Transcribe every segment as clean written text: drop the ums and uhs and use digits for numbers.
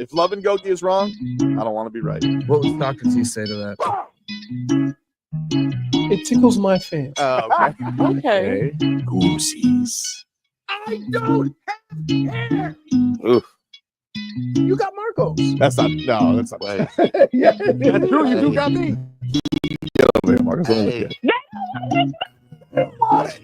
If Love and Goki is wrong, I don't want to be right. What would Socrates say to that? It tickles my fancy. Okay. Okay. Goosies. I don't have hair. Oof. You got Marcos. That's not right. Yeah, That's true. You do got me. Get over here, Marcus. Hey. What?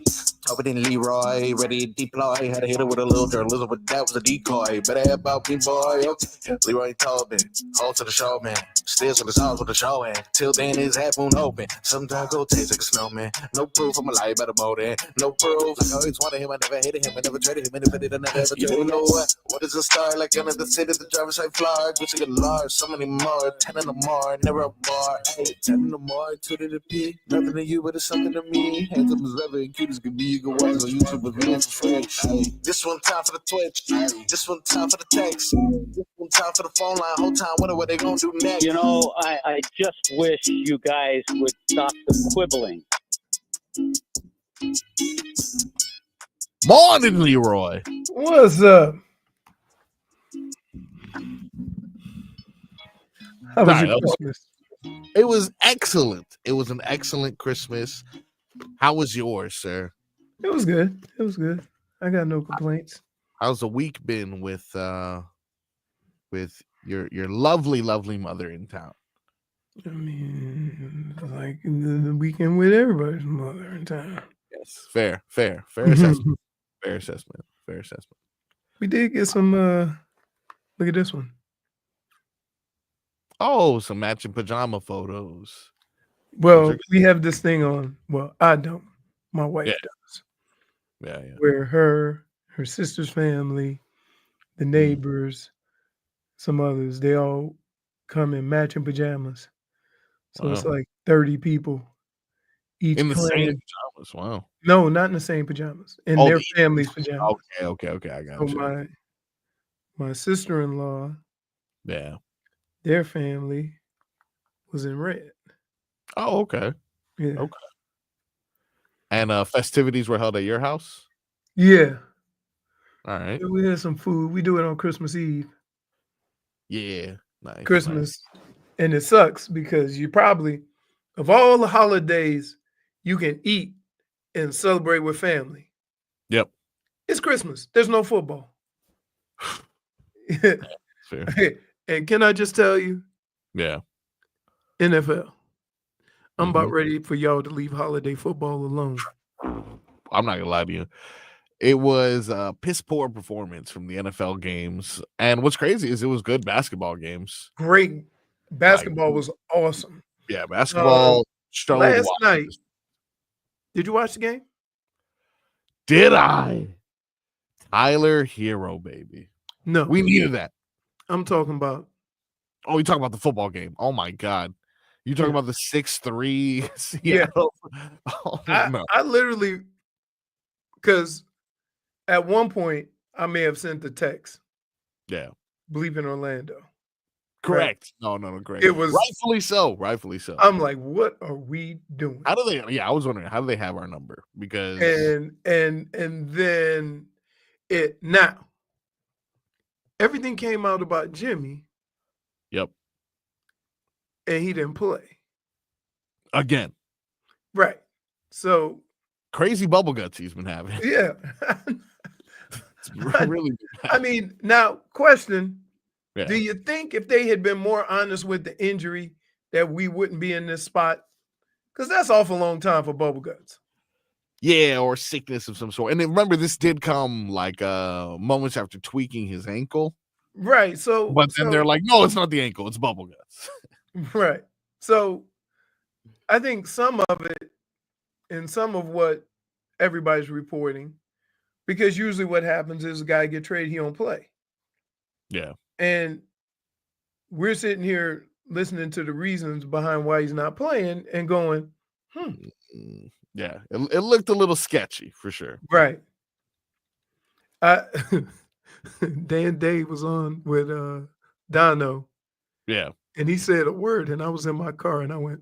Tobin and Leroy, ready to deploy. Had to hit it with a little journalism, but that was a decoy. Better have about me, boy. Okay. Leroy and Tobin, hold to the show, man. Still to the songs with the show, and till then his half moon open. Sometimes go taste like a snowman. No proof I'm alive by the motor. No proof. I always wanted him, I never hated him, I never traded him, independent, I never ever traded. You know what is a star? Like another city, the driver's side fly. Gucci get large, so many more. 10 in the more, never a bar. Hey, 10 in the more, 2 to the P. Nothing to you, but it's something to me. Handsome as ever and cute as can be. You can watch on YouTube with videos for free. Hey, this one time for the Twitch. Hey, this one time for the text. This one time for the phone line. Whole time, what they gonna do next? You know, I just wish you guys would stop the quibbling. Morning, Leroy. What's up? How was your Christmas? It was excellent. It was an excellent Christmas. How was yours, sir? It was good. It was good. I got no complaints. How's the week been with your lovely mother in town? I mean, like the weekend with everybody's mother in town. Yes, fair assessment. Fair assessment. We did get some. Look at this one. Oh, some matching pajama photos. Well, we have this thing on. Well, I don't. My wife does. Yeah. Where her sister's family, the neighbors, some others, they all come in matching pajamas. So it's like 30 people each in the playing. same pajamas. Wow. No, not in the same pajamas. In their family's pajamas. Okay. I got you. So my sister-in-law, yeah, their family was in red. Oh, okay. Yeah. Okay. And festivities were held at your house? Yeah. All right. We had some food. We do it on Christmas Eve. Yeah. Nice. Christmas. Nice. And it sucks because you probably, of all the holidays you can eat and celebrate with family. Yep. It's Christmas. There's no football. Fair. And can I just tell you? Yeah. NFL. I'm about ready for y'all to leave holiday football alone. I'm not gonna lie to you. It was a piss poor performance from the NFL games. And what's crazy is it was good basketball games. Great. Basketball was awesome. Yeah, basketball showed last night. Did you watch the game? Did I? Tyler Herro, baby. No. We needed that. I'm talking about. Oh, you talking about the football game. Oh my God. You talking about the 6'3" Seattle? Yeah. Oh, no. I literally, because at one point I may have sent the text. Yeah. Bleeping Orlando. Correct. Right? No, correct. It was rightfully so. I'm like, what are we doing? How do they? Yeah, I was wondering, how do they have our number? Because and then it now everything came out about Jimmy. Yep. And he didn't play. Again. Right. So crazy bubble guts he's been having. Yeah. It's really bad. I mean, now question. Yeah. Do you think if they had been more honest with the injury that we wouldn't be in this spot? Because that's awful long time for bubble guts. Yeah, or sickness of some sort. And then remember, this did come like moments after tweaking his ankle. Right. So but then they're like, no, it's not the ankle, it's bubble guts. Right. So I think some of it and some of what everybody's reporting, because usually what happens is a guy get traded, he don't play. Yeah. And we're sitting here listening to the reasons behind why he's not playing and going, Yeah, it looked a little sketchy for sure. Right. Dan Day was on with Donno. Yeah. And he said a word, and I was in my car, and I went,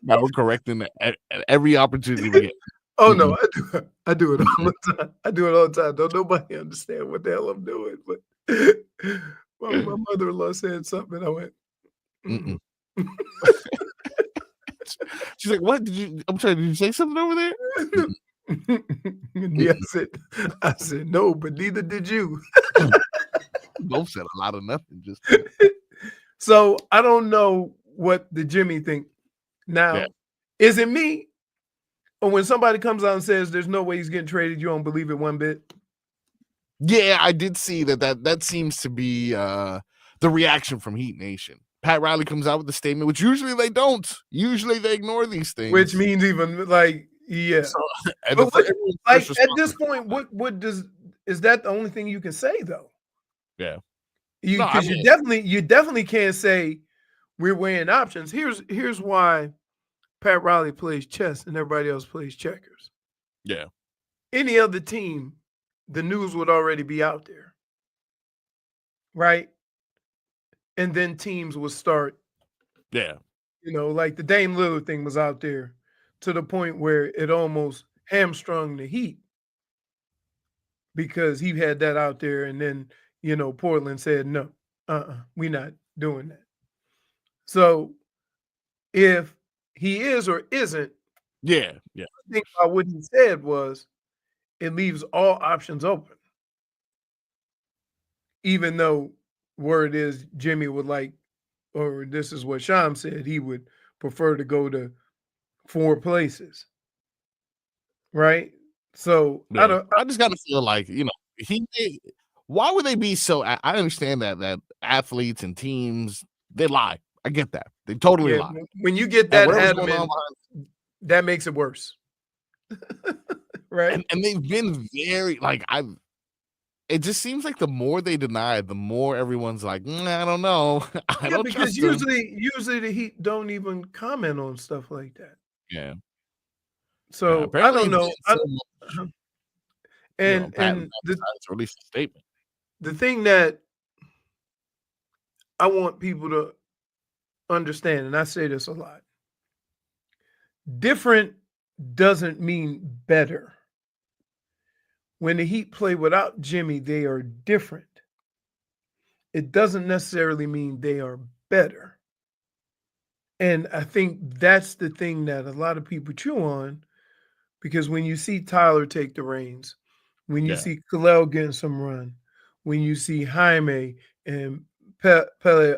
Now we're correcting at every opportunity we get. Oh no, I do it all the time. I do it all the time. Don't nobody understand what the hell I'm doing. But my mother-in-law said something. I went. Mm-mm. She's like, "What did you? I'm sorry. Did you say something over there?" Yeah, I said no, but neither did you. Both said a lot of nothing. Just So I don't know what the Jimmy think. Now, is it me? Or when somebody comes out and says there's no way he's getting traded, you don't believe it one bit? yeah, I did see that seems to be the reaction from Heat Nation. Pat Riley comes out with the statement, which usually they don't. Usually they ignore these things. Which means even like, yeah. So, but like at this point, what is that the only thing you can say though? Yeah. You definitely can't say we're weighing options. Here's why Pat Riley plays chess and everybody else plays checkers. Yeah. Any other team, the news would already be out there. Right? And then teams would start. Yeah. Like the Dame Lillard thing was out there to the point where it almost hamstrung the Heat because he had that out there. And then, Portland said, no, we're not doing that. So if he is or isn't, I think about what he said was it leaves all options open. Even though word is Jimmy would like, or this is what Sham said, he would prefer to go to 4 places. Right? So I just gotta feel like, why would they be so I understand that athletes and teams, they lie. I get that. They totally lie. When you get that adamant, that makes it worse. Right? And they've been very it just seems like the more they deny, the more everyone's like, I don't know. I don't because trust them. usually the Heat don't even comment on stuff like that. Yeah. So I don't know. And release a statement. The thing that I want people to understand, and I say this a lot, different doesn't mean better. When the Heat play without Jimmy, they are different. It doesn't necessarily mean they are better. And I think that's the thing that a lot of people chew on, because when you see Tyler take the reins, when you see Khalil getting some run, when you see Jaime and Pele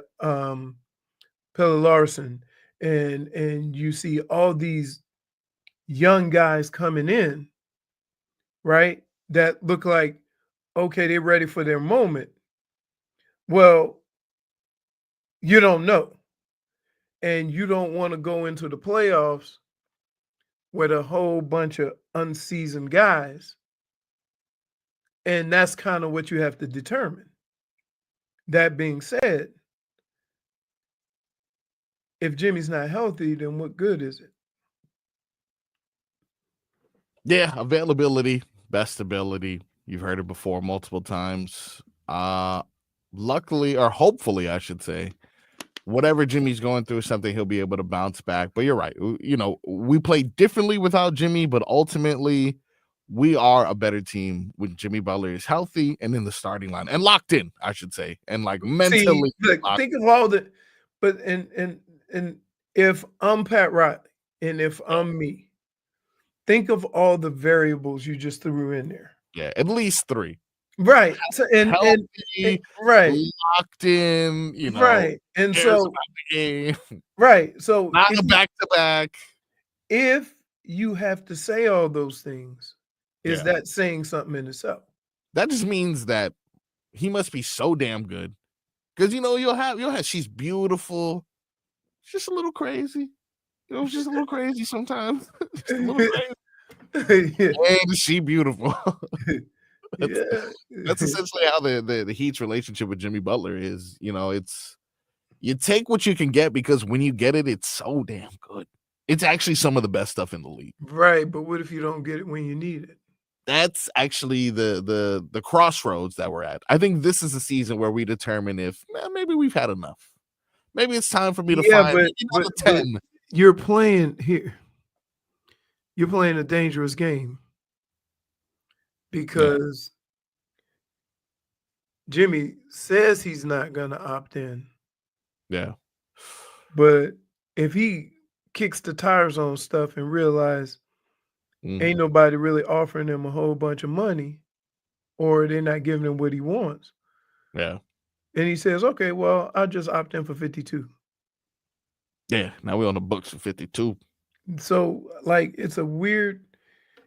Larson, and you see all these young guys coming in, right, that look like, okay, they're ready for their moment. Well, you don't know. And you don't want to go into the playoffs with a whole bunch of unseasoned guys. And that's kind of what you have to determine. That being said, if Jimmy's not healthy, then what good is it? Yeah, availability, best ability. You've heard it before multiple times. Luckily, or hopefully, I should say, whatever Jimmy's going through is something he'll be able to bounce back. But you're right. We play differently without Jimmy, but ultimately, we are a better team when Jimmy Butler is healthy and in the starting line and locked in, I should say, and mentally. Think of all the, but and if I'm Pat Riley and if I'm me, think of all the variables you just threw in there. Yeah, at least 3. Right. So, and right, locked in, right. And so right. So not a back-to-back. If you have to say all those things, is that saying something in itself? That just means that he must be so damn good. Because you'll have she's beautiful. She's just a little crazy. Just a little crazy sometimes. Just a little crazy. And she beautiful. That's essentially how the Heat's relationship with Jimmy Butler is. It's you take what you can get, because when you get it, it's so damn good. It's actually some of the best stuff in the league. Right, but what if you don't get it when you need it? That's actually the crossroads that we're at. I think this is a season where we determine if maybe we've had enough. Maybe it's time for me to find but 10. You're playing here. you're playing a dangerous game because Jimmy says he's not going to opt in. Yeah. But if he kicks the tires on stuff and realize ain't nobody really offering him a whole bunch of money or they're not giving him what he wants. Yeah. And he says, okay, well, I'll just opt in for 52. Yeah. Now we're on the books for 52. So like it's a weird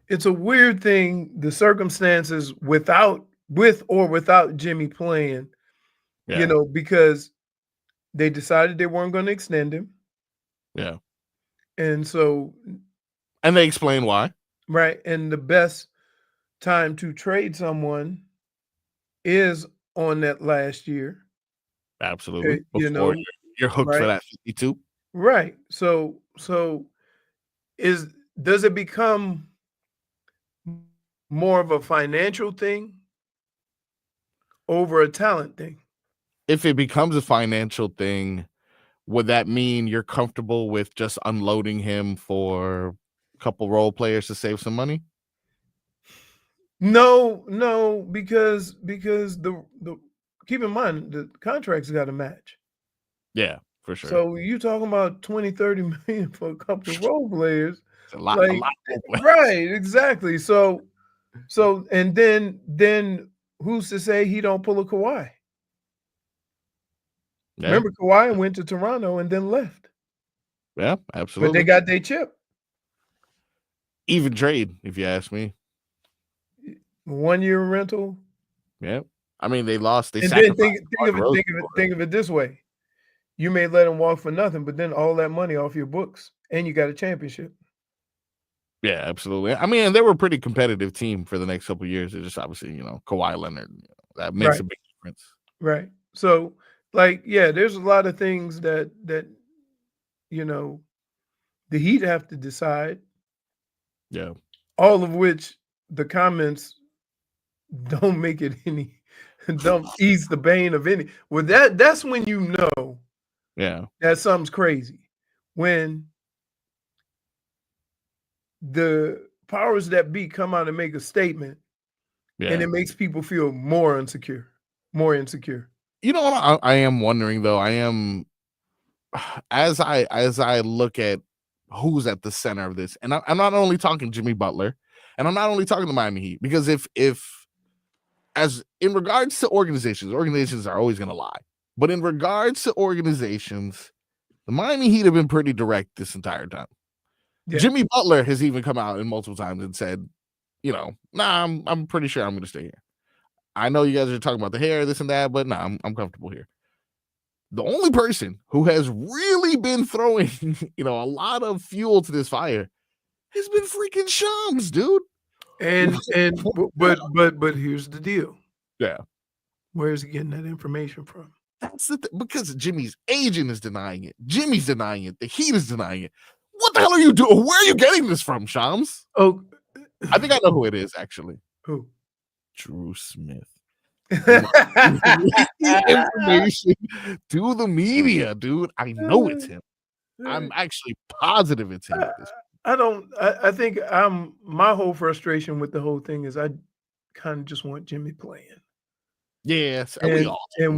thing, the circumstances with or without Jimmy playing, because they decided they weren't going to extend him. Yeah. And so they explain why. Right. And the best time to trade someone is on that last year. Absolutely. Before you're hooked for that 52. Right. So does it become more of a financial thing over a talent thing? If it becomes a financial thing, would that mean you're comfortable with just unloading him for a couple role players to save some money? No, because the keep in mind the contract's got to match. Yeah, for sure. So you talking about 20-30 million for a couple of role players. It's a lot, right, exactly. So and then who's to say he don't pull a Kawhi? Yeah. Remember, Kawhi went to Toronto and then left. Yeah, absolutely. But they got their chip. Even trade, if you ask me. 1 year rental. Yeah, I mean they lost. They and then think of it this way: you may let them walk for nothing, but then all that money off your books, and you got a championship. Yeah, absolutely. I mean, they were a pretty competitive team for the next couple of years. It's just obviously, Kawhi Leonard, that makes a big difference. Right. So, there's a lot of things that the Heat have to decide. Yeah. All of which the comments don't make it don't ease the bane of any. Well, that's when you know that something's crazy. When the powers that be come out and make a statement and it makes people feel more insecure. You know what I am wondering though? I am as I look at who's at the center of this, and I'm not only talking Jimmy Butler, and I'm not only talking the Miami Heat, because if as in regards to organizations are always going to lie, but in regards to organizations, the Miami Heat have been pretty direct this entire time. Yeah. Jimmy Butler has even come out in multiple times and said, I'm pretty sure I'm going to stay here. I know you guys are talking about the hair, this and that, but I'm comfortable here. The only person who has really been throwing, a lot of fuel to this fire has been freaking Shams, dude. And but here's the deal. Yeah. Where's he getting that information from? That's the because Jimmy's agent is denying it. Jimmy's denying it. The Heat is denying it. What the hell are you doing? Where are you getting this from, Shams? Oh, I think I know who it is, actually. Who? Drew Smith. Information to the media, dude. I know it's him. I'm actually positive it's him. I think my whole frustration with the whole thing is I kind of just want Jimmy playing. Yes, and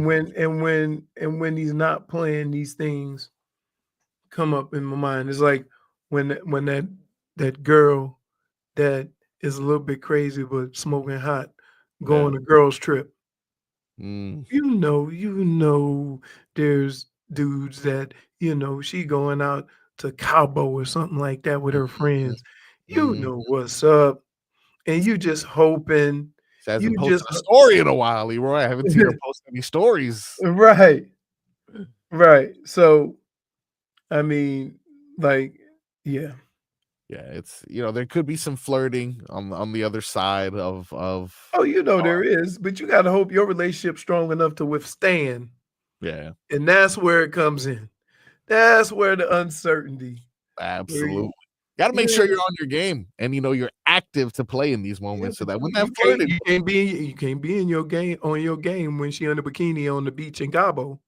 when he's not playing, these things come up in my mind. It's like when that girl that is a little bit crazy but smoking hot go on a girls trip. There's dudes that she going out to Cabo or something like that with her friends. You know what's up, and you just hoping. She hasn't posted a story in a while, Leroy. I haven't seen her post any stories. Right. So, I mean, yeah. It's there could be some flirting on the other side of. Oh, there is, but you got to hope your relationship's strong enough to withstand. Yeah, and that's where it comes in. That's where the uncertainty. Absolutely. Got to make sure you're on your game, and you're active to play in these moments, so that when that flirting, you can't be in your game when she on the bikini on the beach in Cabo.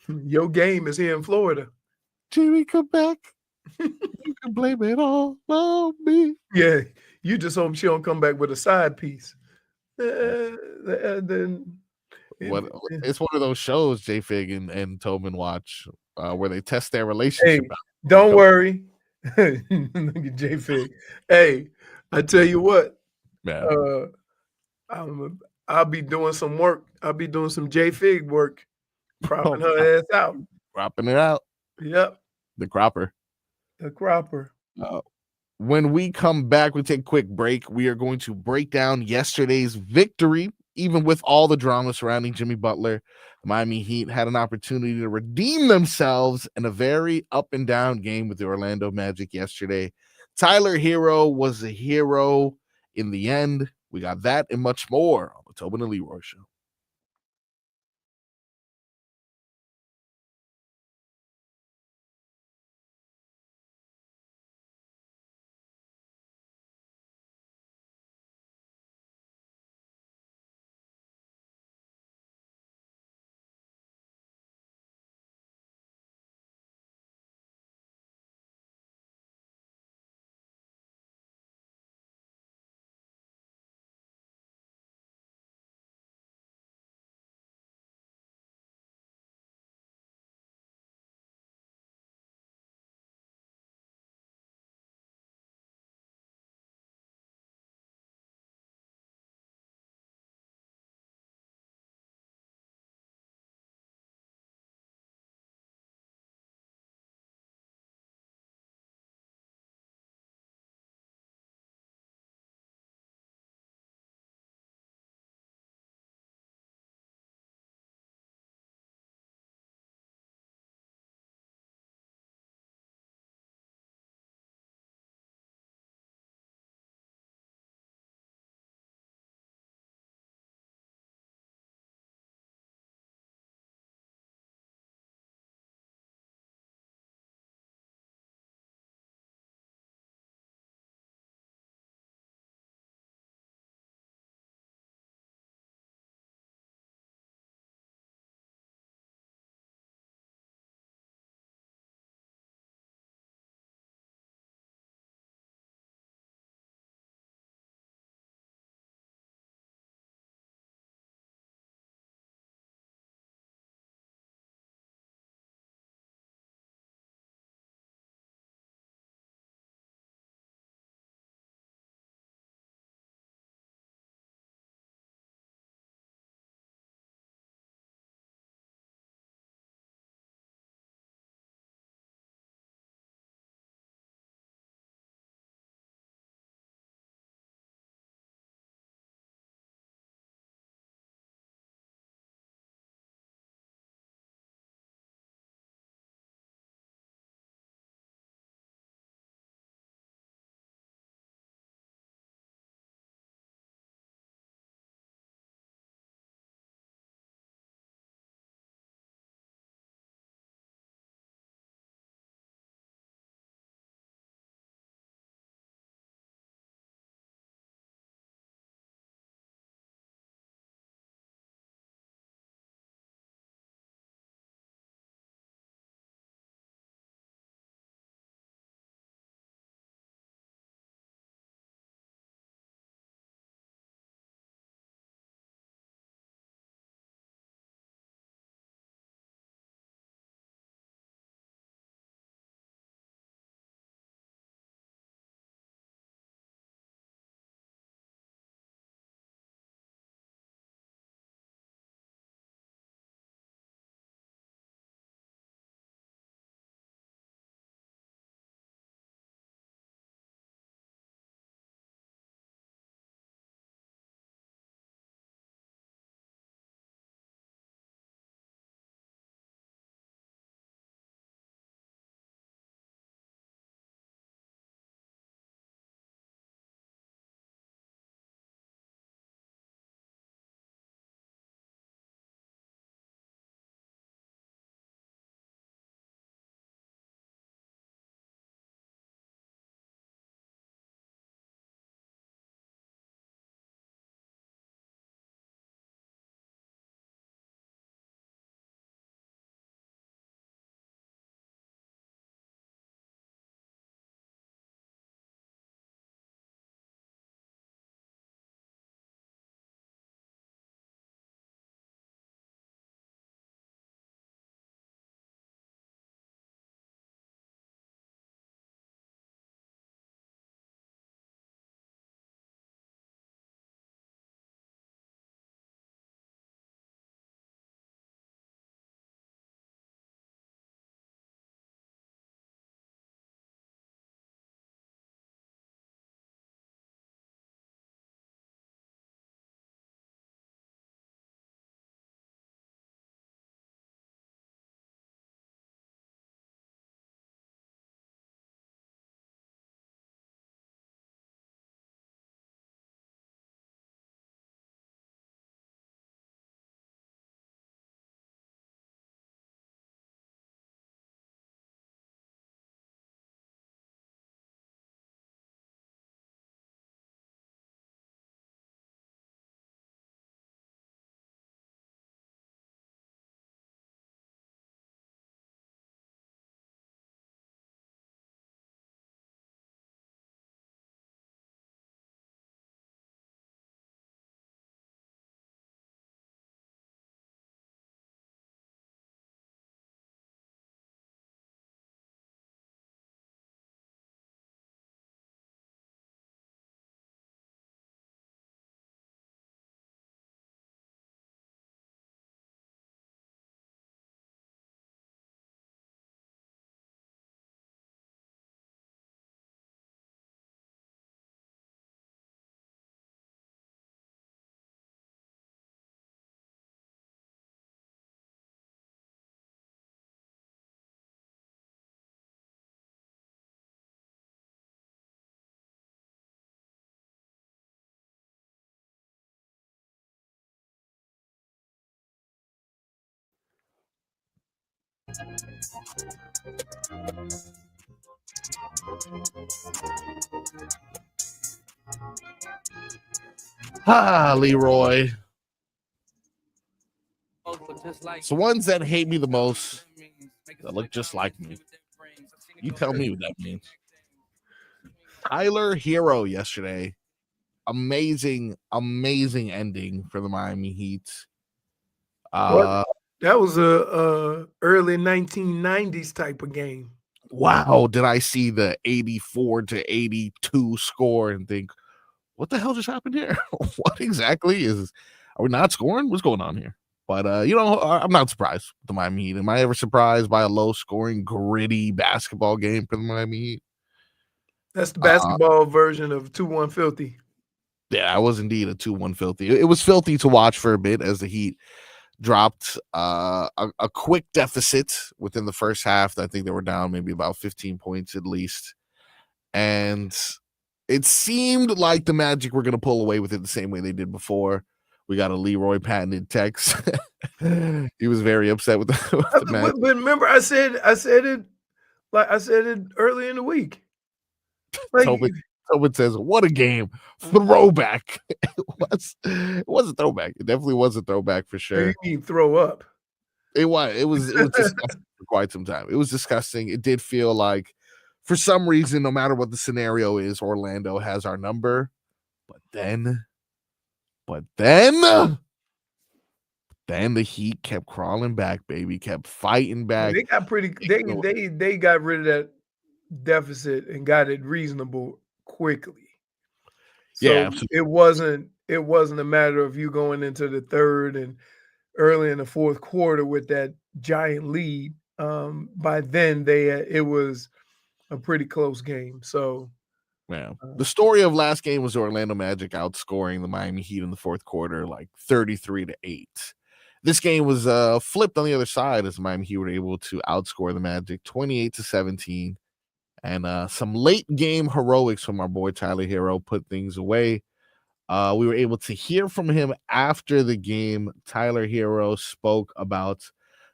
Your game is here in Florida. Jimmy, come back. You can blame it all on me. Yeah, you just hope she don't come back with a side piece. Then It's one of those shows JFig and Tobin watch where they test their hey, relationship out. don't worry. Look at JFig. Hey, I tell you what, Yeah. I'll be doing some work. I'll be doing some JFig work, propping her ass out. Cropping it out. Yep, The cropper. the cropper. When we come back, we take a quick break. We are going to break down yesterday's victory, even with all the drama surrounding Jimmy Butler. The Miami Heat had an opportunity to redeem themselves in a very up and down game with the Orlando Magic yesterday. Tyler Herro was a hero in the end. We got that and much more on the Tobin and Leroy Show. Leroy. So ones that hate me the most, that look just like me. You tell me what that means. Tyler Herro yesterday. Amazing ending for the Miami Heat. That was a early 1990s type of game. Wow, did I see the 84-82 score and think, what the hell just happened here? What exactly are we not scoring? What's going on here? But I'm not surprised with the Miami Heat. Am I ever surprised by a low-scoring, gritty basketball game for the Miami Heat? That's the basketball version of 2-1 filthy. Yeah, I was indeed a 2-1 filthy. It was filthy to watch for a bit as the Heat dropped a quick deficit within the first half. I think they were down maybe about 15 points at least. And it seemed like the Magic were going to pull away with it the same way they did before. We got a Leroy patented text. He was very upset with the Magic. But remember, I said it early in the week. Like, Tobin says, what a game. Throwback. It was a throwback. It definitely was a throwback for sure. You mean throw up? It was disgusting for quite some time. It was disgusting. It did feel like, for some reason, no matter what the scenario is, Orlando has our number. But then the Heat kept crawling back, baby. Kept fighting back. They got they got rid of that deficit and got it reasonable quickly. So yeah, absolutely. It wasn't a matter of you going into the third and early in the fourth quarter with that giant lead. By then it was a pretty close game. So yeah, the story of last game was the Orlando Magic outscoring the Miami Heat in the fourth quarter, like 33-8. This game was flipped on the other side as the Miami Heat were able to outscore the Magic 28-17. And some late game heroics from our boy Tyler Herro put things away. We were able to hear from him after the game. Tyler Herro spoke about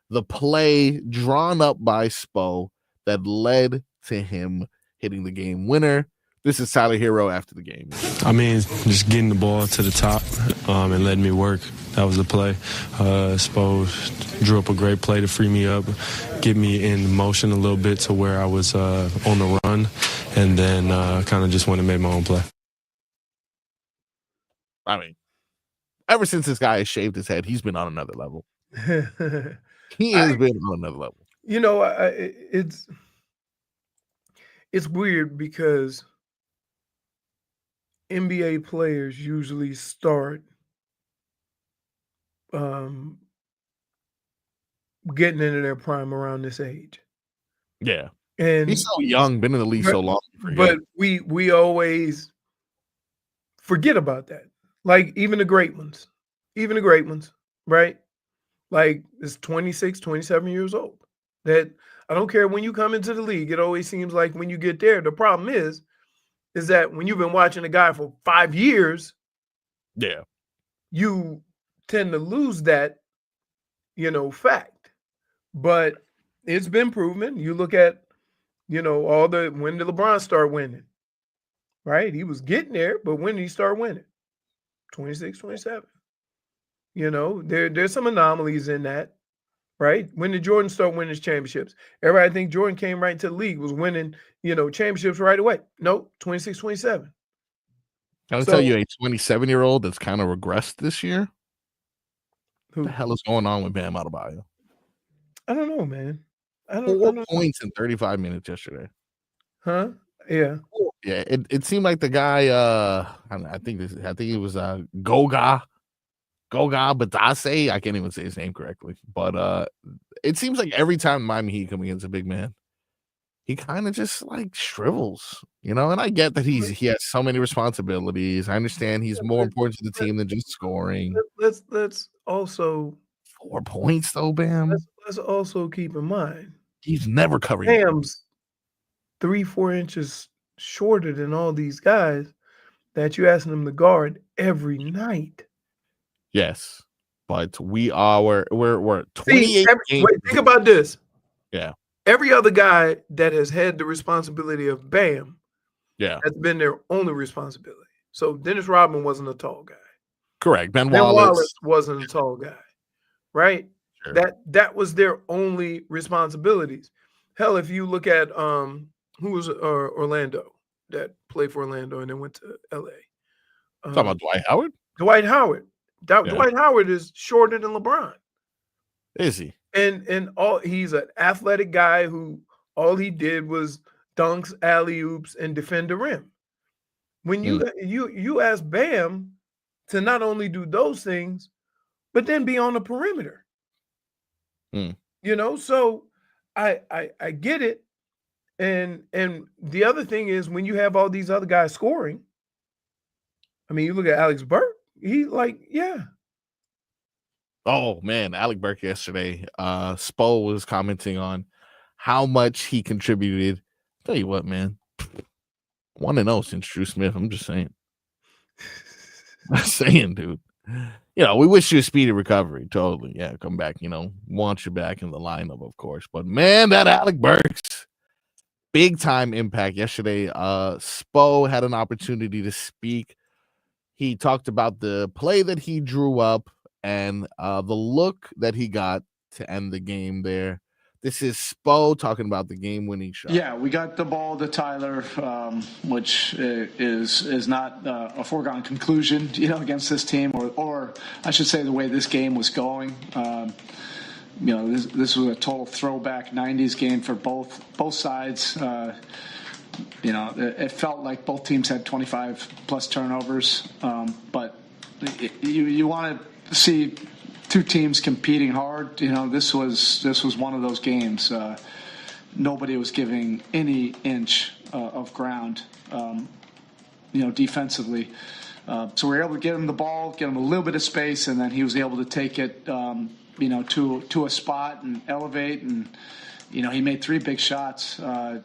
the play drawn up by Spo that led to him hitting the game winner. This is Tyler Herro after the game. I mean, just getting the ball to the top and letting me work. That was the play. Spo drew up a great play to free me up, get me in motion a little bit to where I was on the run, and then kind of just went and made my own play. I mean, ever since this guy has shaved his head, he's been on another level. He has been on another level. You know, it's weird because NBA players usually start getting into their prime around this age. Yeah. And he's so young, been in the league so long. But we always forget about that. Like even the great ones, right? Like it's 26, 27 years old. That I don't care when you come into the league. It always seems like when you get there, the problem is that when you've been watching a guy for 5 years, yeah, you tend to lose that, fact. But it's been proven. You look at, when did LeBron start winning? Right? He was getting there, but when did he start winning? 26, 27. There's some anomalies in that. Right? When did Jordan start winning his championships? Everybody think Jordan came right into the league, was winning, championships right away. Nope, 26, 27. I'll tell you a 27-year-old that's kind of regressed this year. What the hell is going on with Bam Adebayo? I don't know, man. 4 points in 35 minutes yesterday. Huh? Yeah. Yeah, it seemed like the guy, I think it was Goga Badase. I can't even say his name correctly, but it seems like every time Miami Heat come against a big man, he kind of just like shrivels, And I get that he has so many responsibilities. I understand he's more important to the team than just scoring. Let's also 4 points though, Bam. Let's also keep in mind he's never covering. Bam's 3-4 inches shorter than all these guys that you asking him to guard every night. Yes, but we're 28 games. Wait, think about this. Yeah. Every other guy that has had the responsibility of Bam, that's been their only responsibility. So Dennis Rodman wasn't a tall guy. Correct. Ben Ben Wallace. Wallace wasn't a tall guy, right? Sure. That was their only responsibilities. Hell, if you look at who was Orlando that played for Orlando and then went to LA. Talking about Dwight Howard? Dwight Howard. Dwight Howard is shorter than LeBron. Is he? And he's an athletic guy who all he did was dunks, alley-oops, and defend the rim. When you ask Bam to not only do those things, but then be on the perimeter. So I get it. And the other thing is when you have all these other guys scoring, I mean, you look at Alex Burke, Oh man, Alec Burke yesterday. Spo was commenting on how much he contributed. Tell you what, man. 1-0 since Drew Smith. I'm just saying. Dude. We wish you a speedy recovery. Totally. Yeah, come back. Want you back in the lineup, of course. But man, that Alec Burks, big time impact yesterday. Spo had an opportunity to speak. He talked about the play that he drew up and the look that he got to end the game there. This is Spo talking about the game-winning shot. Yeah, we got the ball to Tyler, which is not a foregone conclusion, against this team, or I should say the way this game was going. This was a total throwback 90s game for both sides. It felt like both teams had 25 plus turnovers, but you want to see two teams competing hard. This was one of those games. Nobody was giving any inch of ground, defensively. So we were able to get him the ball, get him a little bit of space, and then he was able to take it, to a spot and elevate. And he made 3 big shots. And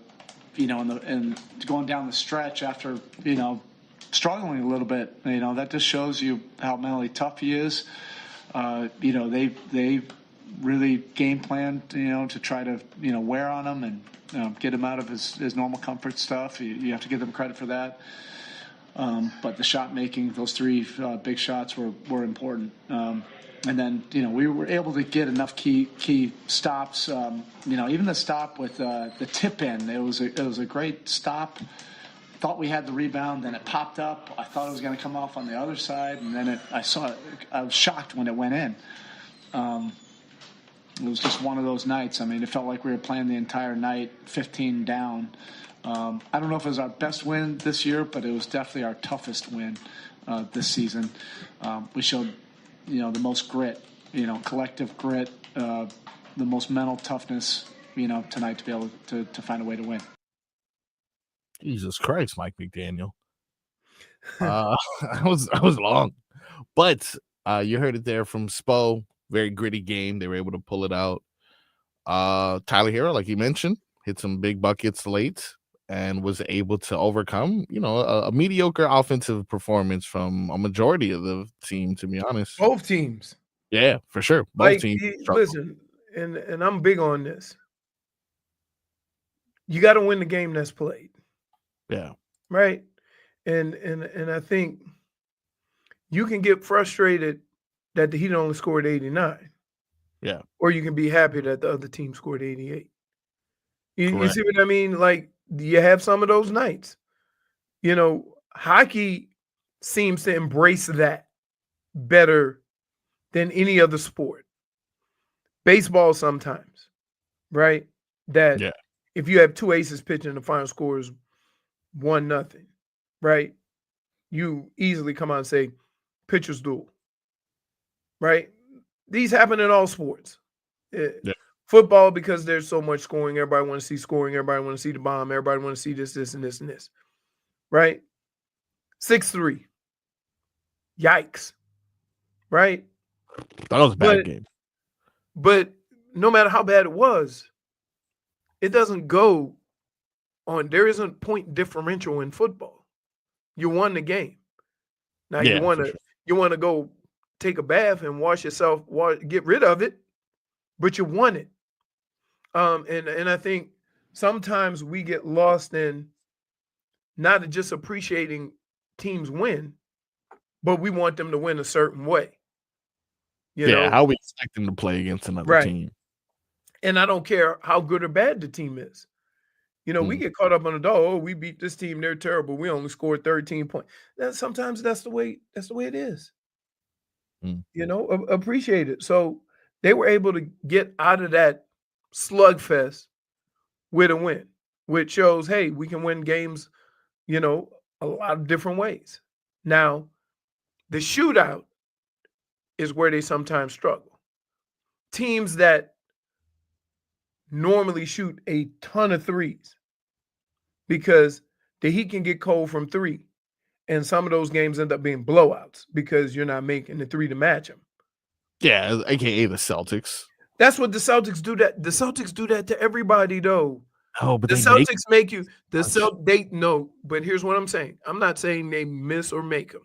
going down the stretch after, struggling a little bit, that just shows you how mentally tough he is. They really game planned, to try to, wear on him and get him out of his normal comfort stuff. You have to give them credit for that. But the shot making, those 3 big shots were important. And then, we were able to get enough key stops. Even the stop with the tip in, it was a great stop. Thought we had the rebound, then it popped up. I thought it was going to come off on the other side, and then I saw it. I was shocked when it went in. It was just one of those nights. I mean, it felt like we were playing the entire night, 15 down. I don't know if it was our best win this year, but it was definitely our toughest win this season. We showed, the most grit, collective grit, the most mental toughness, tonight to be able to find a way to win. Jesus Christ, Mike McDaniel. I was long. But you heard it there from Spo. Very gritty game. They were able to pull it out. Tyler Herro, like you mentioned, hit some big buckets late and was able to overcome, a mediocre offensive performance from a majority of the team, to be honest. Both teams. Yeah, for sure. Both teams. Listen, and I'm big on this. You got to win the game that's played. Yeah. Right. And I think you can get frustrated that the Heat only scored 89. Yeah. Or you can be happy that the other team scored 88. You see what I mean? Like, you have some of those nights. Hockey seems to embrace that better than any other sport. Baseball sometimes, right? That if you have 2 aces pitching, the final score is 1-0, right? You easily come out and say, pitcher's duel, right? These happen in all sports. Football, because there's so much scoring, everybody wants to see scoring, everybody wants to see the bomb, everybody wants to see this, and this, right? 6-3. Yikes, right? That was a bad game. But no matter how bad it was, it doesn't go on. There isn't point differential in football. You won the game. Now you want to go take a bath and wash yourself, get rid of it, but you won it. And I think sometimes we get lost in not just appreciating teams win, but we want them to win a certain way. You know, how we expect them to play against another Right. team. and I don't care how good or bad the team is. You know, we get caught up on the dog. Oh, we beat this team; they're terrible. We only scored 13 points. Sometimes that's the way it is. You know, appreciate it. So they were able to get out of that slugfest with a win, which shows, hey, we can win games, you know, a lot of different ways. Now, the shootout is where they sometimes struggle. Teams that normally shoot a ton of threes because the Heat can get cold from three. And some of those games end up being blowouts because you're not making the three to match them. Yeah, aka the Celtics. That's what the Celtics do. The Celtics do that to everybody, though. Oh, but the they Celtics make you but here's what I'm saying. I'm not saying they miss or make them.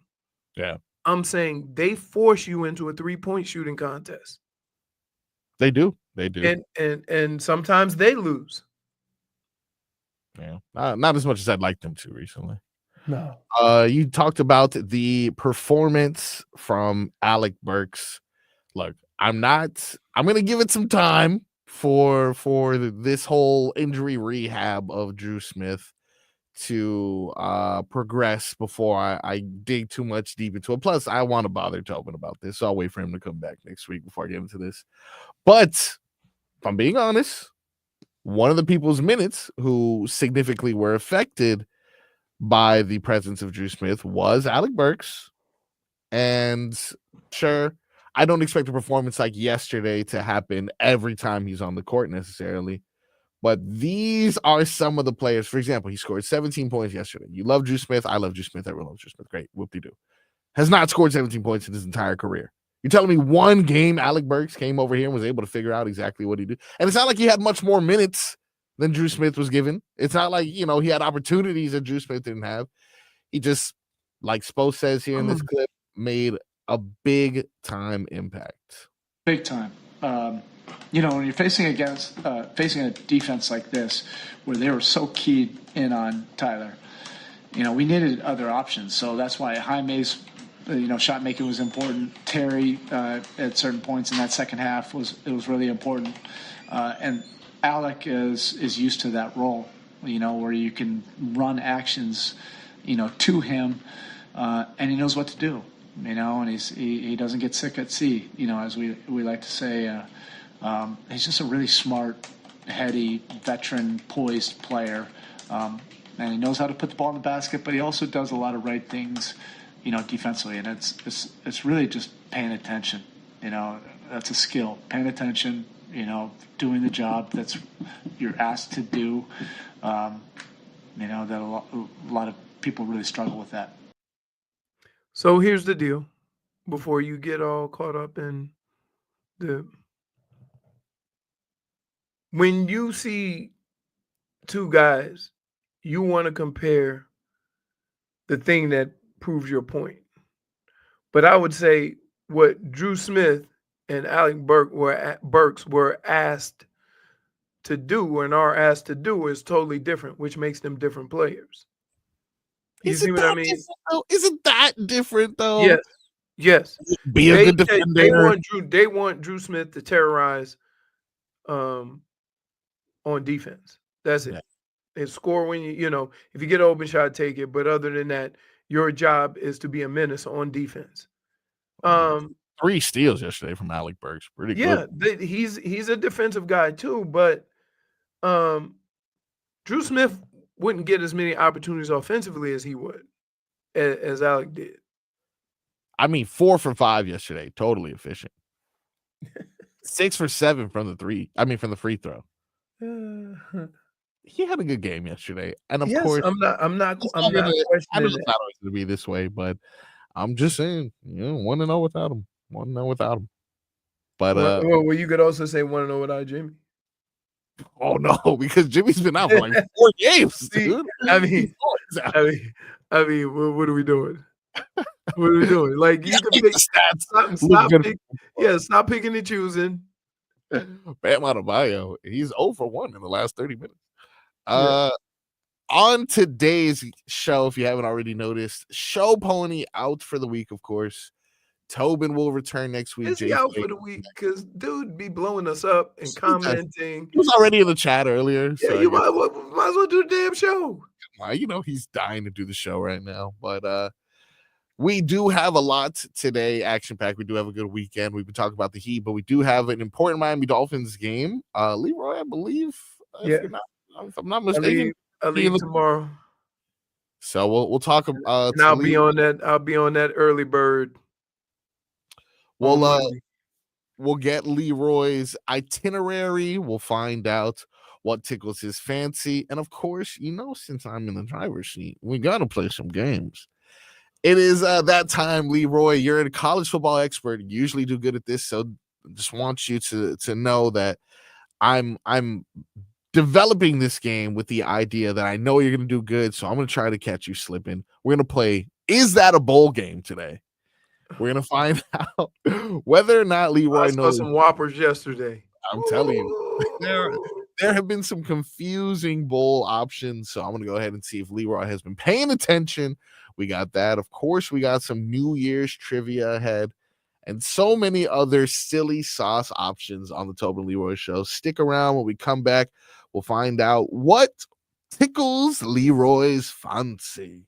Yeah. I'm saying they force you into a 3-point shooting contest. They do. They do. And sometimes they lose. Yeah. Not as much as I'd like them to recently. No. You talked about the performance from Alec Burks. Look, I'm gonna give it some time for this whole injury rehab of Drew Smith to progress before I dig too much deep into it. Plus, I want to bother Tobin about this, so I'll wait for him to come back next week before I get into this. But if I'm being honest, one of the people's minutes who significantly were affected by the presence of Drew Smith was Alec Burks. And sure, I don't expect a performance like yesterday to happen every time he's on the court necessarily. But these are some of the players. For example, he scored 17 points yesterday. You love Drew Smith. I love Drew Smith. Everyone loves Drew Smith. Great. Whoop-de-doo. Has not scored 17 points in his entire career. You're telling me one game Alec Burks came over here and was able to figure out exactly what he did? And it's not like he had much more minutes than Drew Smith was given. It's not like, he had opportunities that Drew Smith didn't have. He just, like Spo says here in this clip, made a big time impact. Big time. When you're facing a defense like this, where they were so keyed in on Tyler, we needed other options. So that's why Jaime's, shot making was important. Terry at certain points in that second half was really important. And Alec is used to that role, where you can run actions, to him, and he knows what to do, and he doesn't get sick at sea, as we like to say. He's just a really smart, heady, veteran, poised player, and he knows how to put the ball in the basket. But he also does a lot of right things, defensively, and it's really just paying attention. That's a skill. Paying attention, doing the job that's you're asked to do. That a lot of people really struggle with that. So here's the deal. Before you get all caught up in when you see two guys, you want to compare the thing that proves your point. But I would say what Drew Smith and Alec Burks were asked to do and are asked to do is totally different, which makes them different players. You see what I mean? Isn't that different though? Yes. Be a good defender. They want Drew Smith to terrorize on defense. That's it. And score when if you get an open shot, take it. But other than that, your job is to be a menace on defense. 3 steals yesterday from Alec Burks. Pretty good. Yeah, he's a defensive guy too, but Drew Smith wouldn't get as many opportunities offensively as he would, as Alec did. 4 for 5 yesterday. Totally efficient. 6 for 7 from the free throw. He had a good game yesterday, and of course, I'm not questioning it's not always that. going to be this way, but I'm just saying, 1-0 without him. 1-0 without him. But well, you could also say 1-0 without Jimmy. Oh no, because Jimmy's been out for like 4 games, dude. I mean, what are we doing? What are we doing? Like you can pick stats. Stop picking and choosing. Bam Adebayo, he's 0 for 1 in the last 30 minutes. Yeah. On today's show, if you haven't already noticed, Show Pony out for the week, of course. Tobin will return next week. Is he out for the week? Because dude be blowing us up and commenting. He was already in the chat earlier. Yeah, So you might as well do the damn show. he's dying to do the show right now. But we do have a lot today, action-packed. We do have a good weekend. We've been talking about the Heat, but we do have an important Miami Dolphins game. Leroy, I believe, if I'm not mistaken. I leave tomorrow. So we'll talk about and I'll be on that early bird. We'll get Leroy's itinerary. We'll find out what tickles his fancy. And of course, since I'm in the driver's seat, we gotta play some games. It is that time, Leroy. You're a college football expert. You usually do good at this, so just want you to know that I'm developing this game with the idea that I know you're going to do good, so I'm going to try to catch you slipping. We're going to play Is That a Bowl Game today? We're going to find out whether or not Leroy knows. I saw some Whoppers yesterday. I'm telling you. There have been some confusing bowl options, so I'm going to go ahead and see if Leroy has been paying attention. We got that. Of course, we got some New Year's trivia ahead and so many other silly sauce options on the Tobin Leroy show. Stick around. When we come back, we'll find out what tickles Leroy's fancy.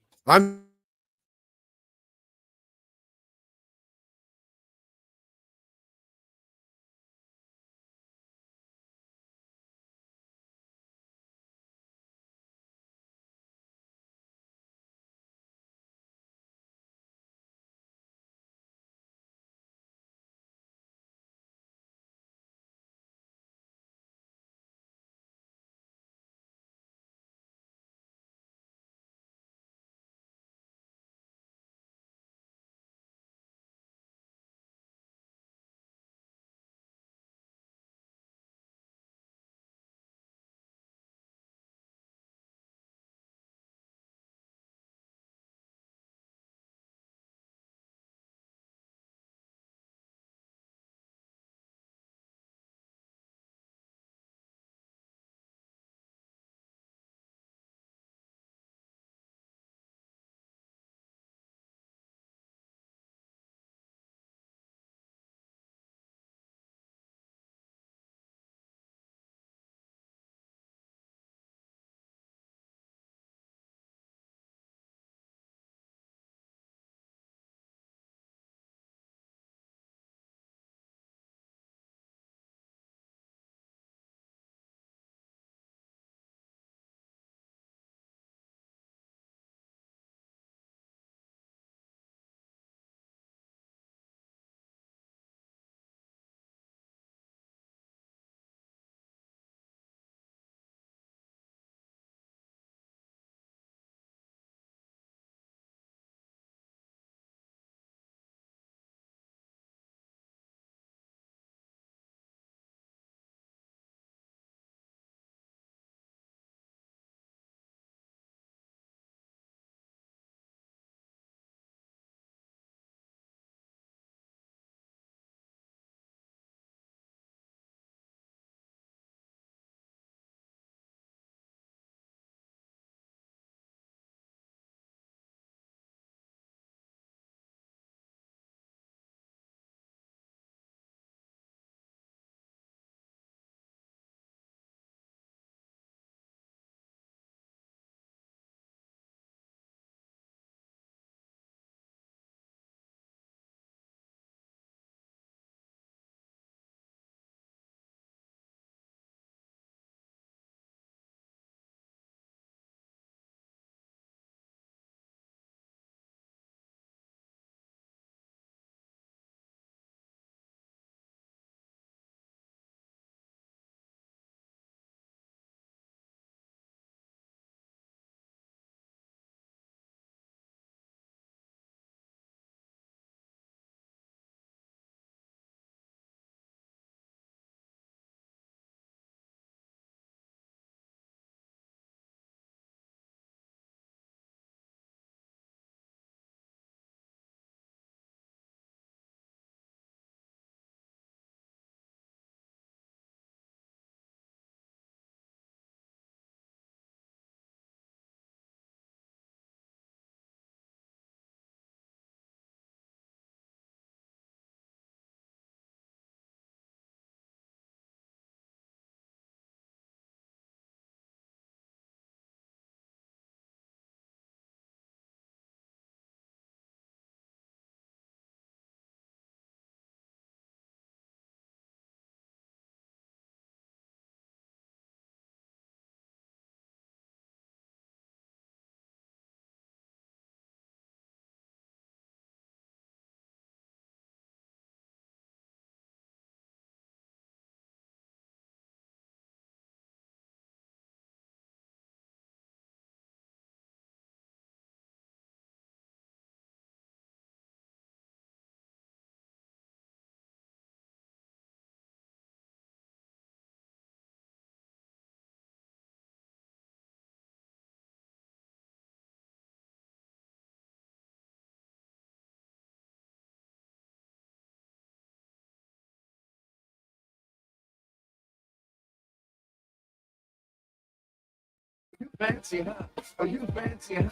fancy, huh? Are you fancy, huh?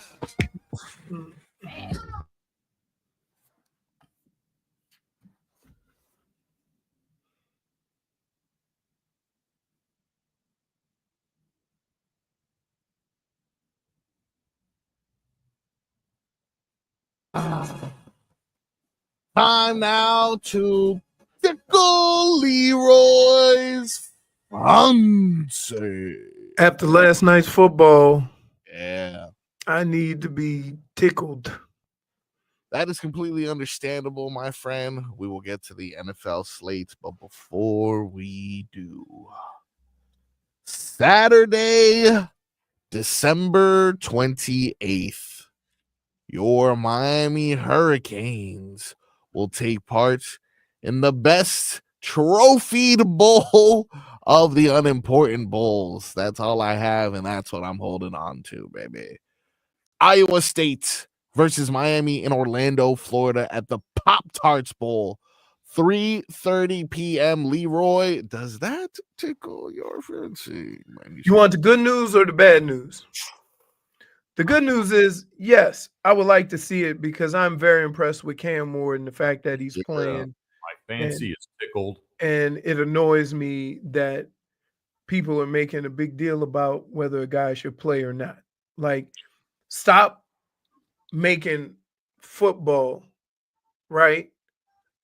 Time now to Tickle Leroy's fancy. After last night's football, Yeah, I need to be tickled. that is completely understandable, my friend. We will get to the NFL slate, but before we do, Saturday, December 28th, your Miami Hurricanes will take part in the best trophied bowl of the unimportant bowls. That's all I have, and that's what I'm holding on to, baby. Iowa State versus Miami in Orlando, Florida at the Pop-Tarts Bowl. 3:30 p.m. Leroy, does that tickle your fancy? You want the good news or the bad news? The good news is, yes, I would like to see it because I'm very impressed with Cam Ward and the fact that he's playing. My fancy is tickled. And it annoys me that people are making a big deal about whether a guy should play or not. Like, stop making football, right,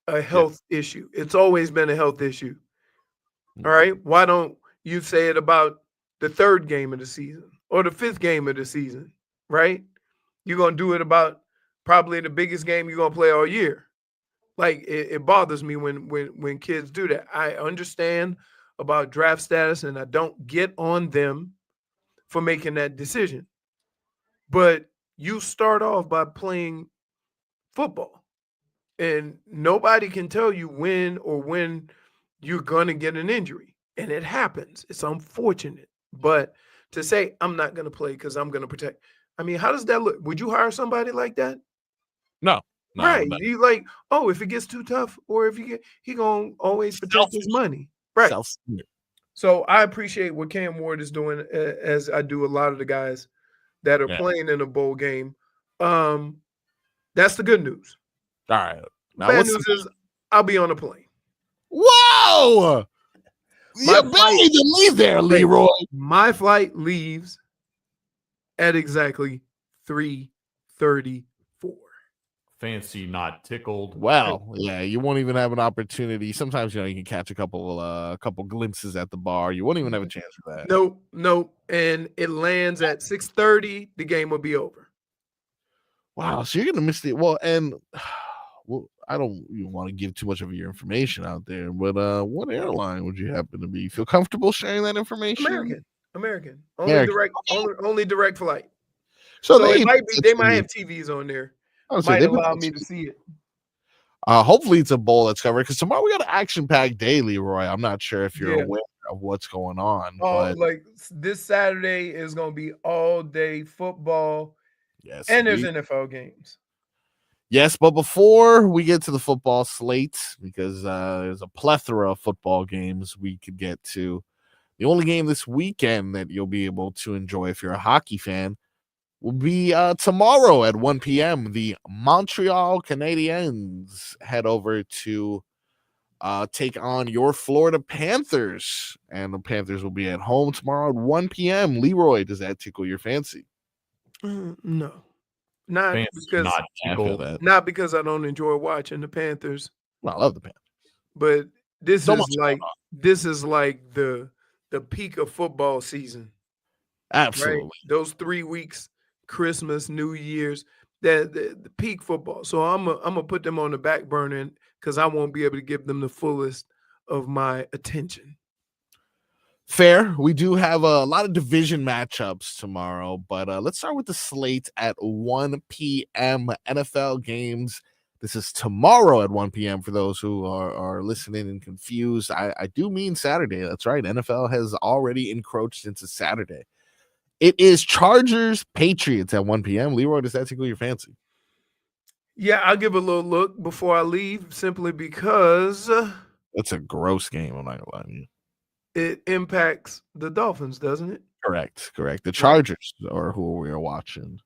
a health issue. It's always been a health issue. All right? Why don't you say it about the third game of the season or the fifth game of the season, right? You're going to do it about probably the biggest game you're going to play all year. Like, it bothers me when kids do that. I understand about draft status, and I don't get on them for making that decision. But you start off by playing football, and nobody can tell you when you're going to get an injury, and it happens. It's unfortunate. But to say, I'm not going to play because I'm going to protect, I mean, how does that look? Would you hire somebody like that? No. Right. You like, oh, if it gets too tough, or if he gonna always protect his money. Right. So I appreciate what Cam Ward is doing, as I do a lot of the guys that are playing in a bowl game. That's the good news. All right. Now, bad news is I'll be on a plane. Whoa! You barely to leave there, Leroy. My flight leaves at exactly 3:34. Fancy, not tickled. Well, yeah, you won't even have an opportunity. Sometimes you can catch a couple glimpses at the bar. You won't even have a chance for that. Nope. And it lands at 6:30. The game will be over. Wow, so you're gonna miss it. Well, and I don't even want to give too much of your information out there, but what airline would you happen to be? Feel comfortable sharing that information? American. Only direct flight. So they might have TVs on there. Might allow me to see it. Hopefully it's a bowl that's covered, because tomorrow we got an action-packed day, Leroy. I'm not sure if you're aware of what's going on. But like this Saturday is going to be all day football. Yes, and there's NFL games. Yes, but before we get to the football slate, because there's a plethora of football games we could get to, the only game this weekend that you'll be able to enjoy if you're a hockey fan will be tomorrow at 1 p.m. The Montreal Canadiens head over to take on your Florida Panthers, and the Panthers will be at home tomorrow at 1 p.m. Leroy, does that tickle your fancy? No, not because I don't enjoy watching the Panthers. Well, I love the Panthers, but this is like the peak of football season. Absolutely, right? Those 3 weeks. Christmas, New Year's, the peak football. So I'm gonna put them on the back burner because I won't be able to give them the fullest of my attention. Fair. We do have a lot of division matchups tomorrow, but let's start with the slate at 1 p.m. NFL games. This is tomorrow at 1 p.m. for those who are listening and confused. I do mean Saturday. That's right. NFL has already encroached into Saturday. It is Chargers Patriots at 1 p.m. Leroy, does that tickle your fancy? Yeah, I'll give a little look before I leave, simply because that's a gross game. I'm not gonna lie to you. It impacts the Dolphins, doesn't it? Correct. The Chargers are who we are watching.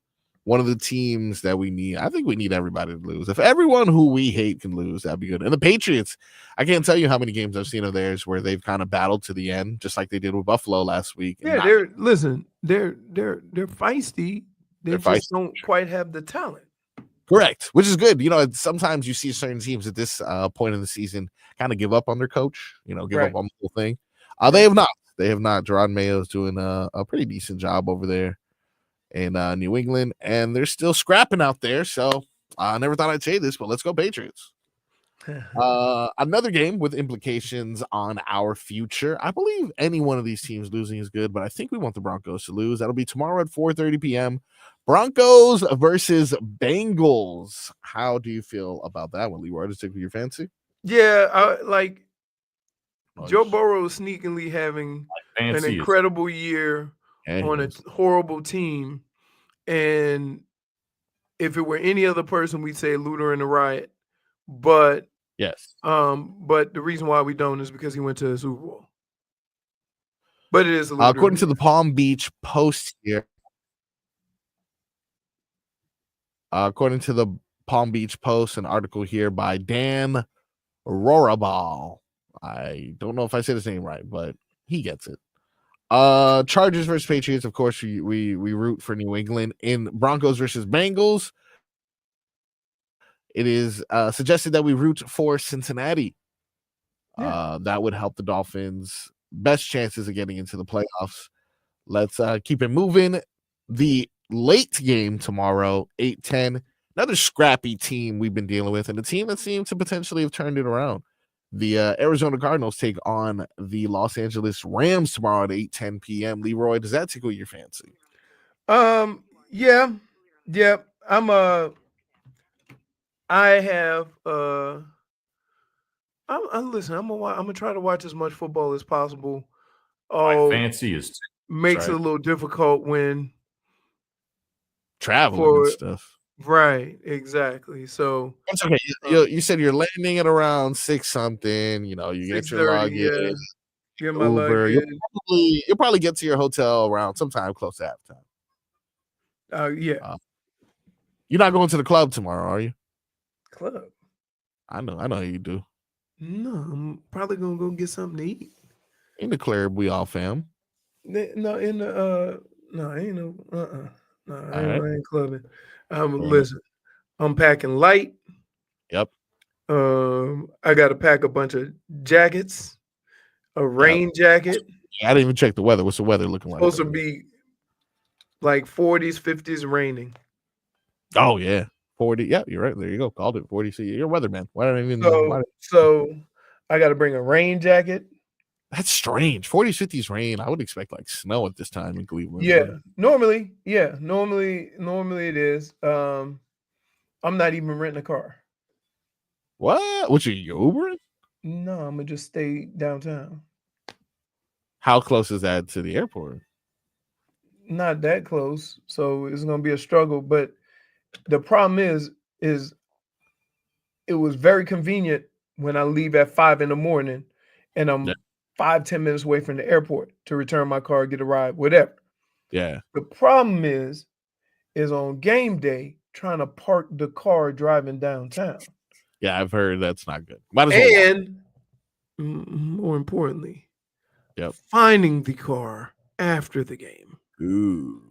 One of the teams that we need. I think we need everybody to lose. If everyone who we hate can lose, that'd be good. And the Patriots, I can't tell you how many games I've seen of theirs where they've kind of battled to the end, just like they did with Buffalo last week. Yeah, they're feisty. They just feisty. don't quite have the talent. Correct, which is good. Sometimes you see certain teams at this point in the season kind of give up on their coach, give up on the whole thing. They have not. They have not. Jerod Mayo's doing a pretty decent job over there in New England, and they're still scrapping out there. So I never thought I'd say this, but let's go Patriots. Another game with implications on our future. I believe any one of these teams losing is good, but I think we want the Broncos to lose. That'll be tomorrow at 4:30 p.m. Broncos versus Bengals. How do you feel about that one, Leroy? Does it tickle your fancy? Yeah, Joe Burrow is sneakily having an incredible year on a horrible team. And if it were any other person, we'd say looter in a riot. But yes. But the reason why we don't is because he went to the Super Bowl. But it is a looter. According to the Palm Beach Post here. According to the Palm Beach Post, an article here by Dan Rohrabal. I don't know if I said his name right, but he gets it. Chargers versus Patriots. Of course, we root for New England. In Broncos versus Bengals, it is suggested that we root for Cincinnati. That would help the Dolphins' best chances of getting into the playoffs. Let's keep it moving. The late game tomorrow, 8-10. Another scrappy team we've been dealing with, and a team that seems to potentially have turned it around. The Arizona Cardinals take on the Los Angeles Rams tomorrow at 8:10 p.m. Leroy, does that tickle your fancy? Yeah. I'm listen. I'm gonna try to watch as much football as possible. My fancy is makes it a little difficult when traveling and stuff. Right, exactly. So that's okay. You said you're landing at around 6 something. You get your luggage. Get my luggage. You'll probably get to your hotel around sometime close to halftime. Yeah. You're not going to the club tomorrow, are you? Club. I know you do. No, I'm probably gonna go get something to eat. In the club, we all fam. No, in the no, ain't no no, I ain't clubbing. Listen, I'm packing light. Yep. I got to pack a bunch of jackets, a rain jacket. I didn't even check the weather. What's the weather looking like? Supposed to be like 40s, 50s raining. Oh yeah, 40. Yeah, you're right. There you go. Called it 40. So you're a weatherman. Why don't I even? So I got to bring a rain jacket. That's strange. 40s, 50s rain. I would expect like snow at this time in Cleveland. Yeah, normally it is. I'm not even renting a car. What? What you Ubering? No, I'm gonna just stay downtown. How close is that to the airport? Not that close, so it's gonna be a struggle. But the problem is it was very convenient when I leave at 5 a.m. and I'm 5-10 minutes away from the airport to return my car, get a ride, whatever. Yeah. The problem is on game day trying to park the car driving downtown. Yeah, I've heard that's not good. And more importantly, finding the car after the game. Ooh.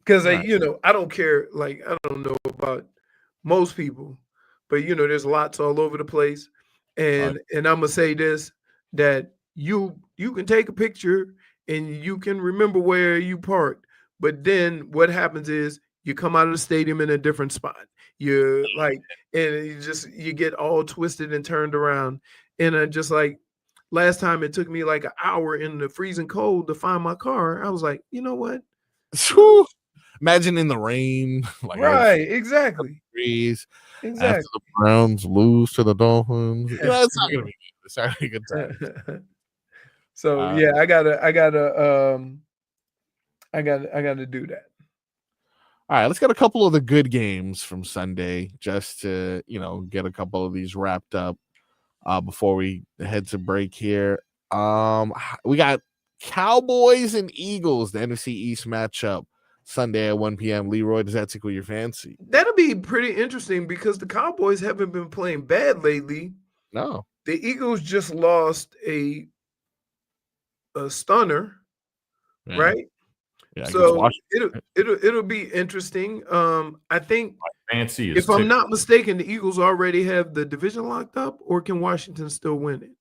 Because I don't care. Like, I don't know about most people, but there's lots all over the place. And I'm gonna say this, that you can take a picture and you can remember where you parked, but then what happens is you come out of the stadium in a different spot. You're like, and you get all twisted and turned around. And just like last time, it took me like an hour in the freezing cold to find my car. I was like, you know what? Imagine in the rain. Like right, exactly. Freeze. Exactly. After the Browns lose to the Dolphins. It's not gonna be good. It's not a good time. So I gotta do that. All right, let's get a couple of the good games from Sunday just to get a couple of these wrapped up before we head to break here. We got Cowboys and Eagles, the NFC East matchup, Sunday at 1 p.m. Leroy, does that tickle your fancy? That'll be pretty interesting because the Cowboys haven't been playing bad lately. No. The Eagles just lost a stunner, Yeah. right? Yeah, So it'll be interesting. I think Fancy is if I'm not mistaken, the Eagles already have the division locked up, or can Washington still win it?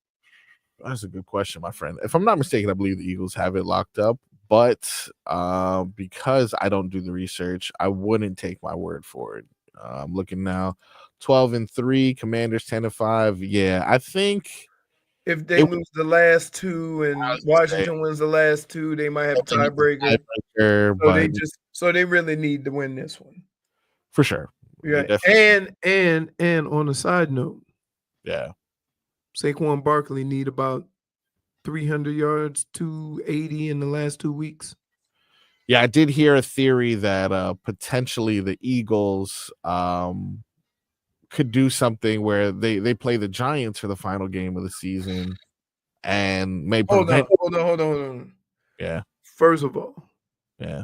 That's a good question, my friend. If I'm not mistaken, I believe the Eagles have it locked up, but because I don't do the research, I wouldn't take my word for it. I'm looking now, 12-3, Commanders 10-5. Yeah, I think If they lose the last two and Washington wins the last two, they might have a tiebreaker. So they really need to win this one for sure. Yeah, and on a side note, yeah, Saquon Barkley need about 300 yards, 280 in the last 2 weeks. Yeah, I did hear a theory that potentially the Eagles could do something where they play the Giants for the final game of the season and may prevent. Hold on. Yeah. First of all, yeah,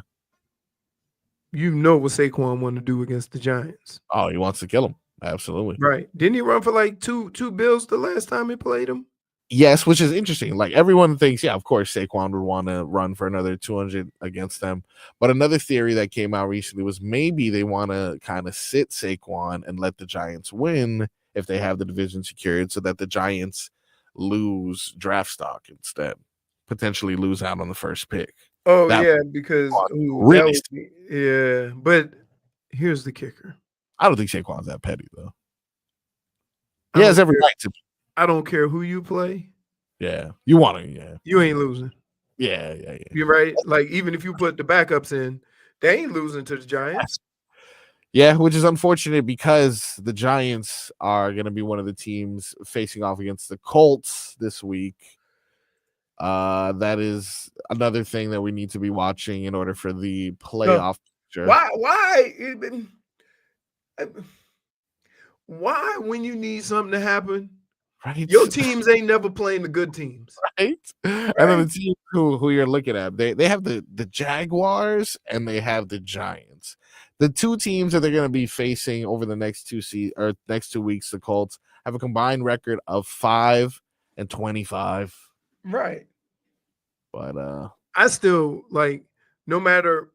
you know what Saquon want to do against the Giants. Oh, he wants to kill him. Absolutely. Right. Didn't he run for like two bills the last time he played him? Yes, which is interesting. Like everyone thinks, yeah, of course Saquon would want to run for another 200 against them. But another theory that came out recently was maybe they want to kind of sit Saquon and let the Giants win if they have the division secured, so that the Giants lose draft stock instead, potentially lose out on the first pick. Oh, yeah, because but here's the kicker. I don't think Saquon's that petty though. He has every right to. I don't care who you play. Yeah, you want to. Yeah, you ain't losing. Yeah. You're right. Like even if you put the backups in, they ain't losing to the Giants. Yeah, which is unfortunate because the Giants are going to be one of the teams facing off against the Colts this week. That is another thing that we need to be watching in order for the playoff picture. Why when you need something to happen, right? Your teams ain't never playing the good teams. Right? And then the team who you're looking at, they have the Jaguars and they have the Giants. The two teams that they're going to be facing over the next 2 weeks, the Colts have a combined record of 5-25. Right. But I still like, no matter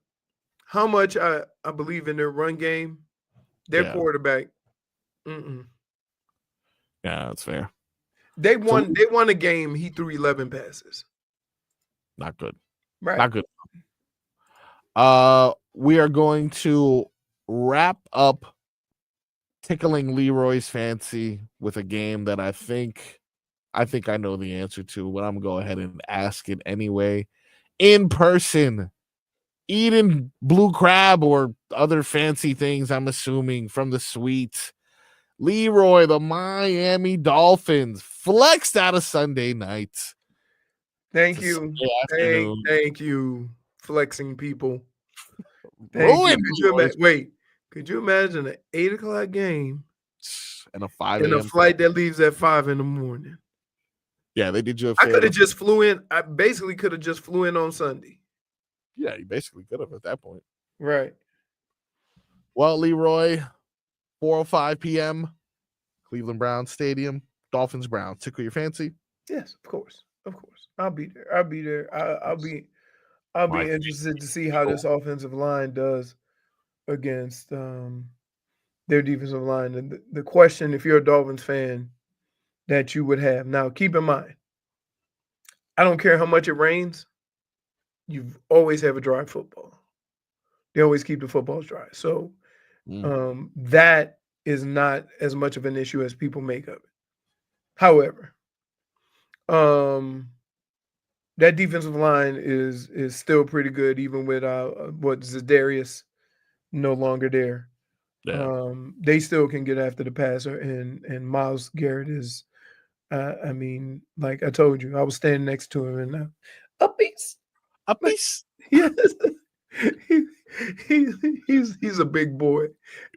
how much I believe in their run game, their quarterback. Yeah, that's fair. They won a game. He threw 11 passes. Not good. Right. Not good. We are going to wrap up tickling Leroy's fancy with a game that I think I know the answer to, but I'm going to go ahead and ask it anyway. In person, eating blue crab or other fancy things, I'm assuming, from the suite. Leroy, the Miami Dolphins, flexed out of Sunday night. Thank you. Thank you, flexing people. Could you imagine an 8:00 game and a 5 and a flight that leaves at 5 a.m? Yeah, they did you a favor. I could have just flew in. I basically could have just flew in on Sunday. Yeah, you basically could have at that point. Right. Well, Leroy, 4:05 p.m., Cleveland Browns Stadium, Dolphins Browns. Tickle your fancy? Yes, of course. I'll be there. I'll be interested to see how this offensive line does against their defensive line. And the question, if you're a Dolphins fan, that you would have. Now, keep in mind, I don't care how much it rains, you always have a dry football. They always keep the footballs dry. So that is not as much of an issue as people make of it. However, that defensive line is still pretty good, even with Zadarius no longer there. Yeah. They still can get after the passer, and Myles Garrett is, like I told you, I was standing next to him, and a piece. Yes, he's a big boy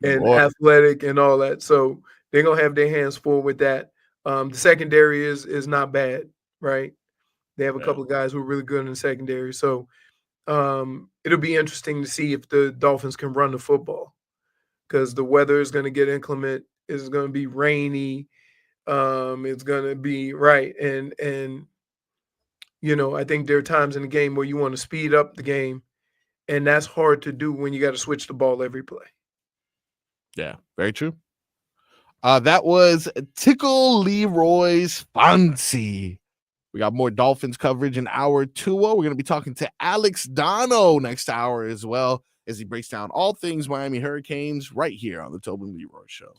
and athletic and all that. So they're gonna have their hands full with that. The secondary is not bad, right? They have a Yeah. couple of guys who are really good in the secondary. So it'll be interesting to see if the Dolphins can run the football because the weather is going to get inclement. It's going to be rainy. It's going to be right. And I think there are times in the game where you want to speed up the game, and that's hard to do when you got to switch the ball every play. Yeah, very true. That was Tickle Leroy's Fancy. We got more Dolphins coverage in hour 2. We're going to be talking to Alex Donno next hour as well as he breaks down all things Miami Hurricanes right here on the Tobin Leroy Show.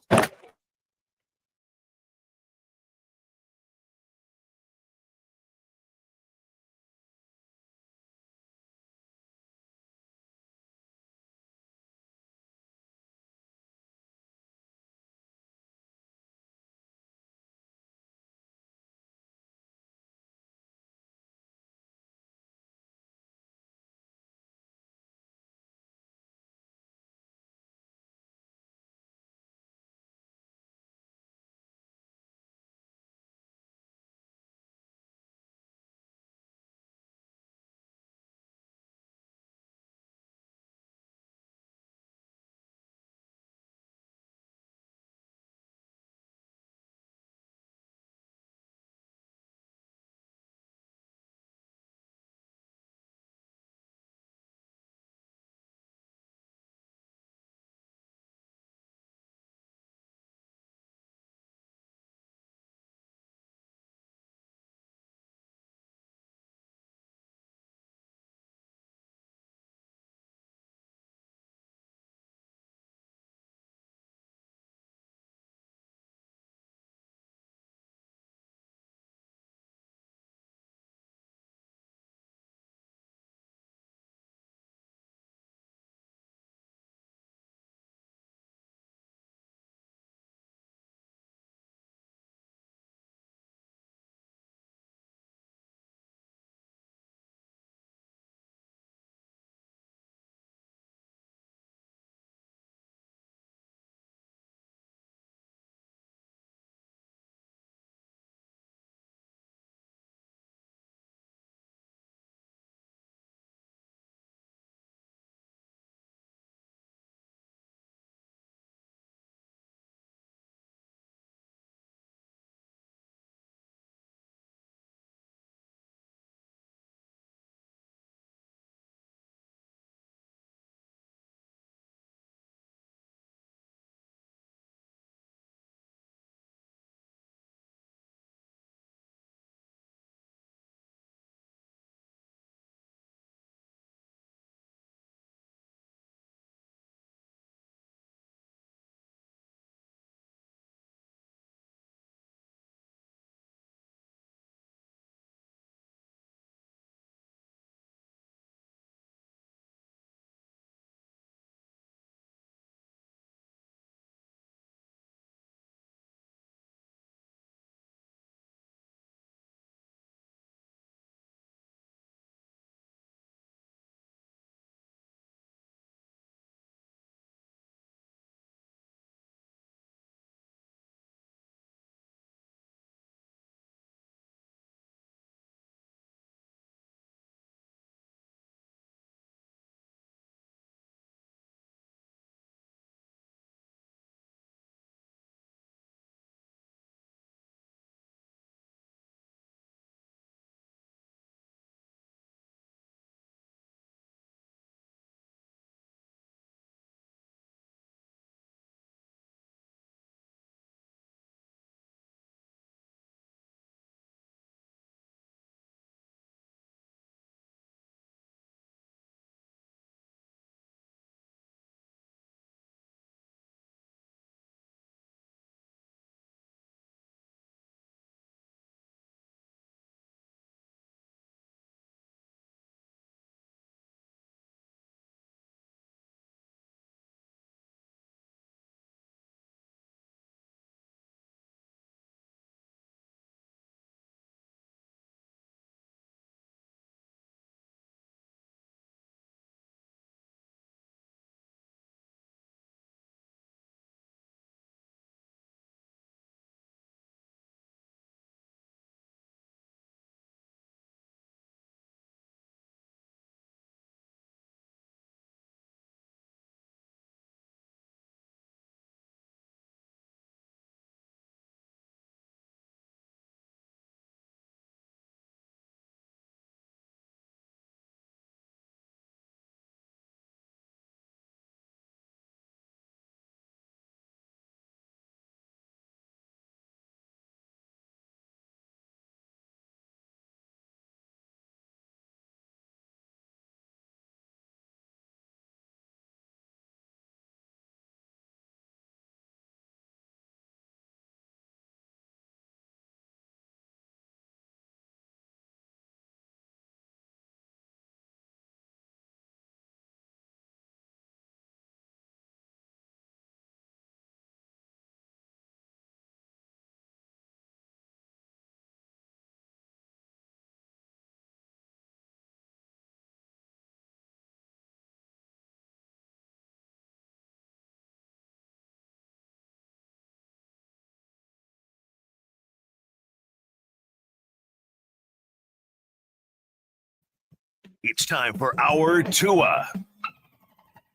It's time for our Tua.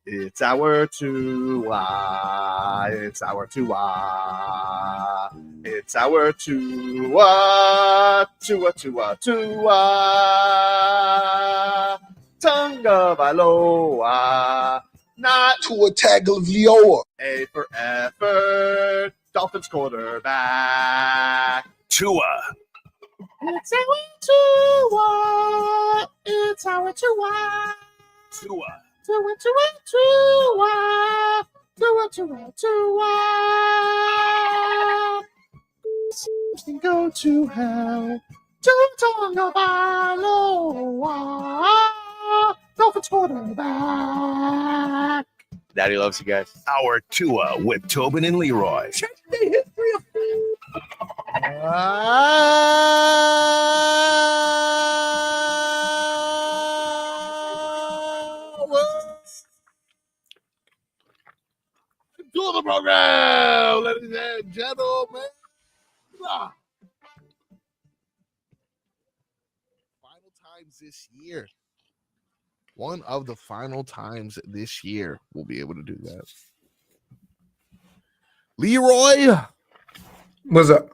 It's our Tua. It's our Tua. It's our Tua. Tua, Tua, Tua. Tonga Valoa. Not Tua Tagovailoa. A for effort. Dolphins quarterback. Tua. It's our Tua. It's our Tua. Tua. Tua, Tua, Tua. Tua, Tua, Tua. Can go to hell. Tonga Valoa. Dolphins quarterback. Daddy loves you guys. Our Tua with Tobin and Leroy. To the program, ladies and gentlemen. Final times this year. One of the final times this year we'll be able to do that. Leroy, What's up?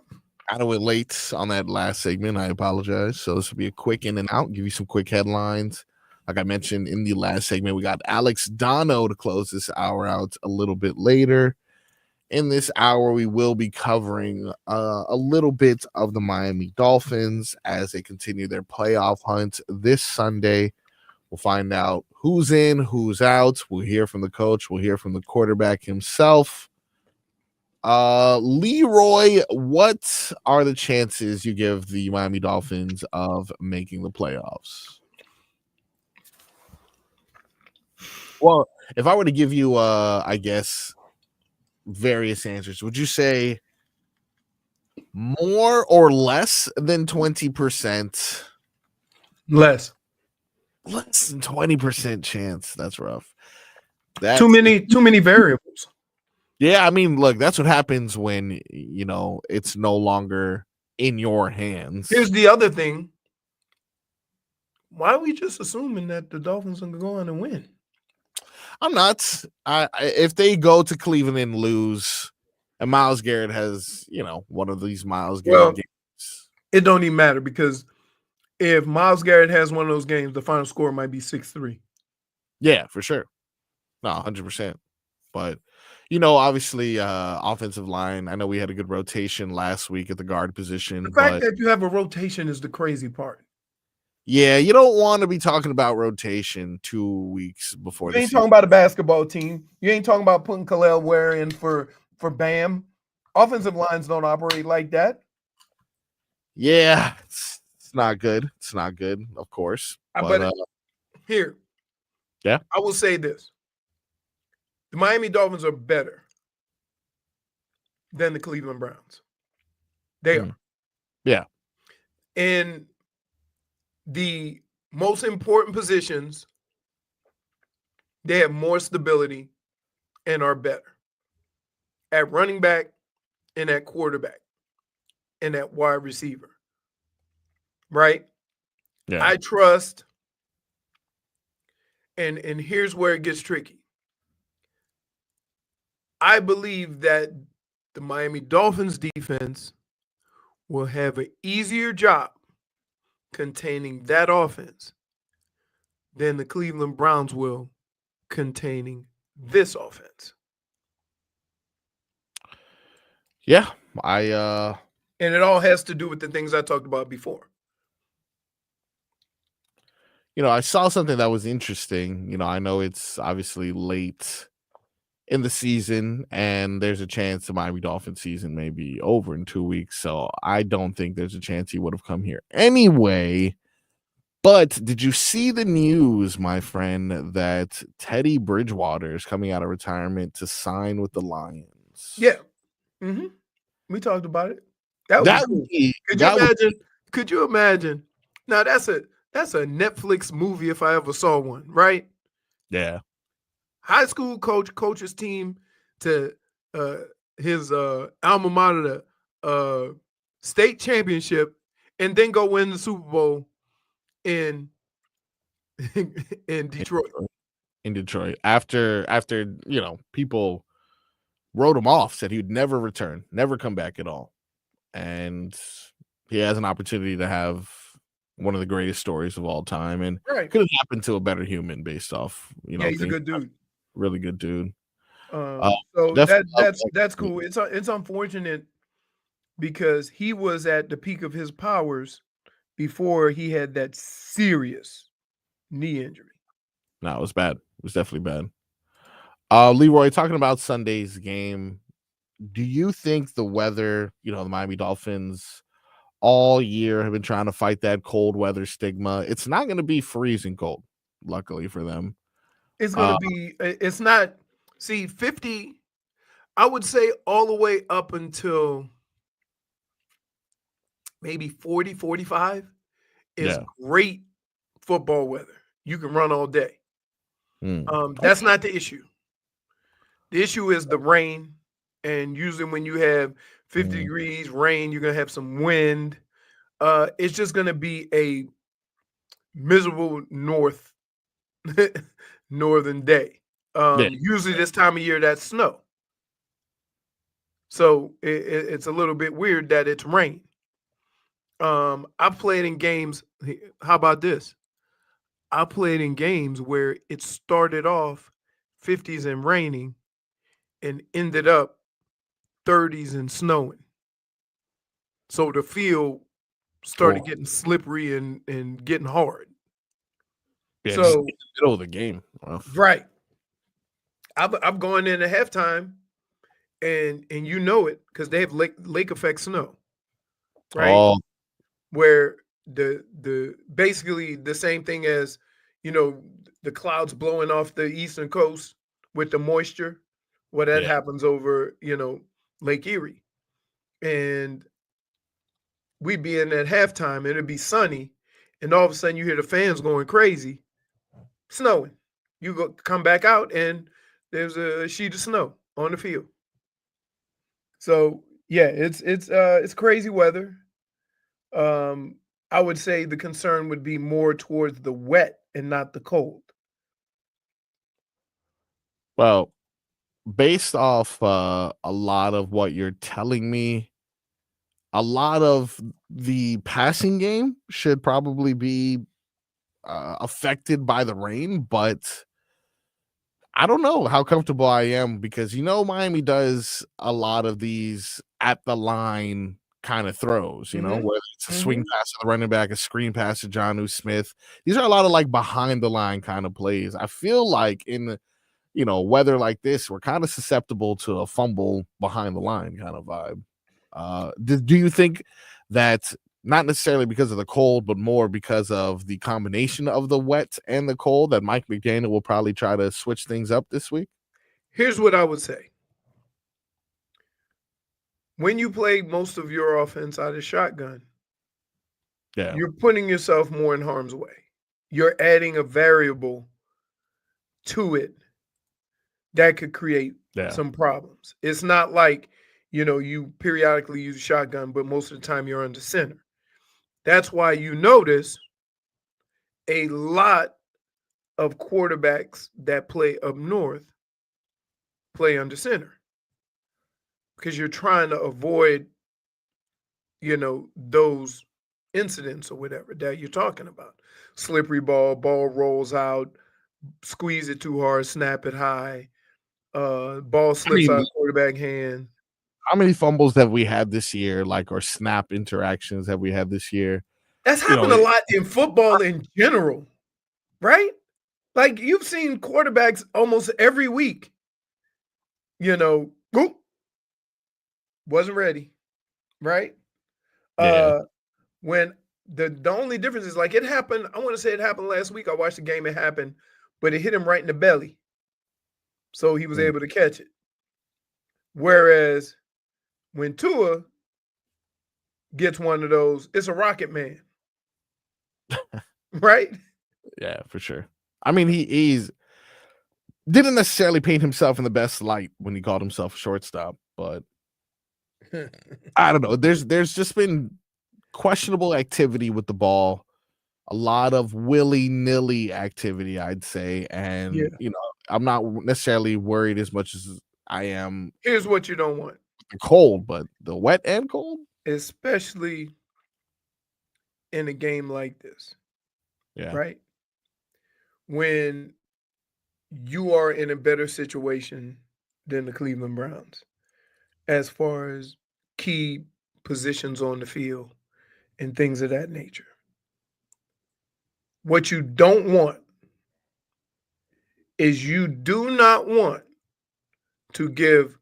I know we're late on that last segment. I apologize. So this will be a quick in and out, give you some quick headlines. Like I mentioned in the last segment, we got Alex Donno to close this hour out a little bit later. In this hour, we will be covering a little bit of the Miami Dolphins as they continue their playoff hunt this Sunday. We'll find out who's in, who's out. We'll hear from the coach. We'll hear from the quarterback himself. Leroy, what are the chances you give the Miami Dolphins of making the playoffs? Well, if I were to give you, I guess, various answers, would you say more or less than 20%? Less. Less than 20% chance. That's rough. That's, Too many variables. Yeah, I mean, look, that's what happens when, it's no longer in your hands. Here's the other thing. Why are we just assuming that the Dolphins are going to go on and win? I'm not. If they go to Cleveland and lose, and Myles Garrett has, one of these Myles Garrett games. It don't even matter because if Myles Garrett has one of those games, the final score might be 6-3. Yeah, for sure. No, 100%. But, obviously, offensive line. I know we had a good rotation last week at the guard position. The fact that you have a rotation is the crazy part. Yeah, you don't want to be talking about rotation 2 weeks before. You ain't talking about a basketball team. You ain't talking about putting Khalil Ware in for Bam. Offensive lines don't operate like that. Yeah, it's not good. It's not good, of course. But here, yeah, I will say this. The Miami Dolphins are better than the Cleveland Browns. They are. Yeah. In the most important positions, they have more stability and are better at running back and at quarterback and at wide receiver. Right? Yeah. I trust, and here's where it gets tricky. I believe that the Miami Dolphins defense will have an easier job containing that offense than the Cleveland Browns will containing this offense. Yeah, and it all has to do with the things I talked about before. I saw something that was interesting. I know it's obviously late in the season, and there's a chance the Miami Dolphins season may be over in 2 weeks. So I don't think there's a chance he would have come here anyway. But did you see the news, my friend, that Teddy Bridgewater is coming out of retirement to sign with the Lions? Yeah. Mm-hmm. We talked about it. That would be cool. Could you imagine? Now that's a Netflix movie if I ever saw one, right? Yeah. High school coach coaches team to his alma mater state championship and then go win the Super Bowl in in Detroit. In Detroit, after people wrote him off, said he would never return, never come back at all, and he has an opportunity to have one of the greatest stories of all time, and Right. could have happened to a better human based off Yeah, he's a good dude. really good dude. So that's cool. It's unfortunate because he was at the peak of his powers before he had that serious knee injury. No, it was bad. It was definitely bad. Leroy, talking about Sunday's game, do you think the weather, the Miami Dolphins all year have been trying to fight that cold weather stigma? It's not going to be freezing cold, luckily for them. It's going to be, it's not, 50, I would say all the way up until maybe 40, 45 is great football weather. You can run all day. That's not the issue. The issue is the rain. And usually when you have 50 degrees, rain, you're going to have some wind. It's just going to be a miserable northern day. Usually this time of year, that's snow. So it's a little bit weird that it's rain. I played in games. How about this? I played in games where it started off 50s and raining and ended up 30s and snowing. So the field started getting slippery and getting hard. Yeah, so in the middle of the game. Right. I'm going in at halftime and you know it because they have lake effect snow. Right. Oh. Where the basically the same thing as the clouds blowing off the eastern coast with the moisture, that happens over Lake Erie, and we'd be in at halftime and it'd be sunny, and all of a sudden you hear the fans going crazy, snowing. You come back out and there's a sheet of snow on the field. So yeah, it's crazy weather. I would say the concern would be more towards the wet and not the cold. Well, based off a lot of what you're telling me, a lot of the passing game should probably be affected by the rain, but I don't know how comfortable I am because Miami does a lot of these at the line kind of throws, whether it's a swing pass to the running back, a screen pass to Jonnu Smith. These are a lot of like behind the line kind of plays. I feel like in weather like this, we're kind of susceptible to a fumble behind the line kind of vibe. Do you think that not necessarily because of the cold, but more because of the combination of the wet and the cold that Mike McDaniel will probably try to switch things up this week? Here's what I would say. When you play most of your offense out of shotgun, you're putting yourself more in harm's way. You're adding a variable to it that could create some problems. It's not like, you periodically use a shotgun, but most of the time you're under center. That's why you notice a lot of quarterbacks that play up north play under center. Because you're trying to avoid, those incidents or whatever that you're talking about. Slippery ball rolls out, squeeze it too hard, snap it high, ball slips out of quarterback hand. How many fumbles have we had this year, or snap interactions have we had this year? That's happened a lot in football in general, right? Like you've seen quarterbacks almost every week, wasn't ready, right? When the only difference is it happened, I want to say it happened last week. I watched the game, it happened, but it hit him right in the belly. So he was able to catch it. Whereas when Tua gets one of those, it's a rocket man. Right? Yeah, for sure. I mean, he's didn't necessarily paint himself in the best light when he called himself a shortstop, but I don't know. There's just been questionable activity with the ball a lot of willy-nilly activity, I'd say. And, Yeah. I'm not necessarily worried as much as I am Here's what you don't want, the cold, but the wet and cold? especially in a game like this, Yeah. right? When you are in a better situation than the Cleveland Browns as far as key positions on the field and things of that nature. What you don't want is you do not want to give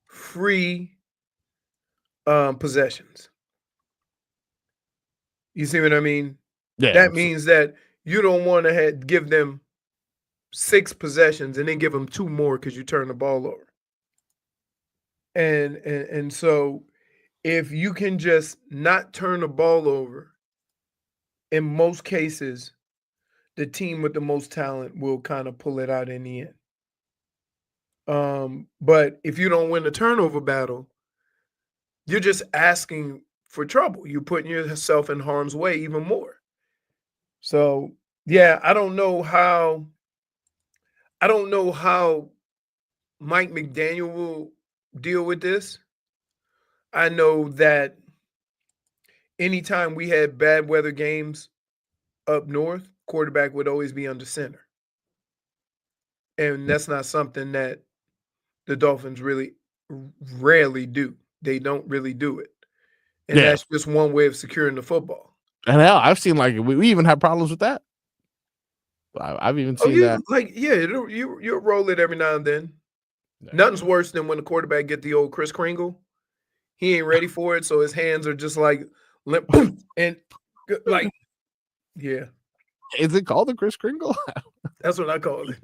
free possessions. You see what I mean? Yeah. That means that you don't want to give them 6 possessions and then give them 2 more because you turn the ball over. And so if you can just not turn the ball over, in most cases, the team with the most talent will kind of pull it out in the end. But if you don't win the turnover battle, you're just asking for trouble. You're putting yourself in harm's way even more. So, yeah, I don't know how Mike McDaniel will deal with this. I know that anytime we had bad weather games up north, quarterback would always be under center. And that's not something that the Dolphins really rarely do. They don't really do it. And Yeah. that's just one way of securing the football. And hell, I've seen we even have problems with that. I've even seen that. You'll roll it every now and then. Yeah. Nothing's worse than when the quarterback get the old Kris Kringle. He ain't ready for it, so his hands are just like limp and like, yeah. Is it called the Kris Kringle? That's what I call it.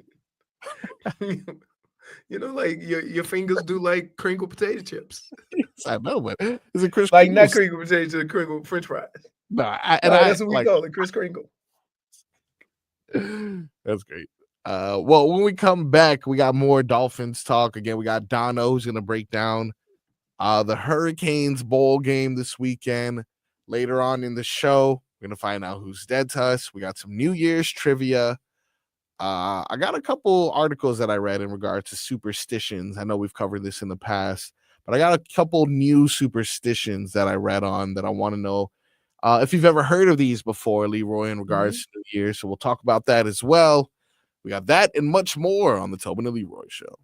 Like your fingers do like crinkle potato chips. I know, but is it Kris Like Kringle? not crinkle potato chips, crinkle French fries. No, That's what we call it, Kris Kringle. That's great. Well, when we come back, we got more Dolphins talk. Again, we got Donno who's going to break down the Hurricanes bowl game this weekend. Later on in the show, we're going to find out who's dead to us. We got some New Year's trivia. I got a couple articles that I read in regard to superstitions. I know we've covered this in the past, but I got a couple new superstitions that I read on that I want to know if you've ever heard of these before, Leroy, in regards to New Year. So we'll talk about that as well. We got that and much more on the Tobin and Leroy Show.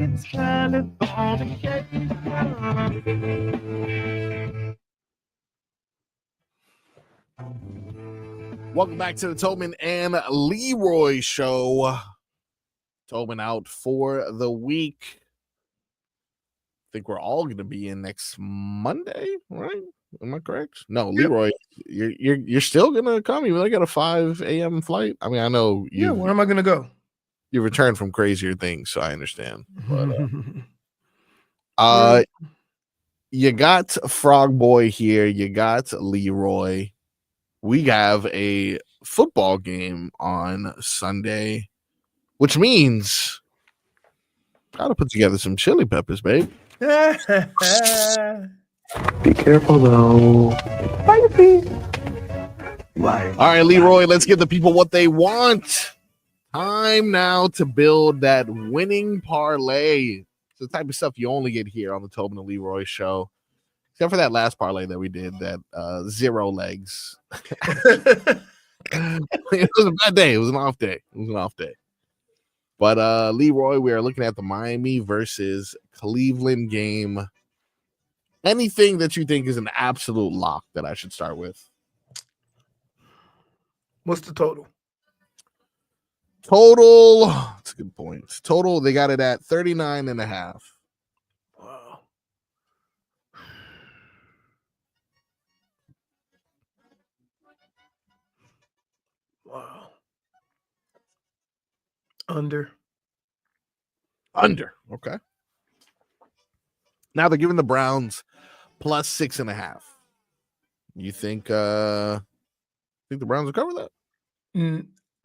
Welcome back to the Tobin and Leroy show. Tobin out for the week. I think we're all going to be in next Monday, right? Am I correct? No, Leroy, you're still going to come. You got a 5 a.m. flight. I mean, I know you. Yeah, where am I going to go? You returned from crazier things, so I understand. But you got Frog Boy here. You got Leroy. We have a football game on Sunday, which means gotta put together some chili peppers, babe. Be careful though. Bye. All right, Leroy, let's give the people what they want. Time now to build that winning parlay. It's the type of stuff you only get here on the Tobin and Leroy show. Except for that last parlay that we did, that 0 legs. It was a bad day. It was an off day. But Leroy, we are looking at the Miami versus Cleveland game. Anything that you think is an absolute lock that I should start with? What's the total? Total, that's a good point. Total, they got it at 39.5. Wow. Wow. Under. Okay. Now they're giving the Browns plus 6.5. You think the Browns will cover that?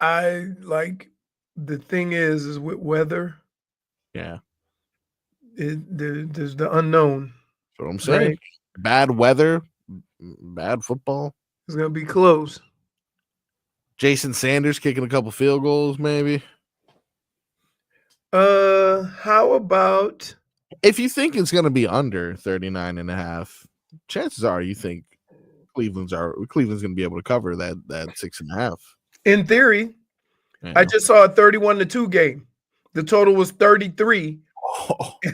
I like, the thing is with weather. Yeah. There's the unknown. That's what I'm saying. Right? Bad weather, bad football. It's gonna be close. Jason Sanders kicking a couple field goals, maybe. How about, if you think it's gonna be under 39.5, chances are you think Cleveland's gonna be able to cover that 6.5. in theory, Yeah. I just saw a 31-2 game. The total was 33,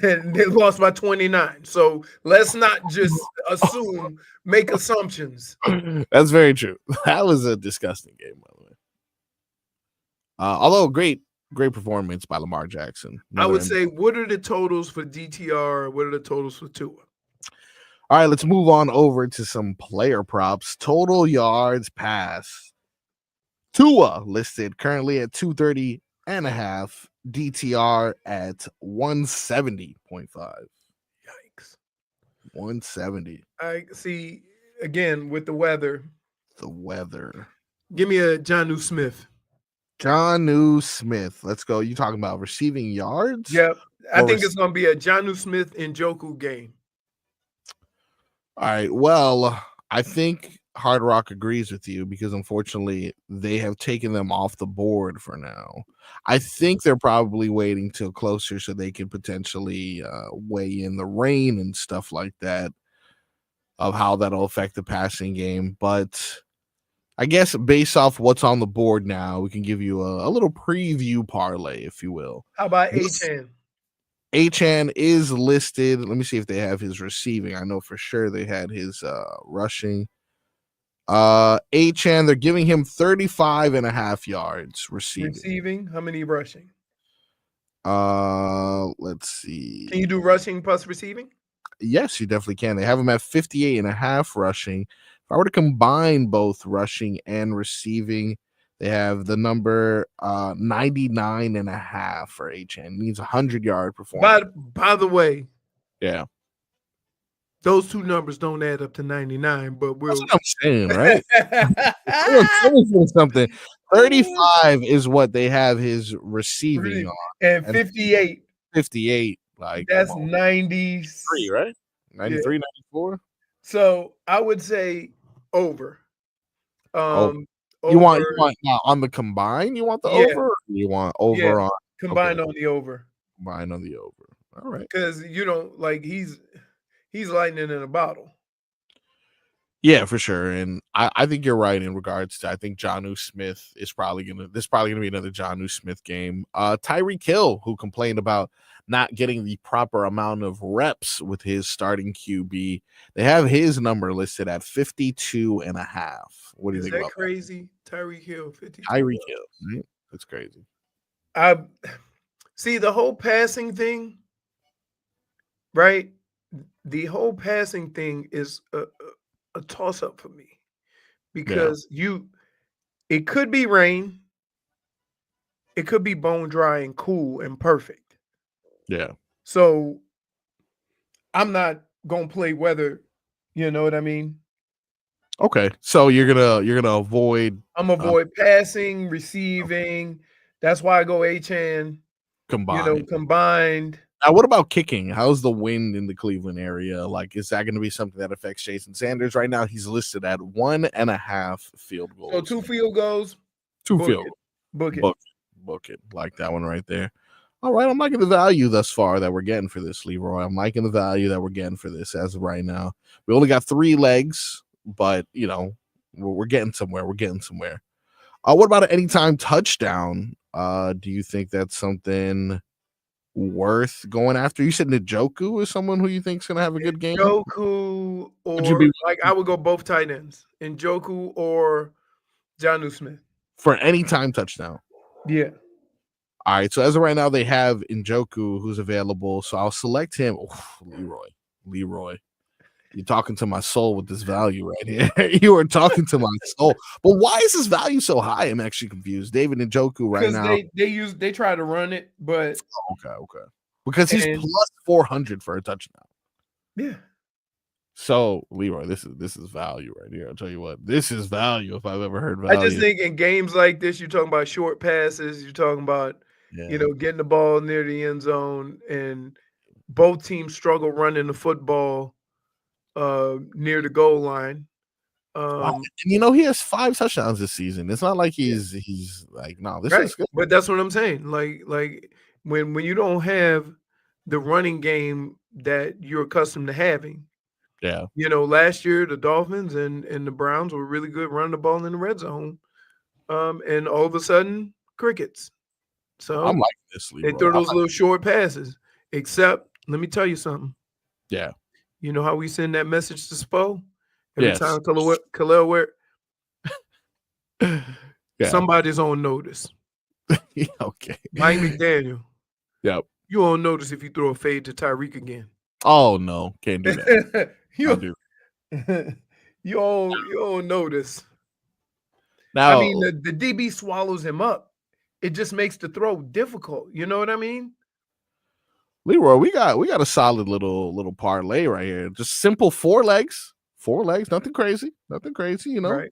and they lost by 29. So let's not just make assumptions. That's very true. That was a disgusting game, by the way. Although great performance by Lamar Jackson. I would say, what are the totals for DTR? What are the totals for Tua? All right, let's move on over to some player props. Total yards pass. Tua listed currently at 230.5. DTR at 170.5. Yikes. 170. I see, again, with the weather. Give me a Jonnu Smith. Jonnu Smith. Let's go. You talking about receiving yards? Yep. I think it's going to be a Jonnu Smith and Njoku game. All right. Well, I think Hard Rock agrees with you because unfortunately they have taken them off the board for now. I think they're probably waiting till closer so they can potentially weigh in the rain and stuff like that of how that'll affect the passing game. But I guess based off what's on the board now, we can give you a little preview parlay, if you will. How about Achane? Achane is listed. Let me see if they have his receiving. I know for sure they had his rushing. Achane, they're giving him 35.5 yards receiving. How many rushing? Let's see. Can you do rushing plus receiving? Yes, you definitely can. They have him at 58.5 rushing. If I were to combine both rushing and receiving, they have the number 99.5 for Achane. Needs 100-yard performance. By the way, yeah, those two numbers don't add up to 99, but that's what I'm saying, right? Something 35 is what they have his receiving on, and 58. 58, like that's 93, right? 93, 94. So I would say over. You want now on the combine? You want the over? Or you want over on combined on the over? Combined on the over. All right, because you don't like he's lightning in a bottle. Yeah, for sure. And I think you're right in regards to I think Jonnu Smith is probably gonna be another Jonnu Smith game. Tyreek Hill, who complained about not getting the proper amount of reps with his starting QB. They have his number listed at 52.5. What do you think about crazy? Tyreek Hill, 52. Tyreek Hill, right? That's crazy. I see the whole passing thing, right? The whole passing thing is a toss up for me because it could be rain, it could be bone dry and cool and perfect. Yeah. So I'm not gonna play weather. You know what I mean? Okay. So you're gonna avoid. I'm avoid passing, receiving. That's why I go H-N. Combined. Combined. Now, what about kicking? How's the wind in the Cleveland area? Like, is that going to be something that affects Jason Sanders? Right now, he's listed at 1.5 field goals. So 2 field goals. 2 field goals. Book it. Like that one right there. All right, I'm liking the value thus far that we're getting for this, Leroy. I'm liking the value that we're getting for this as of right now. We only got 3 legs, but, we're getting somewhere. What about an anytime touchdown? Do you think that's something worth going after? You said Njoku is someone who you think is going to have a good game? Njoku I would go both tight ends. Njoku or Jonnu Smith. For an anytime touchdown. Yeah. All right, so as of right now, they have Njoku who's available. So I'll select him. Leroy. You're talking to my soul with this value right here. You are talking to my soul. But why is this value so high? I'm actually confused. David Njoku right now. Because they try to run it, but okay. Because he's plus 400 for a touchdown. Yeah. So Leroy, this is value right here. I'll tell you what, this is value if I've ever heard value. I just think in games like this, you're talking about short passes. You're talking about getting the ball near the end zone, and both teams struggle running the football near the goal line. He has 5 touchdowns this season. It's not like he's like, no, this is good. But that's what I'm saying. Like when you don't have the running game that you're accustomed to having. Yeah. Last year the Dolphins and the Browns were really good running the ball in the red zone. And all of a sudden, crickets. So I'm like this, Leroy. They throw those little short passes. Except, let me tell you something. Yeah. You know how we send that message to Spo? Every time Khalil wear somebody's on notice. Okay. Mike McDaniel. Yep. You on notice if you throw a fade to Tyreek again. Oh no, can't do that. You on notice. Now, I mean, the DB swallows him up. It just makes the throw difficult. You know what I mean? Leroy, we got a solid little parlay right here. Just simple 4 legs. 4 legs, nothing crazy. Right.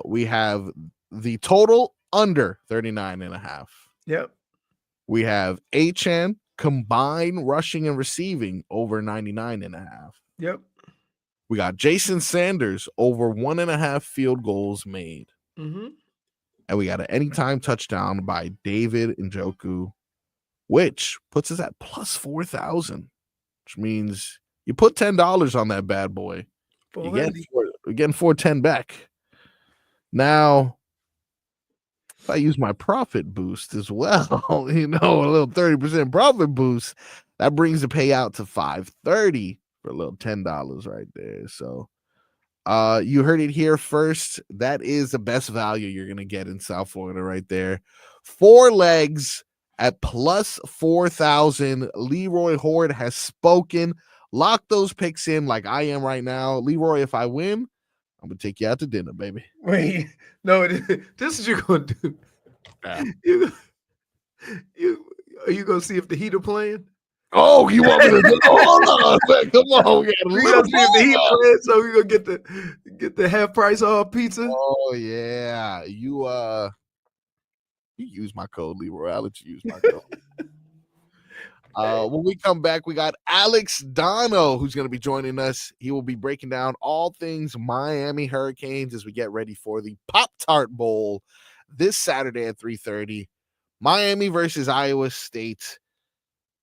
We have the total under 39.5. Yep. We have H-N combined rushing and receiving over 99.5. Yep. We got Jason Sanders over 1.5 field goals made. Mm-hmm. And we got an anytime touchdown by David Njoku, which puts us at plus 4,000, which means you put $10 on that bad boy. You're getting 410 back. Now, if I use my profit boost as well, a little 30% profit boost, that brings the payout to $530 for a little $10 right there. So you heard it here first. That is the best value you're going to get in South Florida right there. 4 legs at plus 4,000. Leroy Horde has spoken. Lock those picks in like I am right now. Leroy, if I win, I'm going to take you out to dinner, baby. Wait, no, this is what you're going to do. Yeah. Are you going to see if the Heat are playing? Oh, you want me to do? Hold on, man. Come on. We're going to see if the Heat playing, so we're going to get the half price off pizza. Oh, yeah. You use my code, Leroy. I'll let you use my code. When we come back, we got Alex Donno, who's going to be joining us. He will be breaking down all things Miami Hurricanes as we get ready for the Pop Tart Bowl this Saturday at 3:30. Miami versus Iowa State.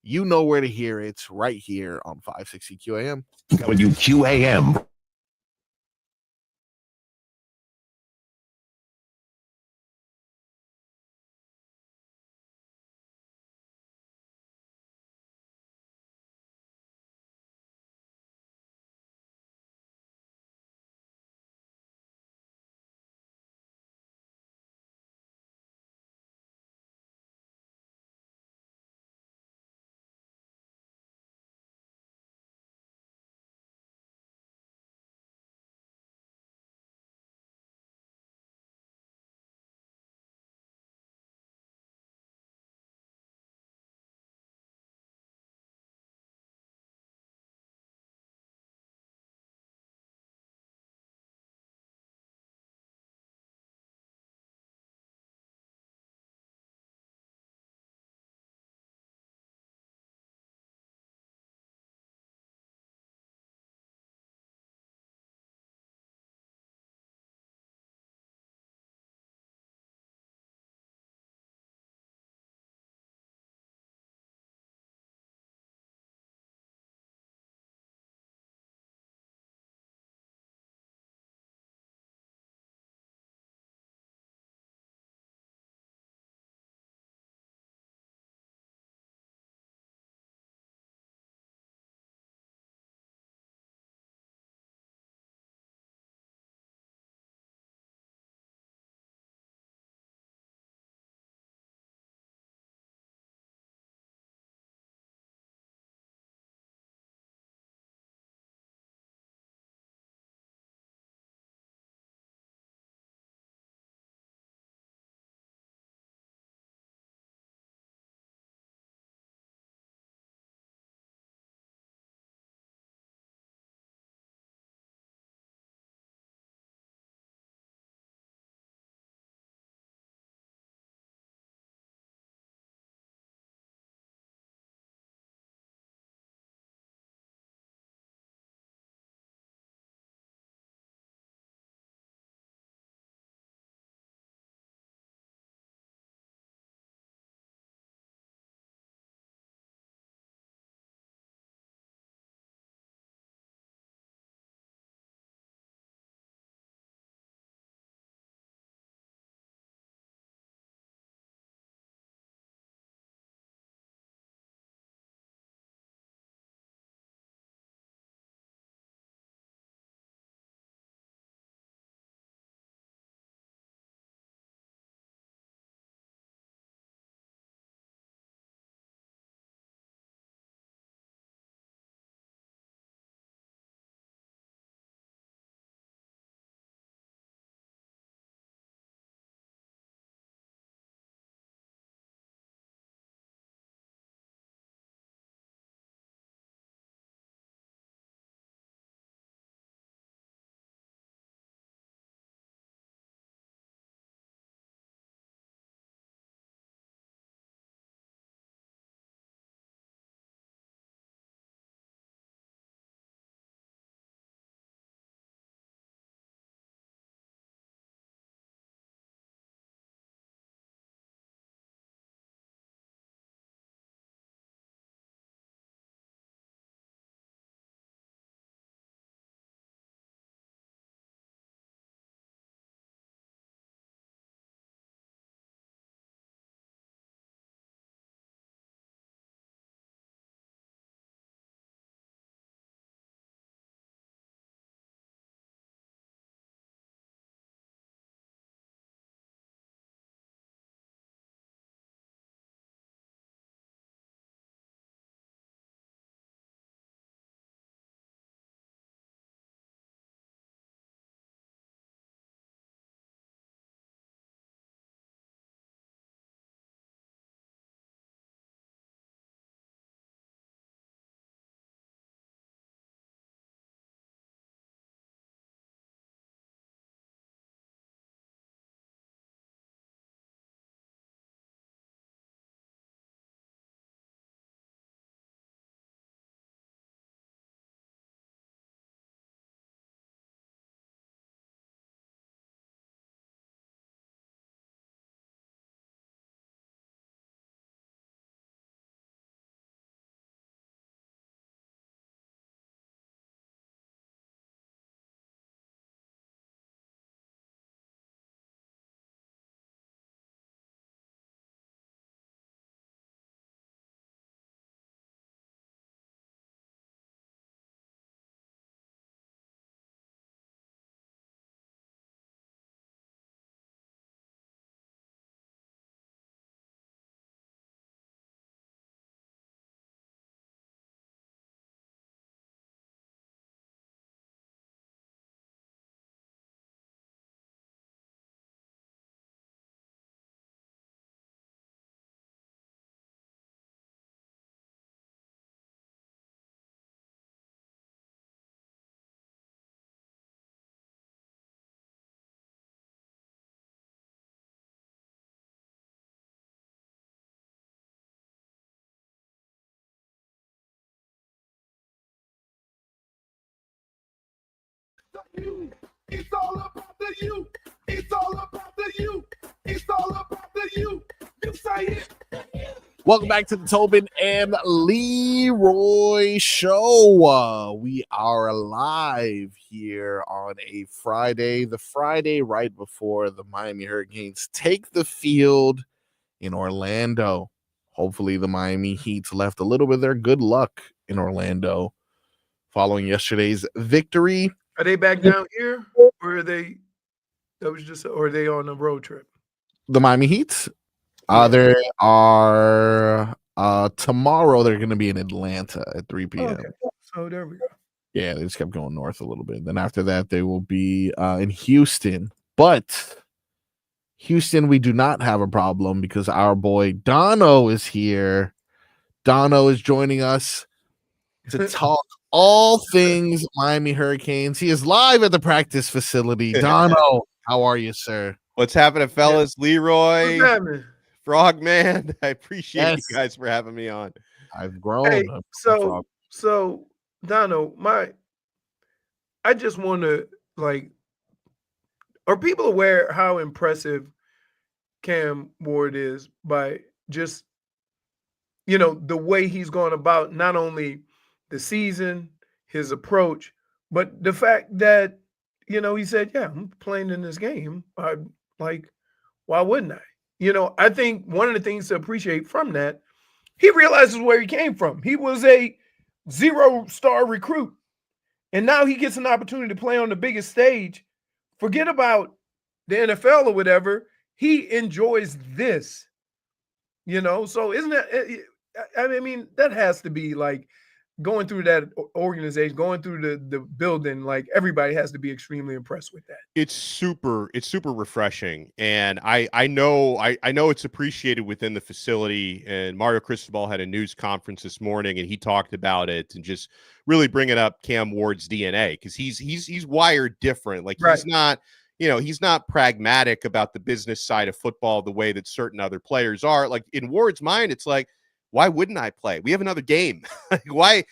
You know where to hear it, right here on 560 QAM. WQAM. the you. It's all about the you. It's all about the you. It's all about the you. You say it. Welcome back to the Tobin and Leroy Show. We are live here on a Friday, the Friday right before the Miami Hurricanes take the field in Orlando. Hopefully the Miami Heat left a little bit of their good luck in Orlando following yesterday's victory. Are they back down here, or are they? That was just, or are they on a road trip? The Miami Heat. Yeah. They are tomorrow. They're going to be in Atlanta at 3 p.m. Okay, so there we go. Yeah, they just kept going north a little bit. Then after that, they will be in Houston. But Houston, we do not have a problem because our boy Donno is here. Donno is joining us to talk all things Miami Hurricanes. He is live at the practice facility. Donno, how are you, sir? What's happening, fellas? Leroy, What's happening? Frogman. I appreciate Yes. you guys for having me on. I've grown. Hey, so Donno, I just want to, like, are people aware how impressive Cam Ward is by just, the way he's gone about not only the season, his approach, but the fact that, he said, yeah, I'm playing in this game. Why wouldn't I? I think one of the things to appreciate from that, he realizes where he came from. He was a 0-star recruit. And now he gets an opportunity to play on the biggest stage. Forget about the NFL or whatever. He enjoys this, So isn't that, I mean, that has to be like going through that organization, going through the building, like everybody has to be extremely impressed with that. It's super refreshing. And I know it's appreciated within the facility. And Mario Cristobal had a news conference this morning and he talked about it and just really bringing up Cam Ward's DNA because he's wired different. Like Right. he's not, he's not pragmatic about the business side of football the way that certain other players are. Like in Ward's mind, it's like, why wouldn't I play? We have another game. why?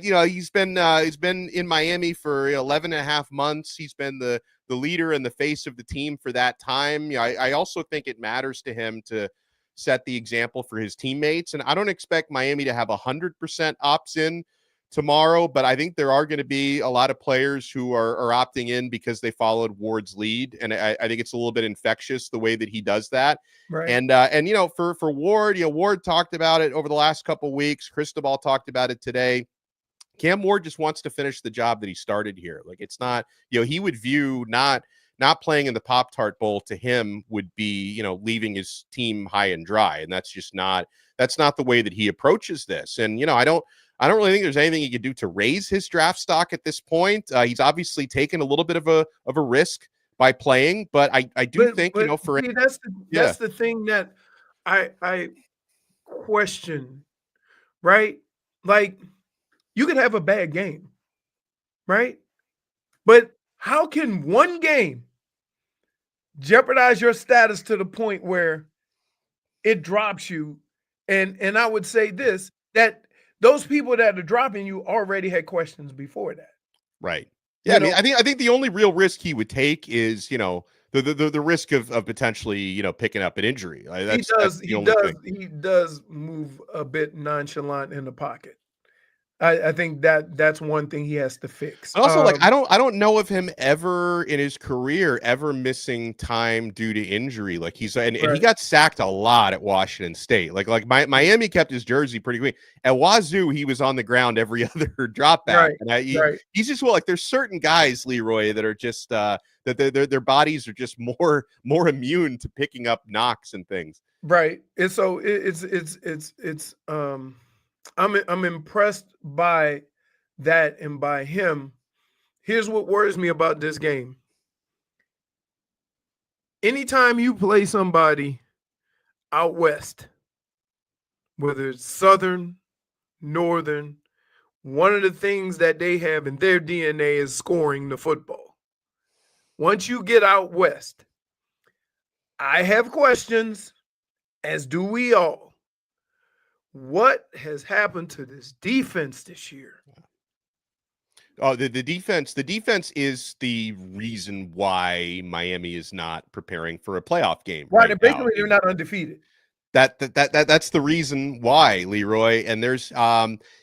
He's been in Miami for 11 and a half months. He's been the leader and the face of the team for that time. I also think it matters to him to set the example for his teammates. And I don't expect Miami to have 100% ops in tomorrow, but I think there are going to be a lot of players who are opting in because they followed Ward's lead. And I think it's a little bit infectious the way that he does that. Right. And for Ward, Ward talked about it over the last couple of weeks. Cristobal talked about it today. Cam Ward just wants to finish the job that he started here. Like it's not, he would view not playing in the Pop Tart Bowl to him would be, leaving his team high and dry. And that's not the way that he approaches this. And, I don't really think there's anything he could do to raise his draft stock at this point. He's obviously taken a little bit of a risk by playing, but I do think, for see, that's the thing that I question, right? Like you could have a bad game, right? But how can one game jeopardize your status to the point where it drops you? And I would say this, that those people that are dropping you already had questions before that. Right. Yeah. I think the only real risk he would take is, the risk of potentially, picking up an injury. He does move a bit nonchalant in the pocket. I think that's one thing he has to fix. Also, I don't know of him ever in his career ever missing time due to injury. Like and he got sacked a lot at Washington State. Like Miami kept his jersey pretty clean. At Wazoo, he was on the ground every other drop back. Right. And he's just like there's certain guys, Leroy, that are just that their bodies are just more immune to picking up knocks and things. Right. And so I'm impressed by that and by him. Here's what worries me about this game. Anytime you play somebody out west, whether it's southern, northern, one of the things that they have in their DNA is scoring the football. Once you get out west, I have questions, as do we all. What has happened to this defense this year? Oh, the defense is the reason why Miami is not preparing for a playoff game Right, right and now. basically they're not undefeated. That's the reason why, Leroy. And there's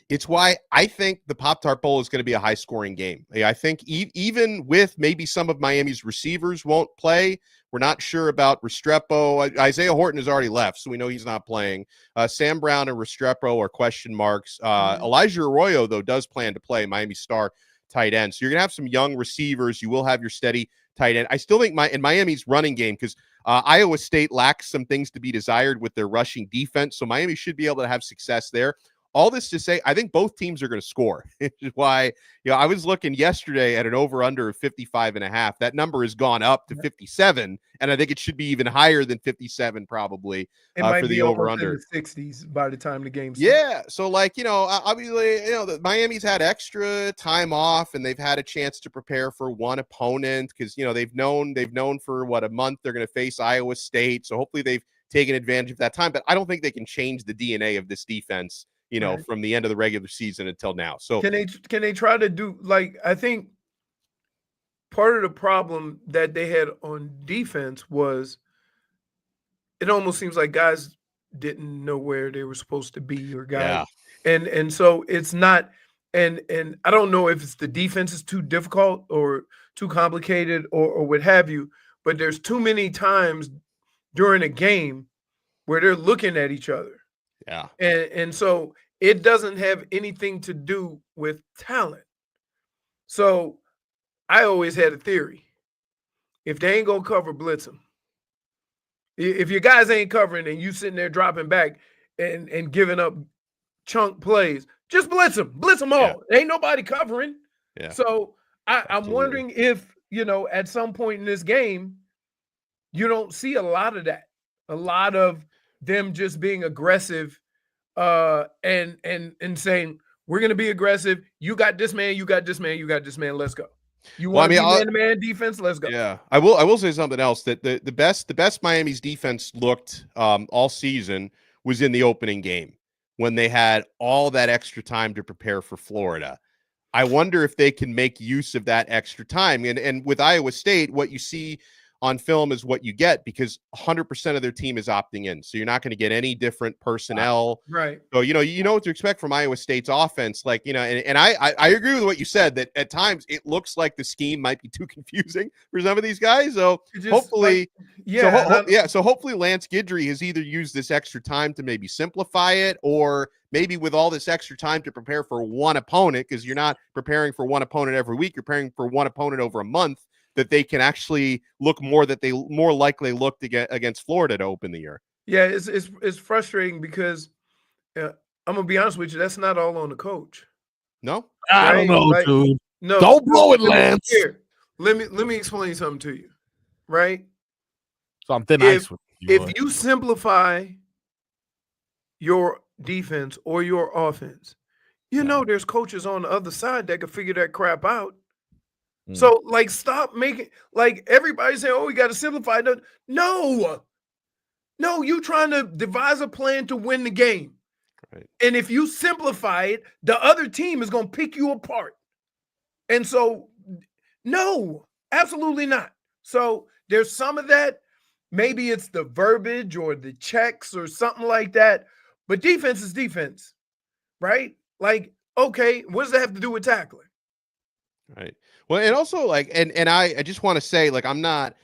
it's why I think the Pop Tart Bowl is going to be a high scoring game. I think even with maybe some of Miami's receivers won't play. We're not sure about Restrepo. Isaiah Horton has already left, so we know he's not playing. Sam Brown and Restrepo are question marks. Elijah Arroyo, though, does plan to play, Miami star tight end. So you're going to have some young receivers. You will have your steady tight end. I still think in Miami's running game, because Iowa State lacks some things to be desired with their rushing defense, so Miami should be able to have success there. All this to say, I think both teams are going to score, which is why, I was looking yesterday at an over-under of 55.5. That number has gone up to 57, and I think it should be even higher than 57 probably It might for be the over-under over-under. in the 60s by the time the game starts. Yeah, so obviously, Miami's had extra time off, and they've had a chance to prepare for one opponent because they've known for a month they're going to face Iowa State. So hopefully they've taken advantage of that time. But I don't think they can change the DNA of this defense, Right. from the end of the regular season until now. So can they try to do I think part of the problem that they had on defense was it almost seems like guys didn't know where they were supposed to be, or guys, and so it's not, and I don't know if it's the defense is too difficult or too complicated or what have you, but there's too many times during a game where they're looking at each other. Yeah. And so it doesn't have anything to do with talent. So I always had a theory. If they ain't going to cover, blitz them. If your guys ain't covering and you sitting there dropping back and giving up chunk plays, just blitz them. Blitz them all. Yeah. Ain't nobody covering. Yeah. So I'm wondering if, at some point in this game, you don't see a lot of that. A lot of them just being aggressive and saying, we're going to be aggressive. You got this man, you got this man, you got this man. Let's go. You want to be man-to-man defense? Let's go. Yeah, I will say something else, that the best Miami's defense looked all season was in the opening game when they had all that extra time to prepare for Florida. I wonder if they can make use of that extra time. And with Iowa State, what you see on film is what you get, because 100% of their team is opting in. So you're not going to get any different personnel. Right. So, you know what to expect from Iowa State's offense. And I agree with what you said, that at times it looks like the scheme might be too confusing for some of these guys. So hopefully, so hopefully Lance Guidry has either used this extra time to maybe simplify it, or maybe with all this extra time to prepare for one opponent, because you're not preparing for one opponent every week, you're preparing for one opponent over a month, that they can actually look that they more likely looked against Florida to open the year. Yeah, it's frustrating because I'm gonna be honest with you, that's not all on the coach. No, I don't know, dude. No, don't blow it, Lance. Here, let me explain something to you. Right? So I'm thin ice with you. If you simplify your defense or your offense, there's coaches on the other side that can figure that crap out. So, stop making, everybody saying, oh, we got to simplify. No, you trying to devise a plan to win the game. Right. And if you simplify it, the other team is going to pick you apart. And so, no, absolutely not. So there's some of that. Maybe it's the verbiage or the checks or something like that. But defense is defense, right? Okay, what does that have to do with tackling? Right. Well, and also and I just want to say, I'm not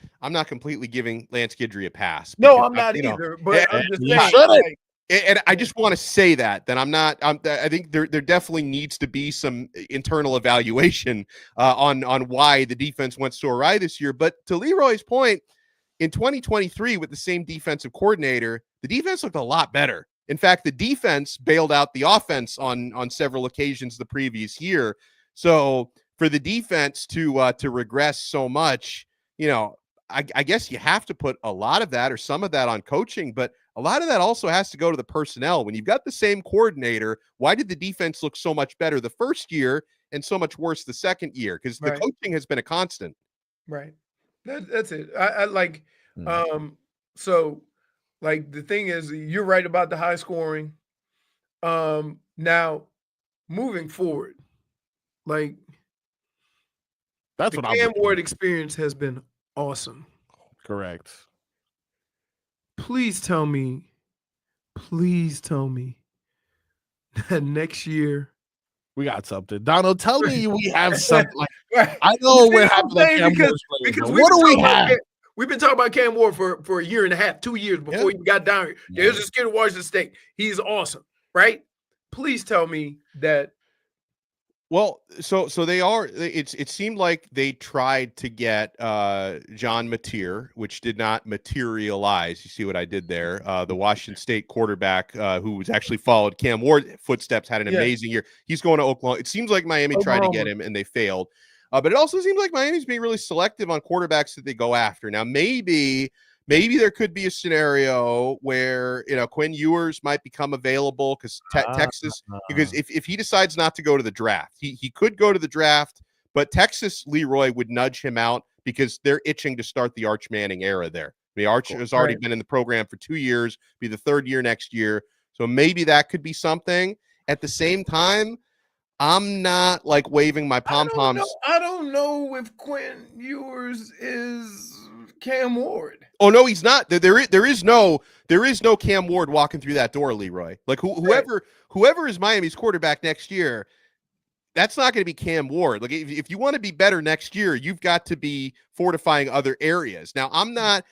completely giving Lance Guidry a pass. No, I'm not either. But I'm just saying. And I just want to say that I'm not. I think there definitely needs to be some internal evaluation on why the defense went so awry this year. But to Leroy's point, in 2023 with the same defensive coordinator, the defense looked a lot better. In fact, the defense bailed out the offense on several occasions the previous year. So for the defense to regress so much, I guess you have to put a lot of that or some of that on coaching, but a lot of that also has to go to the personnel. When you've got the same coordinator, why did the defense look so much better the first year and so much worse the second year? Because the coaching has been a constant. Right. That's it. So the thing is, you're right about the high scoring. Now moving forward, That's The what I'm Cam looking Ward at. experience has been awesome. Correct. Please tell me that next year. We got something. Donald, tell me we have something. Like, Right. I know You see we're what happy I'm that saying? Cam Because Ward's playing, because but we've what been do we talking about have? we've been talking about Cam Ward for a year and a half, 2 years before he got down here. Yeah. There's this kid at Washington State. He's awesome, right? Please tell me that. Well, so they are. It seemed like they tried to get John Mateer, which did not materialize. You see what I did there? The Washington State quarterback who was actually followed Cam Ward's footsteps, had an amazing year. He's going to Oklahoma. It seems like Miami tried to get him and they failed. But it also seems like Miami's being really selective on quarterbacks that they go after. Now, maybe there could be a scenario where, Quinn Ewers might become available because Texas, because if he decides not to go to the draft, he could go to the draft, but Texas Leroy would nudge him out because they're itching to start the Arch Manning era there. The Arch has already been in the program for 2 years, be the third year next year. So maybe that could be something. At the same time, I'm not like waving my pom-poms. I don't know if Quinn Ewers is Cam Ward. Oh no, he's not. There is no Cam Ward walking through that door, Leroy. Like whoever is Miami's quarterback next year, that's not going to be Cam Ward. Like if you want to be better next year, you've got to be fortifying other areas. Now, I'm not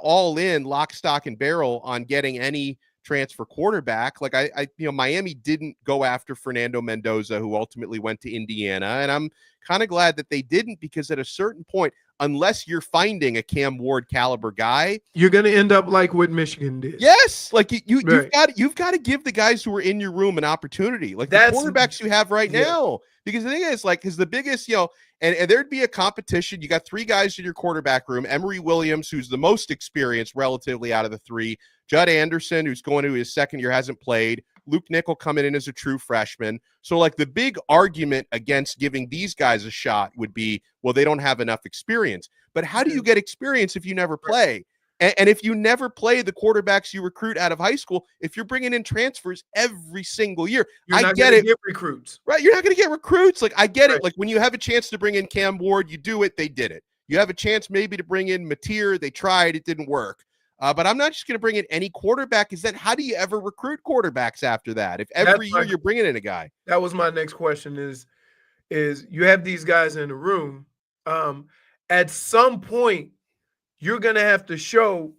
all in lock, stock, and barrel on getting any transfer quarterback. Like Miami didn't go after Fernando Mendoza, who ultimately went to Indiana, and I'm kind of glad that they didn't, because at a certain point, unless you're finding a Cam Ward caliber guy, you're going to end up like what Michigan did. Yes, like you've got to give the guys who are in your room an opportunity, like the quarterbacks you have right now. Because the thing is, because the biggest, and there'd be a competition. You got three guys in your quarterback room: Emory Williams, who's the most experienced relatively out of the three; Judd Anderson, who's going to his second year, hasn't played; Luke Nickel coming in as a true freshman. So like the big argument against giving these guys a shot would be, well, they don't have enough experience. But how do you get experience if you never play? And if you never play the quarterbacks you recruit out of high school, if you're bringing in transfers every single year, you're not get going to get recruits. Right? You're not going to get recruits. Like I get it. Like when you have a chance to bring in Cam Ward, you do it. They did it. You have a chance maybe to bring in Mateer. They tried. It didn't work. But I'm not just going to bring in any quarterback. Is that how do you ever recruit quarterbacks after that? If every year you're bringing in a guy. That was my next question is you have these guys in the room. At some point, you're going to have to show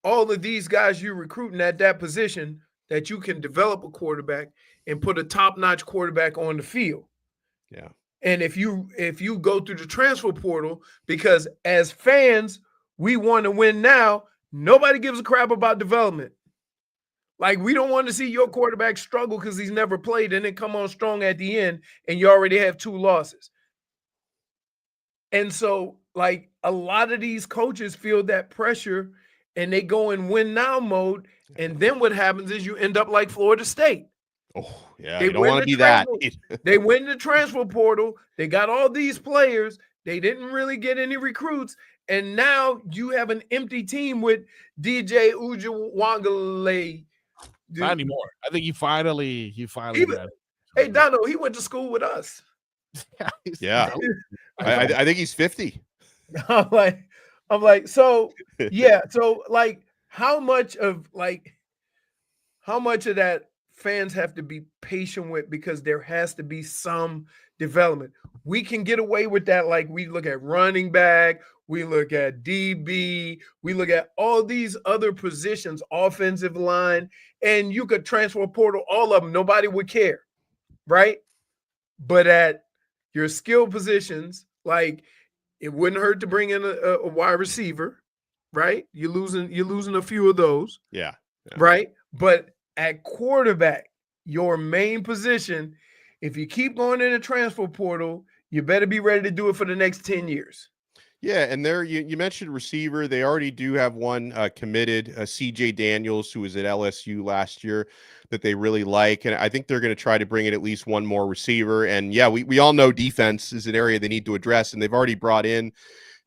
all of these guys you're recruiting at that position that you can develop a quarterback and put a top-notch quarterback on the field. Yeah. And if you go through the transfer portal, because as fans, we want to win now, nobody gives a crap about development. Like, we don't want to see your quarterback struggle because he's never played and then come on strong at the end and you already have 2 losses. And so, like, a lot of these coaches feel that pressure and they go in win now mode. And then what happens is you end up like Florida State. Oh, yeah. You don't want to be that. They went in the transfer portal. They got all these players. They didn't really get any recruits. And now you have an empty team with DJ Ujawangale. Not anymore. I think you finally got it. Hey, Donno, he went to school with us. Yeah. I think he's 50. I'm like, so yeah. So like, how much of that fans have to be patient with, because there has to be some development. We can get away with that. Like, we look at running back, we look at DB, we look at all these other positions, offensive line, and you could transfer portal all of them. Nobody would care, right? But at your skill positions, like, it wouldn't hurt to bring in a wide receiver, right? You're losing a few of those. Yeah. Right? But at quarterback, your main position, if you keep going in the transfer portal, you better be ready to do it for the next 10 years. Yeah, and there you mentioned receiver. They already do have one committed, CJ Daniels, who was at LSU last year, that they really like. And I think they're going to try to bring in at least one more receiver. And yeah, we all know defense is an area they need to address. And they've already brought in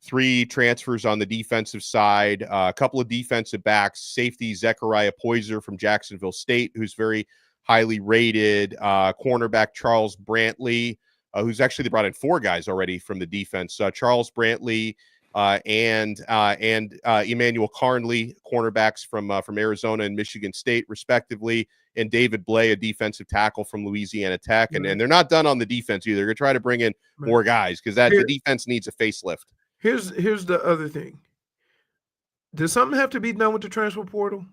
3 transfers on the defensive side, a couple of defensive backs, safety Zechariah Poyser from Jacksonville State, who's very highly rated, cornerback Charles Brantley who's actually brought in 4 guys already from the defense. Charles Brantley and Emmanuel Carnley, cornerbacks from Arizona and Michigan State, respectively, and David Blay, a defensive tackle from Louisiana Tech. And they're not done on the defense either. They're going to try to bring in more guys because the defense needs a facelift. Here's the other thing. Does something have to be done with the transfer portal?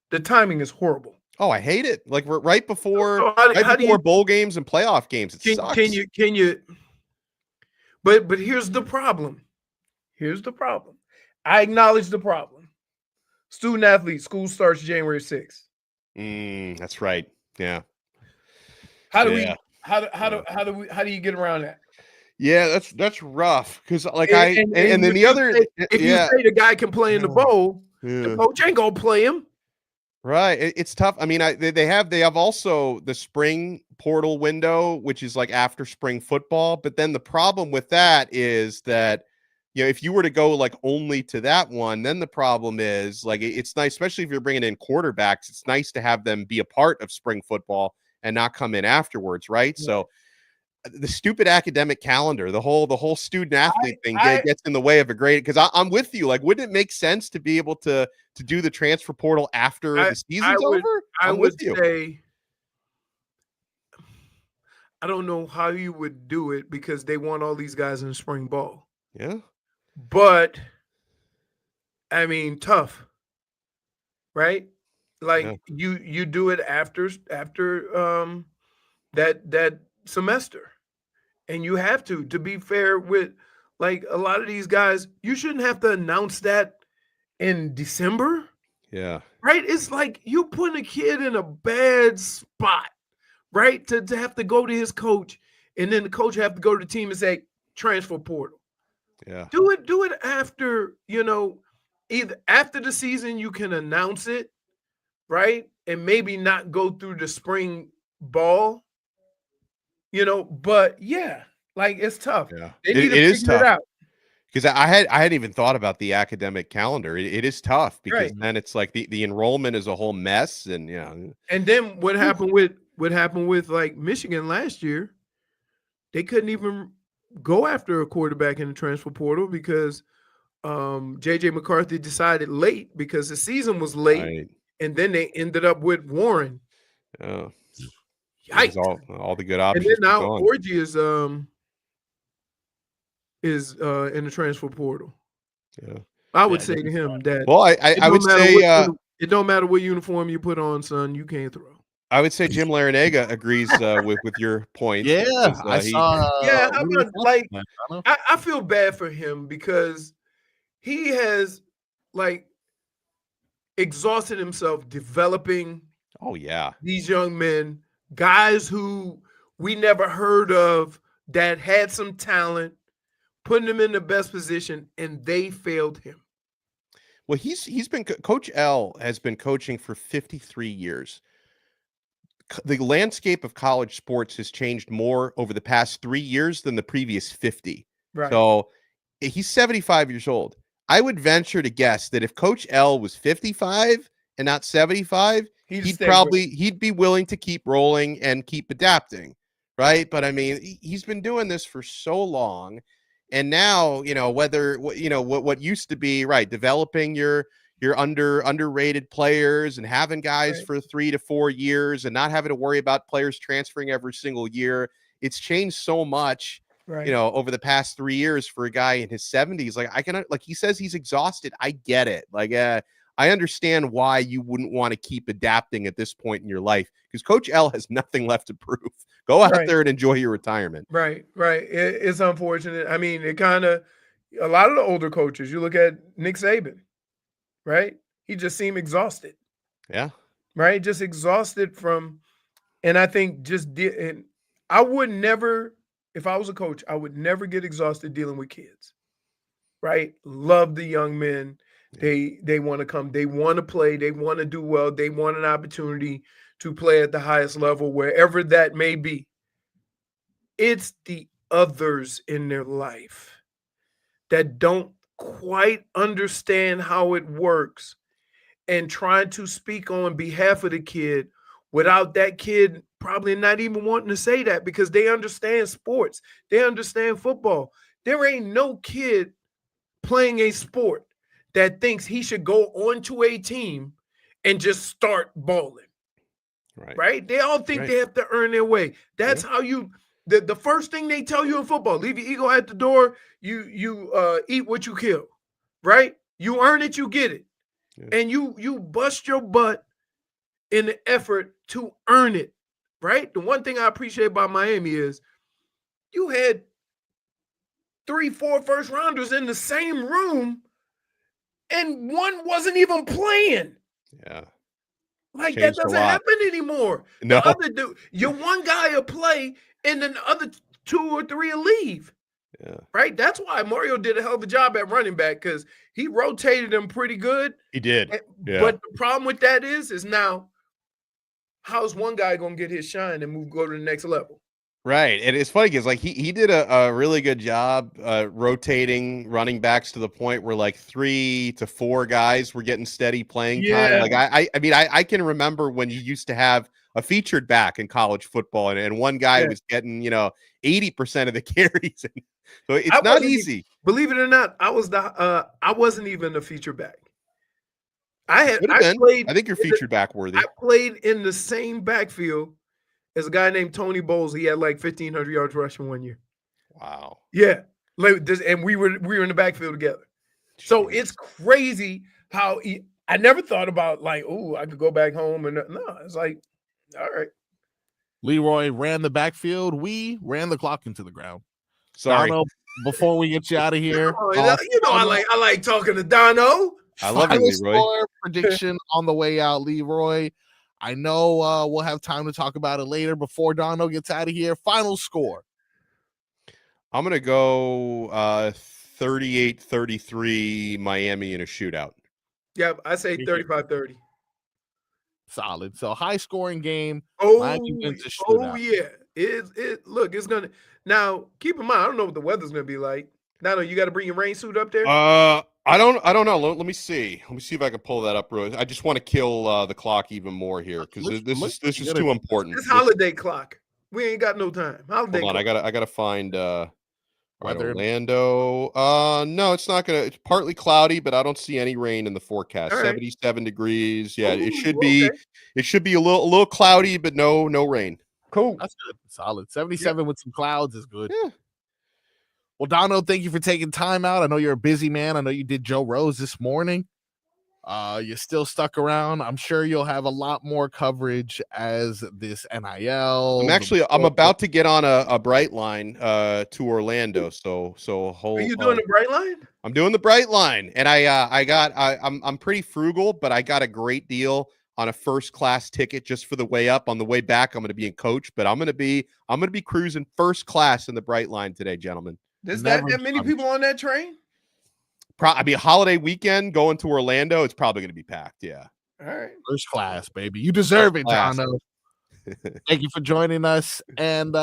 The timing is horrible. Oh, I hate it. Like we're right before how do you, bowl games and playoff games. It sucks. Can you? But here's the problem. Here's the problem. I acknowledge the problem. Student athlete, school starts January 6th. That's right. Yeah. How do you get around that? Yeah, that's rough because then the other if you say the guy can play in the bowl, the coach ain't gonna play him. Right. It's tough. I mean, they have also the spring portal window, which is like after spring football. But then the problem with that is that, if you were to go like only to that one, then the problem is like, it's nice, especially if you're bringing in quarterbacks, it's nice to have them be a part of spring football and not come in afterwards. Right. Yeah. So the stupid academic calendar, the whole student athlete thing gets in the way of a grade. Cause I'm with you. Like, wouldn't it make sense to be able to do the transfer portal after the season's over? I would say, I don't know how you would do it because they want all these guys in the spring ball. Yeah. But I mean, tough, right? Like you do it after that semester. And you have to be fair with like a lot of these guys, you shouldn't have to announce that in December. Yeah. Right? It's like you putting a kid in a bad spot, right? To have to go to his coach and then the coach have to go to the team and say, transfer portal. Yeah. Do it after, either after the season you can announce it, right? And maybe not go through the spring ball. But yeah, like it's tough. Yeah. They need to figure it out. Because I hadn't even thought about the academic calendar. It is tough because then it's like the enrollment is a whole mess, and And then what happened with like Michigan last year? They couldn't even go after a quarterback in the transfer portal because JJ McCarthy decided late because the season was late, and then they ended up with Warren. Oh. Yikes. All the good options. And then now Orgy is in the transfer portal. Yeah. I would say to him that I would say it don't matter what uniform you put on, son, you can't throw. I would say Jim Larrañaga agrees with your point. Yeah, I saw. I feel bad for him because he has like exhausted himself developing. Oh yeah, these young men. Guys who we never heard of that had some talent, putting them in the best position, and they failed him. Well, he's been Coach L has been coaching for 53 years. The landscape of college sports has changed more over the past 3 years than the previous 50. Right. So he's 75 years old. I would venture to guess that if Coach L was 55 and not 75, he'd be willing to keep rolling and keep adapting, right? But I mean, he's been doing this for so long, and now what used to be developing your underrated players and having guys for 3 to 4 years and not having to worry about players transferring every single year. It's changed so much, over the past 3 years for a guy in his 70s. Like he says he's exhausted. I get it. I understand why you wouldn't want to keep adapting at this point in your life because Coach L has nothing left to prove. Go out there and enjoy your retirement. Right. It's unfortunate. I mean, a lot of the older coaches, you look at Nick Saban, right? He just seemed exhausted. Yeah. Right. Just exhausted and I think and I would never, if I was a coach, I would never get exhausted dealing with kids. Right. Love the young men. They want to come. They want to play. They want to do well. They want an opportunity to play at the highest level, wherever that may be. It's the others in their life that don't quite understand how it works and trying to speak on behalf of the kid without that kid probably not even wanting to say that because they understand sports. They understand football. There ain't no kid playing a sport that thinks he should go onto a team and just start balling. Right? They all think they have to earn their way. That's how you the first thing they tell you in football, leave your ego at the door, you eat what you kill. Right? You earn it, you get it. And you bust your butt in the effort to earn it. Right? The one thing I appreciate about Miami is you had 3-4 first rounders in the same room and one wasn't even playing. Yeah. Like Changed that doesn't happen anymore. No. The other dude, your one guy will play and then the other 2 or 3 will leave. Yeah. Right? That's why Mario did a hell of a job at running back because he rotated them pretty good. He did. Yeah. But the problem with that is now how's one guy gonna get his shine and go to the next level? Right. And it's funny because like he did a really good job rotating running backs to the point where like 3 to 4 guys were getting steady playing time. Like I mean, I can remember when you used to have a featured back in college football and one guy was getting, 80% of the carries. So it's not easy. Believe it or not, I wasn't even a feature back. I think you're featured back worthy. I played in the same backfield as a guy named Tony Bowles. He had like 1,500 yards rushing one year. Wow. Yeah. Like this, and we were in the backfield together. Jeez. So it's crazy how I never thought about like, oh, I could go back home and no, it's like, all right. Leroy ran the backfield. We ran the clock into the ground. Sorry. Dono, before we get you out of here, I like talking to Dono. I love it, Leroy. Score prediction on the way out, Leroy. I know we'll have time to talk about it later before Dono gets out of here. Final score. I'm going to go 38-33 Miami in a shootout. Yeah, I say 35-30. Solid. So high scoring game. Miami wins a shootout. Oh yeah. Look, it's gonna now keep in mind, I don't know what the weather's gonna be like. Now you got to bring your rain suit up there. I don't know. Let me see. Let me see if I can pull that up, bro. I just want to kill the clock even more here because this is too important. It's holiday clock. We ain't got no time. Holiday Hold on, clock. I gotta find weather. Orlando. No, it's not gonna. It's partly cloudy, but I don't see any rain in the forecast. 77 degrees. Yeah, it should be. Okay. It should be a little cloudy, but no rain. Cool. That's good. Solid. 77 with some clouds is good. Yeah. Well, Dono, thank you for taking time out. I know you're a busy man. I know you did Joe Rose this morning. You're still stuck around. I'm sure you'll have a lot more coverage as this NIL. I'm about to get on a bright line to Orlando. So hold. Are you doing the bright line? I'm doing the bright line, and I'm pretty frugal, but I got a great deal on a first class ticket just for the way up. On the way back, I'm going to be in coach, but I'm going to be cruising first class in the bright line today, gentlemen. There's that many people on that train? Holiday weekend going to Orlando, it's probably going to be packed. Yeah. All right. First class, baby. You deserve it, Dono. Thank you for joining us. And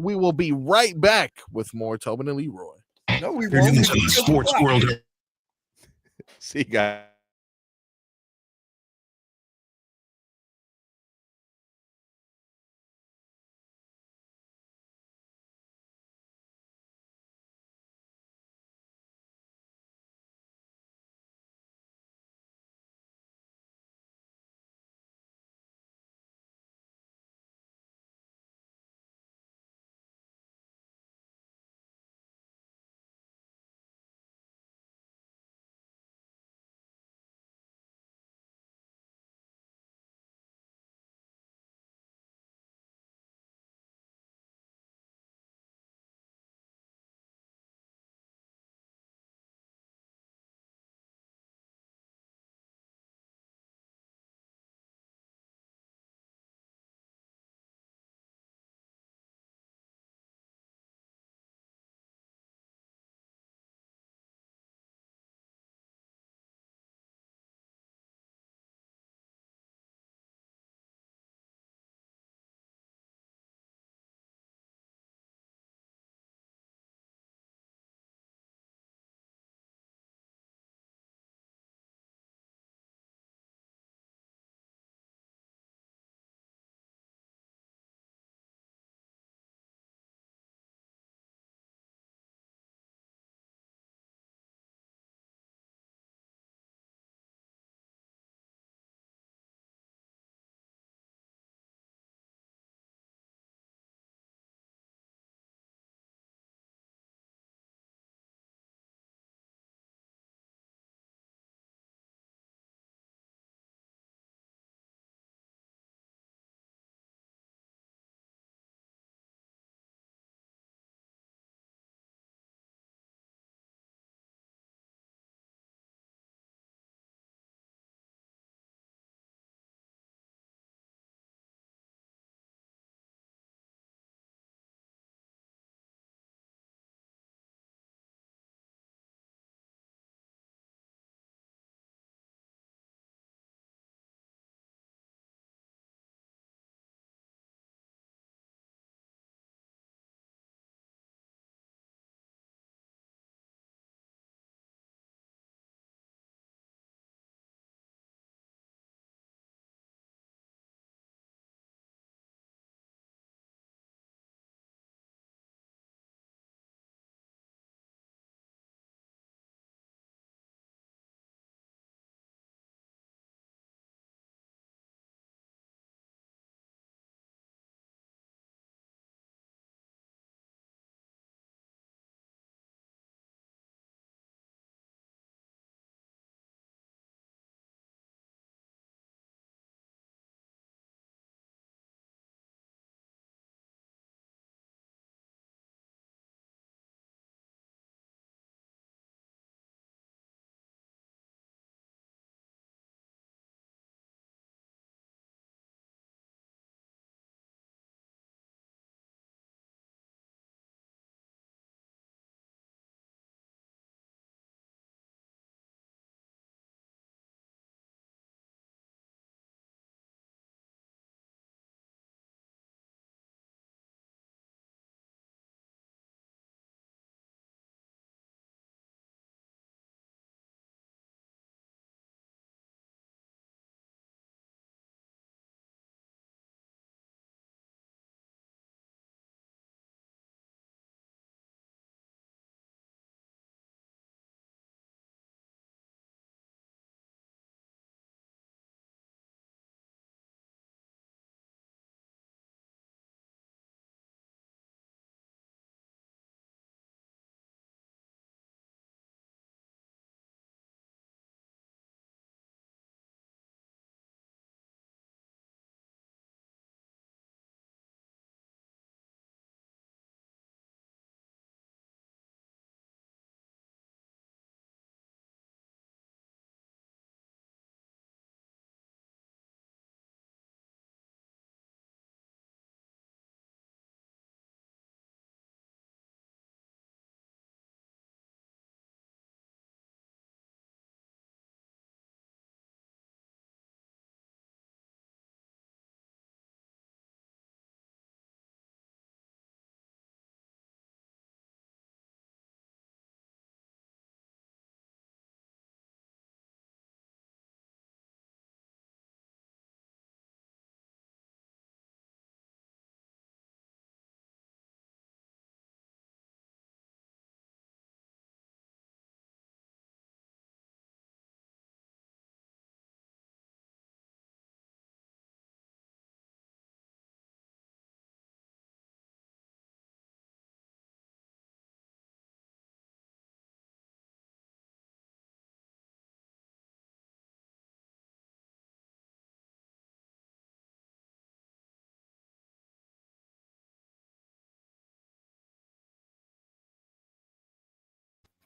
we will be right back with more Tobin and Leroy. No, we won't. Into the sports world. See you guys.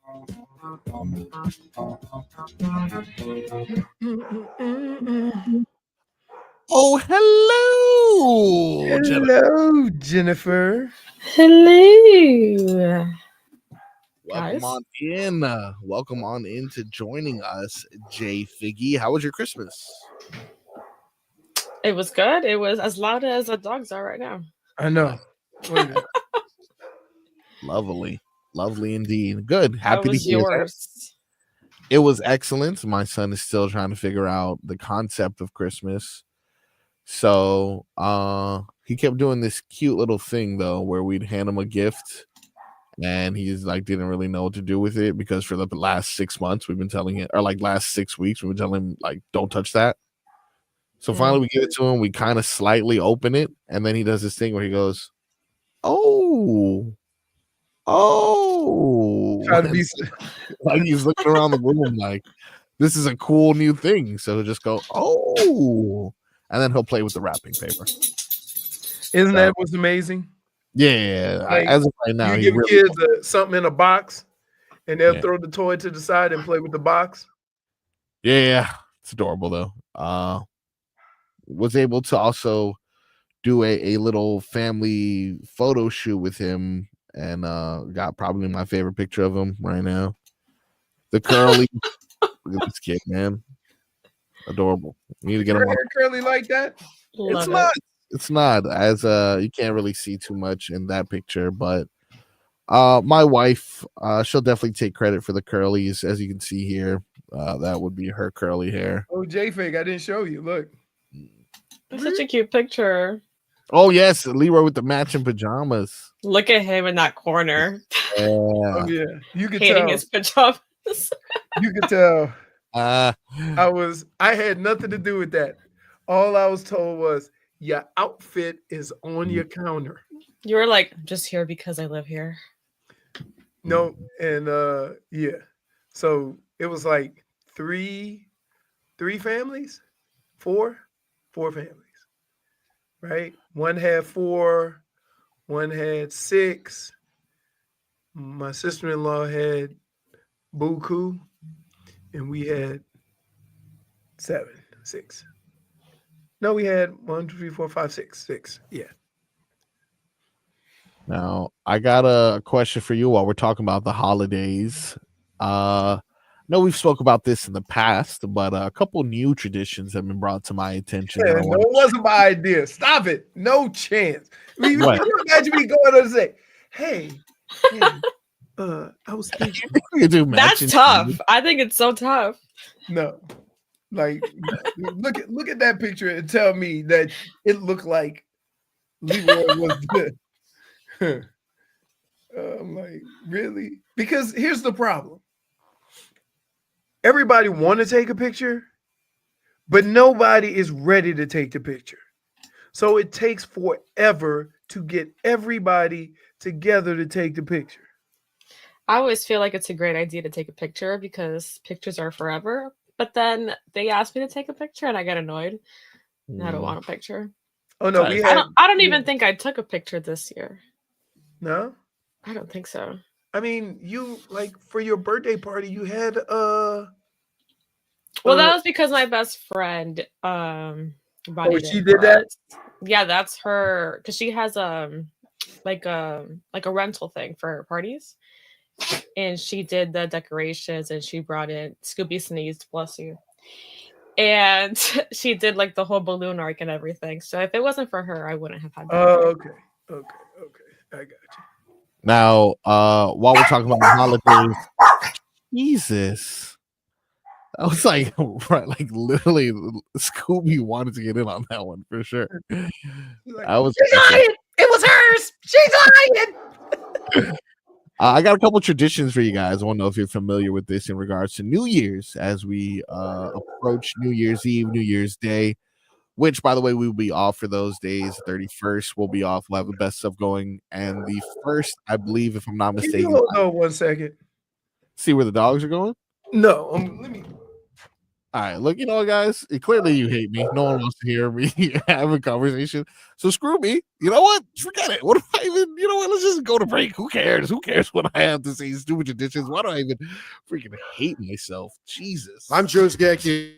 Oh, hello, Jennifer. Hello, Jennifer. Hello. Welcome Guys. on in. Welcome on into joining us, JFiggy. How was your Christmas? It was good. It was as loud as the dogs are right now. I know. Lovely. Lovely indeed. Good. How Happy to was hear that. yours? It was excellent. My son is still trying to figure out the concept of Christmas. So he kept doing this cute little thing though, where we'd hand him a gift and he's like didn't really know what to do with it because for the last 6 months we've been telling him, or like last 6 weeks, we've been telling him like don't touch that. So finally we give it to him, we kind of slightly open it, and then he does this thing where he goes, oh. Try to be Like he's looking around the room like this is a cool new thing. So he'll just go, oh, and then he'll play with the wrapping paper. Isn't that what's amazing? Yeah, Like, as of right now, you he give really kids something in a box, and they'll throw the toy to the side and play with the box. yeah, it's adorable though. Was able to also do a little family photo shoot with him, and got probably my favorite picture of him right now. The curly, look at this kid, man, adorable. You need to get him on. Curly like that. Love It's not as you can't really see too much in that picture, but my wife, she'll definitely take credit for the curlies, as you can see here. That would be her curly hair. Oh, JFig, I didn't show you. Look, It's such a cute picture. Oh yes, Leroy with the matching pajamas. Look at him in that corner. Yeah. Oh yeah, you could hating tell. his pajamas. You could tell. I had nothing to do with that. All I was told was your outfit is on your counter. You were like, I'm just here because I live here. No, and yeah. So it was like three families, four families, right? One had 4, one had 6. My sister-in-law had buku, and we had 6. No, we had 1, 2, 3, 4, 5, 6. Yeah. Now I got a question for you while we're talking about the holidays. No, we've spoke about this in the past, but a couple new traditions have been brought to my attention. Yeah, no, it wasn't my idea. Stop it. No chance. Can you imagine me going and say, hey, I was thinking. That's tough. I think it's so tough. No. Like, look at that picture and tell me that it looked like Leroy was good. I'm like, really? Because here's the problem. Everybody want to take a picture, but nobody is ready to take the picture. So it takes forever to get everybody together to take the picture. I always feel like it's a great idea to take a picture because pictures are forever. But then they ask me to take a picture and I get annoyed. And I don't want a picture. Oh no, I don't even think I took a picture this year. No? I don't think so. I mean, you like for your birthday party, you had well, that was because my best friend she did that? Yeah, that's her because she has like a rental thing for her parties. And she did the decorations and she brought in Scooby sneezed, bless you. And she did like the whole balloon arc and everything. So if it wasn't for her, I wouldn't have had that. Oh, okay. I got you. Now, while we're talking about the holidays, Jesus. I was like, right, like literally, Scooby wanted to get in on that one for sure. Like, I was. She's lying. It was hers. She's lying. I got a couple traditions for you guys. I want to know if you're familiar with this in regards to New Year's as we approach New Year's Eve, New Year's Day, which, by the way, we will be off for those days. 31st, we'll be off. We'll have the best stuff going. And the first, I believe, if I'm not mistaken. Can you hold on 1 second? See where the dogs are going? No, let me. All right, look, you know what, guys? Clearly you hate me. No one wants to hear me have a conversation. So screw me. You know what? Forget it. What do I even, you know what? Let's just go to break. Who cares? Who cares what I have to say? Stupid traditions. Why do I even freaking hate myself? Jesus. I'm Joe's Gecki.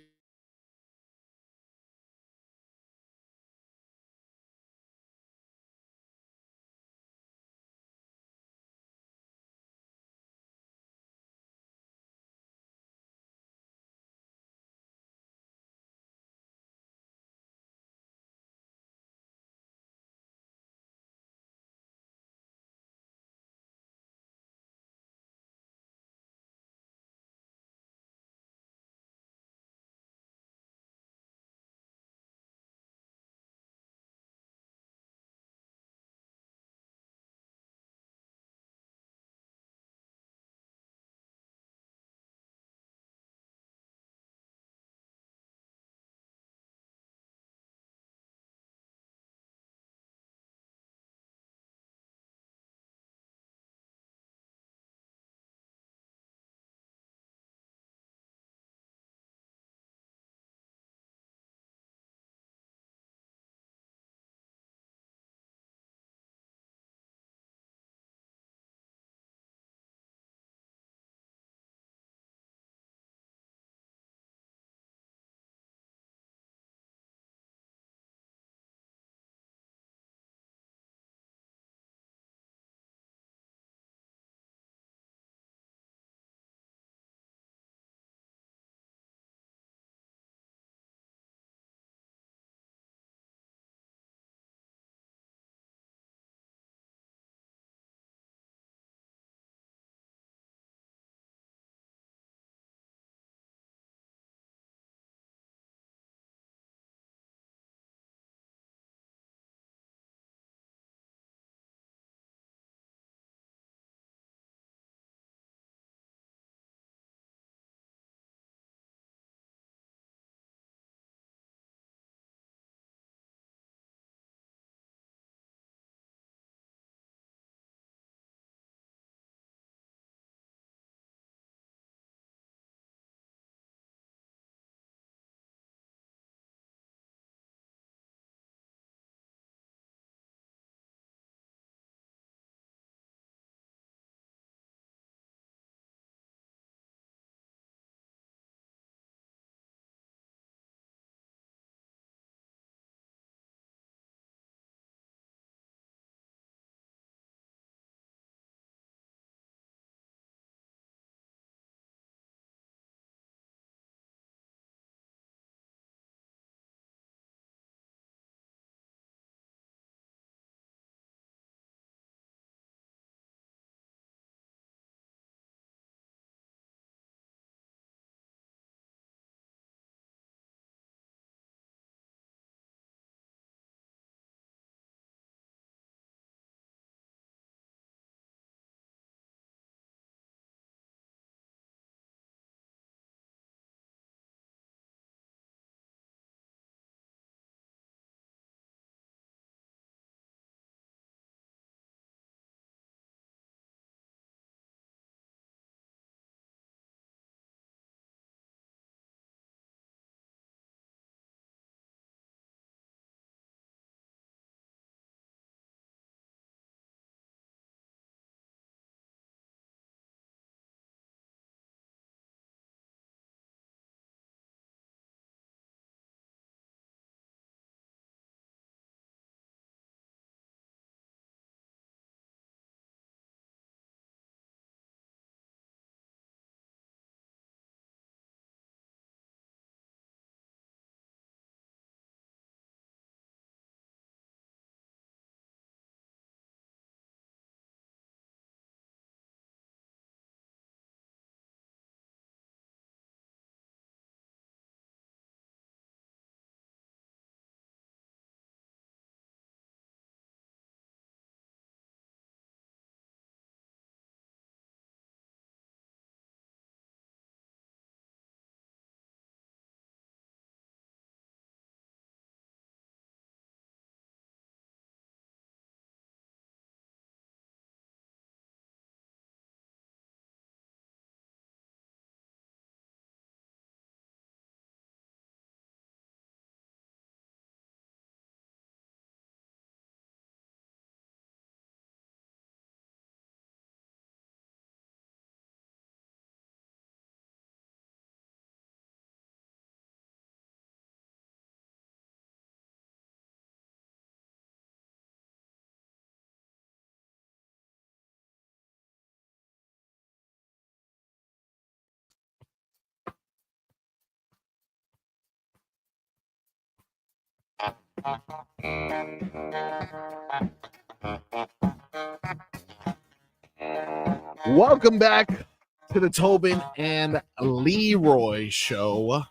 Welcome back to the Tobin and Leroy show.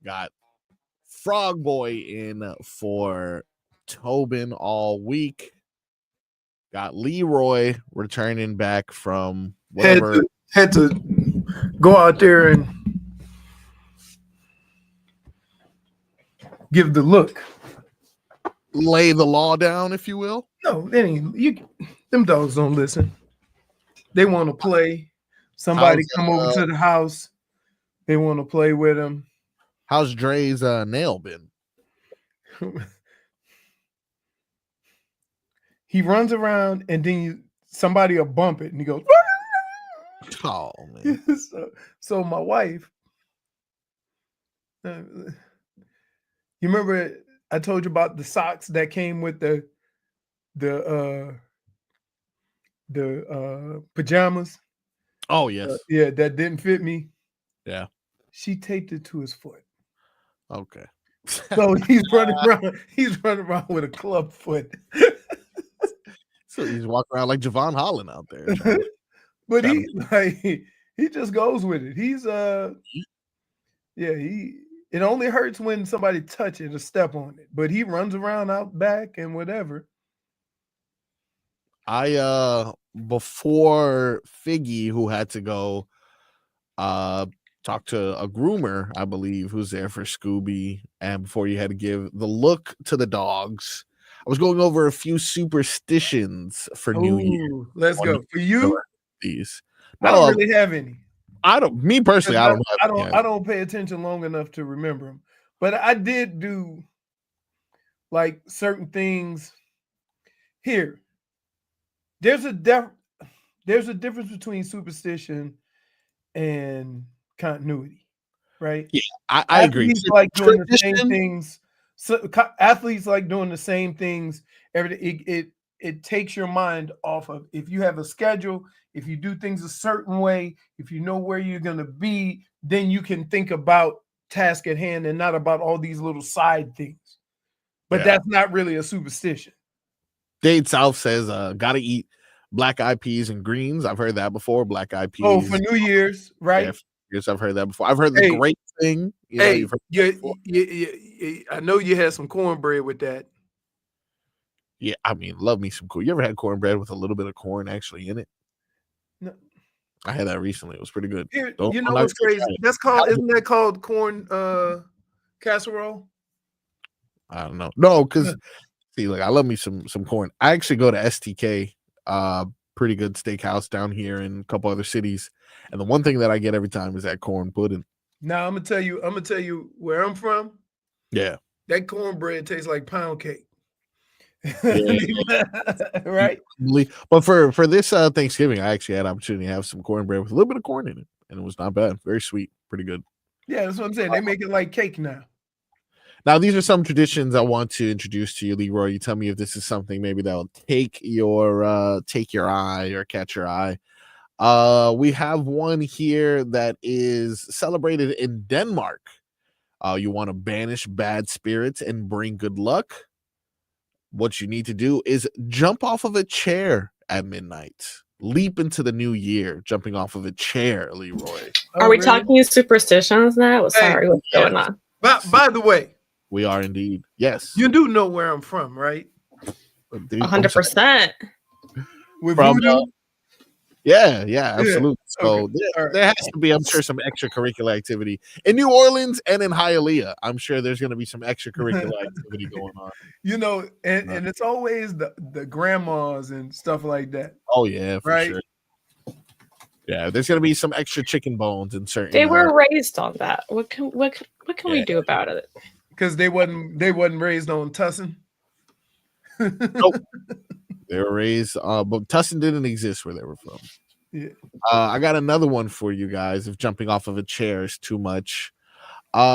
Got Frog Boy in for Tobin all week. Got Leroy returning back from whatever. Had to go out there and give the look. Lay the law down, if you will. No, they ain't. Them dogs don't listen. They want to play. Somebody come over to the house. They want to play with them. How's Dre's nail been? He runs around and then somebody will bump it and he goes. Oh man! So my wife. You remember I told you about the socks that came with the pajamas? Oh yes. Yeah, that didn't fit me. Yeah. She taped it to his foot. Okay. So he's running around. He's running around with a club foot. So he's walking around like Javon Holland out there. But he just goes with it. He's it only hurts when somebody touch it or step on it. But he runs around out back and whatever. Before Figgy, who had to go talk to a groomer, I believe, who's there for Scooby, and before you had to give the look to the dogs, I was going over a few superstitions for New Year. Let's go. For you, these. I don't really have any. I don't. Me personally, I don't. I don't pay attention long enough to remember them. But I did do like certain things. Here, there's a difference between superstition and continuity, right? Yeah, I agree. Athletes like doing the same things. So athletes like doing the same things every day. It takes your mind off of, if you have a schedule, if you do things a certain way, if you know where you're going to be, then you can think about task at hand and not about all these little side things. But that's not really a superstition. Dade South says, gotta eat black eyed peas and greens. I've heard that before. Black eyed peas. Oh, for New Year's, right? Yeah, yes, I've heard that before. I've heard the great thing. I know you had some cornbread with that. Yeah, I mean, love me some corn. You ever had cornbread with a little bit of corn actually in it? No. I had that recently. It was pretty good. You know what's crazy? Isn't that called corn casserole? I don't know. No, because see, like I love me some corn. I actually go to STK, pretty good steakhouse down here in a couple other cities. And the one thing that I get every time is that corn pudding. Now I'm gonna tell you where I'm from. Yeah. That cornbread tastes like pound cake. Yeah. Right. But for this Thanksgiving, I actually had an opportunity to have some cornbread with a little bit of corn in it, and it was not bad. Very sweet, pretty good. Yeah, that's what I'm saying. They make it like cake now. Now, these are some traditions I want to introduce to you, Leroy. You tell me if this is something maybe that'll take your eye or catch your eye. We have one here that is celebrated in Denmark. You want to banish bad spirits and bring good luck. What you need to do is jump off of a chair at midnight. Leap into the new year, jumping off of a chair, Leroy. Are we talking superstitions now? Sorry, what's going on? By the way, we are indeed. Yes. You do know where I'm from, right? 100%. With voodoo? Yeah, absolutely. So there has to be, I'm sure, some extracurricular activity in New Orleans and in Hialeah. I'm sure there's going to be some extracurricular activity going on. You know, and it's always the grandmas and stuff like that. Oh yeah, for sure. Yeah, there's going to be some extra chicken bones in certain. They were raised on that. What can we do about it? Because they wasn't raised on Tussin. Nope. They were raised, but Tussin didn't exist where they were from. Yeah. I got another one for you guys. If jumping off of a chair is too much,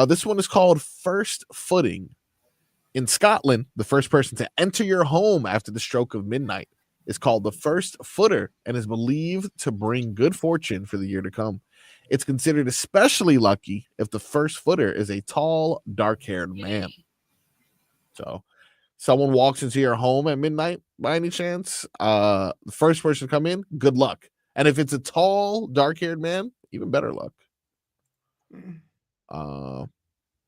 this one is called first footing. In Scotland, the first person to enter your home after the stroke of midnight is called the first footer and is believed to bring good fortune for the year to come. It's considered especially lucky if the first footer is a tall, dark-haired man. So, someone walks into your home at midnight by any chance, the first person to come in, good luck. And if it's a tall, dark-haired man, even better luck.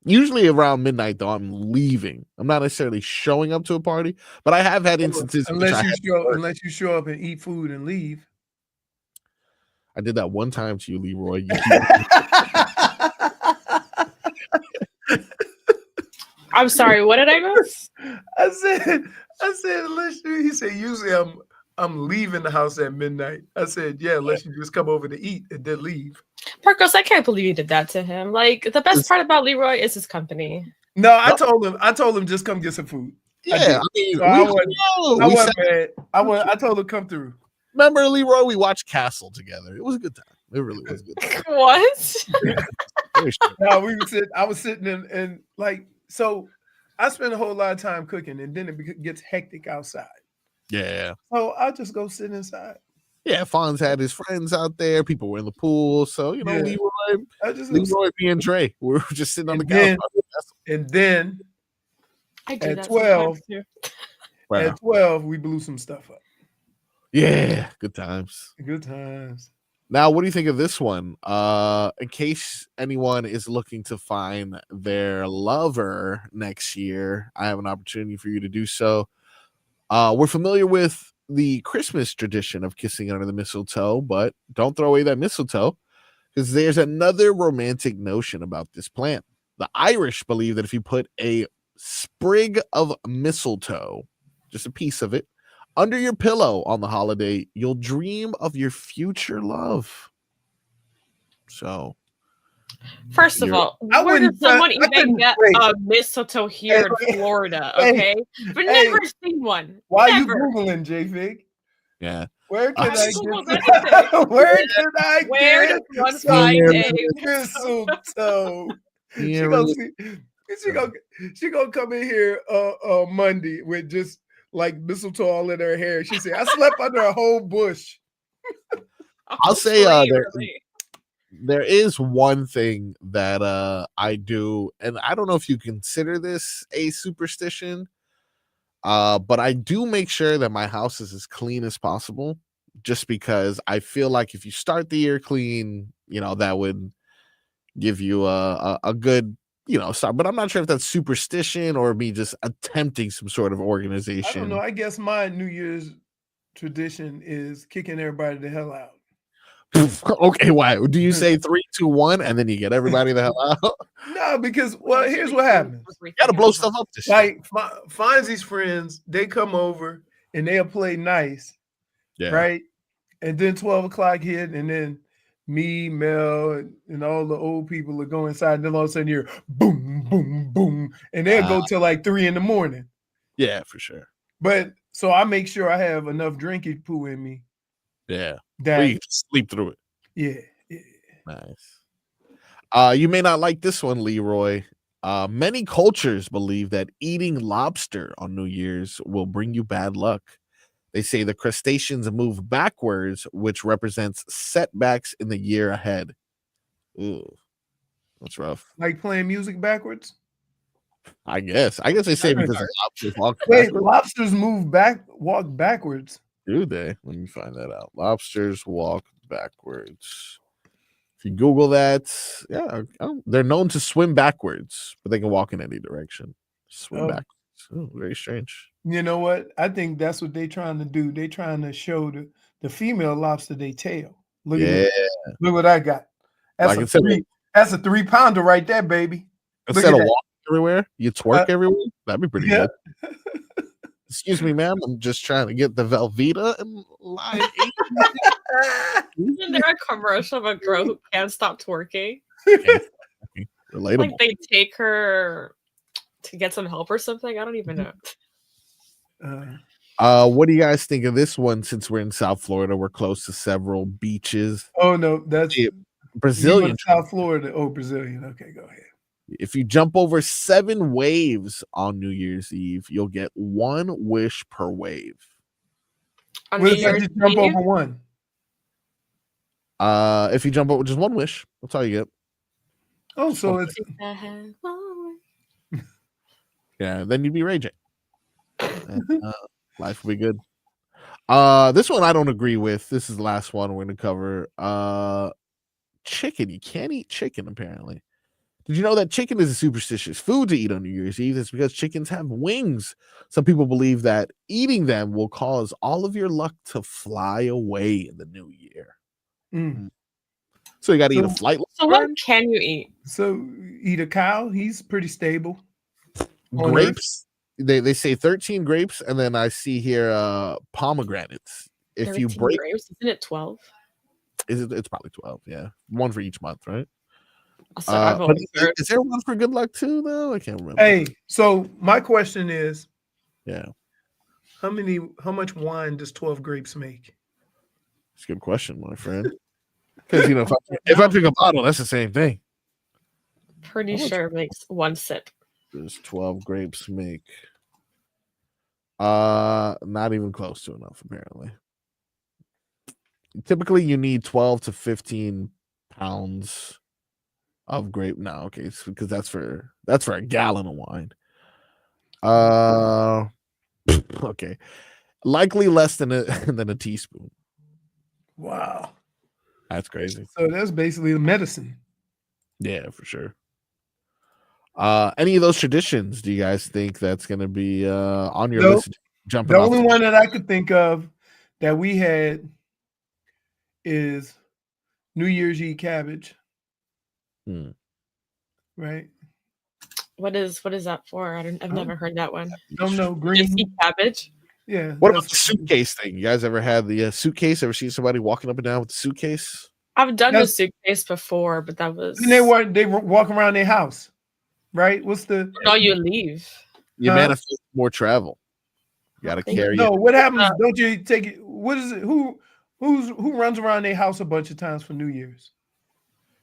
Usually around midnight, though, I'm leaving. I'm not necessarily showing up to a party, but I have had instances unless you show up and eat food and leave. I did that one time to you, Leroy. I'm sorry. What did I miss? I said, unless you. He said, usually I'm leaving the house at midnight. I said, yeah, unless you just come over to eat and then leave. Marcos, I can't believe you did that to him. Like, the best part about Leroy is his company. No, I told him just come get some food. Yeah, I wasn't mad. I told him come through. Remember, Leroy, we watched Castle together. It was a good time. It really was a good time. What? No, I was sitting and like, so I spend a whole lot of time cooking, and then it gets hectic outside. Yeah. So I'll just go sit inside. Yeah, Fonz had his friends out there. People were in the pool. So, you know, Yeah. Leroy, me and Dre, we were just sitting on the couch. And then at 12, at 12, we blew some stuff up. Yeah, good times. Good times. Now, what do you think of this one? In case anyone is looking to find their lover next year, I have an opportunity for you to do so. We're familiar with the Christmas tradition of kissing under the mistletoe, but don't throw away that mistletoe because there's another romantic notion about this plant. The Irish believe that if you put a sprig of mistletoe, just a piece of it, under your pillow on the holiday, you'll dream of your future love. So, first of all, where does someone even get a mistletoe here in Florida? Okay, but never seen one. Why are you Googling, JFig? Yeah. Where can I get? Where does one find a mistletoe? She gonna come in here Monday with just like mistletoe all in her hair. She said, I slept under a whole bush. I'll say there is one thing that I do, and I don't know if you consider this a superstition, but I do make sure that my house is as clean as possible, just because I feel like if you start the year clean, you know, that would give you a good, you know, start. But I'm not sure if that's superstition or me just attempting some sort of organization. I don't know. I guess my New Year's tradition is kicking everybody the hell out. Okay, why? Do you say 3, 2, 1, and then you get everybody the hell out? No, because here's what happens. You gotta blow stuff up. Like Fonzie's friends, they come over and they'll play nice, right? And then 12 o'clock hit, and then me, Mel, and all the old people will go inside, and then all of a sudden you're boom, boom, boom, and they'll go till like 3 a.m. Yeah, for sure. But so I make sure I have enough drinking poo in me. Yeah, that you sleep through it. Yeah. Nice. You may not like this one, Leroy. Many cultures believe that eating lobster on New Year's will bring you bad luck. They say the crustaceans move backwards, which represents setbacks in the year ahead. Ooh, that's rough. Like playing music backwards? I guess they say because lobsters walk backwards. Lobsters walk backwards. Do they? Let me find that out. Lobsters walk backwards. If you Google that, they're known to swim backwards, but they can walk in any direction. Swim backwards. Oh, very strange. You know what? I think that's what they're trying to do. They're trying to show the female lobster their tail. Look what I got. That's a 3-pounder right there, baby. Instead of walking everywhere, you twerk everywhere. That'd be pretty good. Excuse me, ma'am. I'm just trying to get the Velveeta and line 8. Isn't there a commercial of a girl who can't stop twerking? Relatable. Like they take her to get some help or something. I don't even know. What do you guys think of this one? Since we're in South Florida, we're close to several beaches. Oh no, that's Brazilian. South Florida. Oh, Brazilian. Okay, go ahead. If you jump over 7 waves on New Year's Eve, you'll get 1 wish per wave. What if I just jump over 1? If you jump over just 1 wish, that's all you get. Oh, so it's Yeah, then you'd be raging. And, life would be good. This one I don't agree with. This is the last one we're gonna cover. Chicken. You can't eat chicken, apparently. Did you know that chicken is a superstitious food to eat on New Year's Eve? It's because chickens have wings. Some people believe that eating them will cause all of your luck to fly away in the new year. So you got to eat a flight. So what can you eat? So eat a cow. He's pretty stable. Grapes. They say 13 grapes, and then I see here pomegranates. If you break grapes, isn't it 12? It's probably 12. Yeah, one for each month, right? So but is there one for good luck too, though? I can't remember. Hey, so my question is, yeah, how much wine does 12 grapes make? It's a good question, my friend. Because if I pick a bottle, that's the same thing. Pretty sure it makes one sip. Does 12 grapes make? Not even close to enough, apparently. Typically, you need 12 to 15 pounds of grape. No, okay, because that's for a gallon of wine. Okay, likely less than a teaspoon. Wow, that's crazy. So that's basically the medicine. Yeah, for sure. Any of those traditions? Do you guys think that's going to be on your list? Jumping. The only one that I could think of that we had is New Year's Eve cabbage. Right. What is that for? I've never heard that one. Don't know. Green cabbage. Yeah. What about the suitcase thing? You guys ever had the suitcase? Ever seen somebody walking up and down with the suitcase? I've done the suitcase before, but that was. And they were walking around their house, right? What's the? No, you leave. You manifest more travel. You got to carry. No, what happens? Don't you take it? What is it? Who runs around their house a bunch of times for New Year's?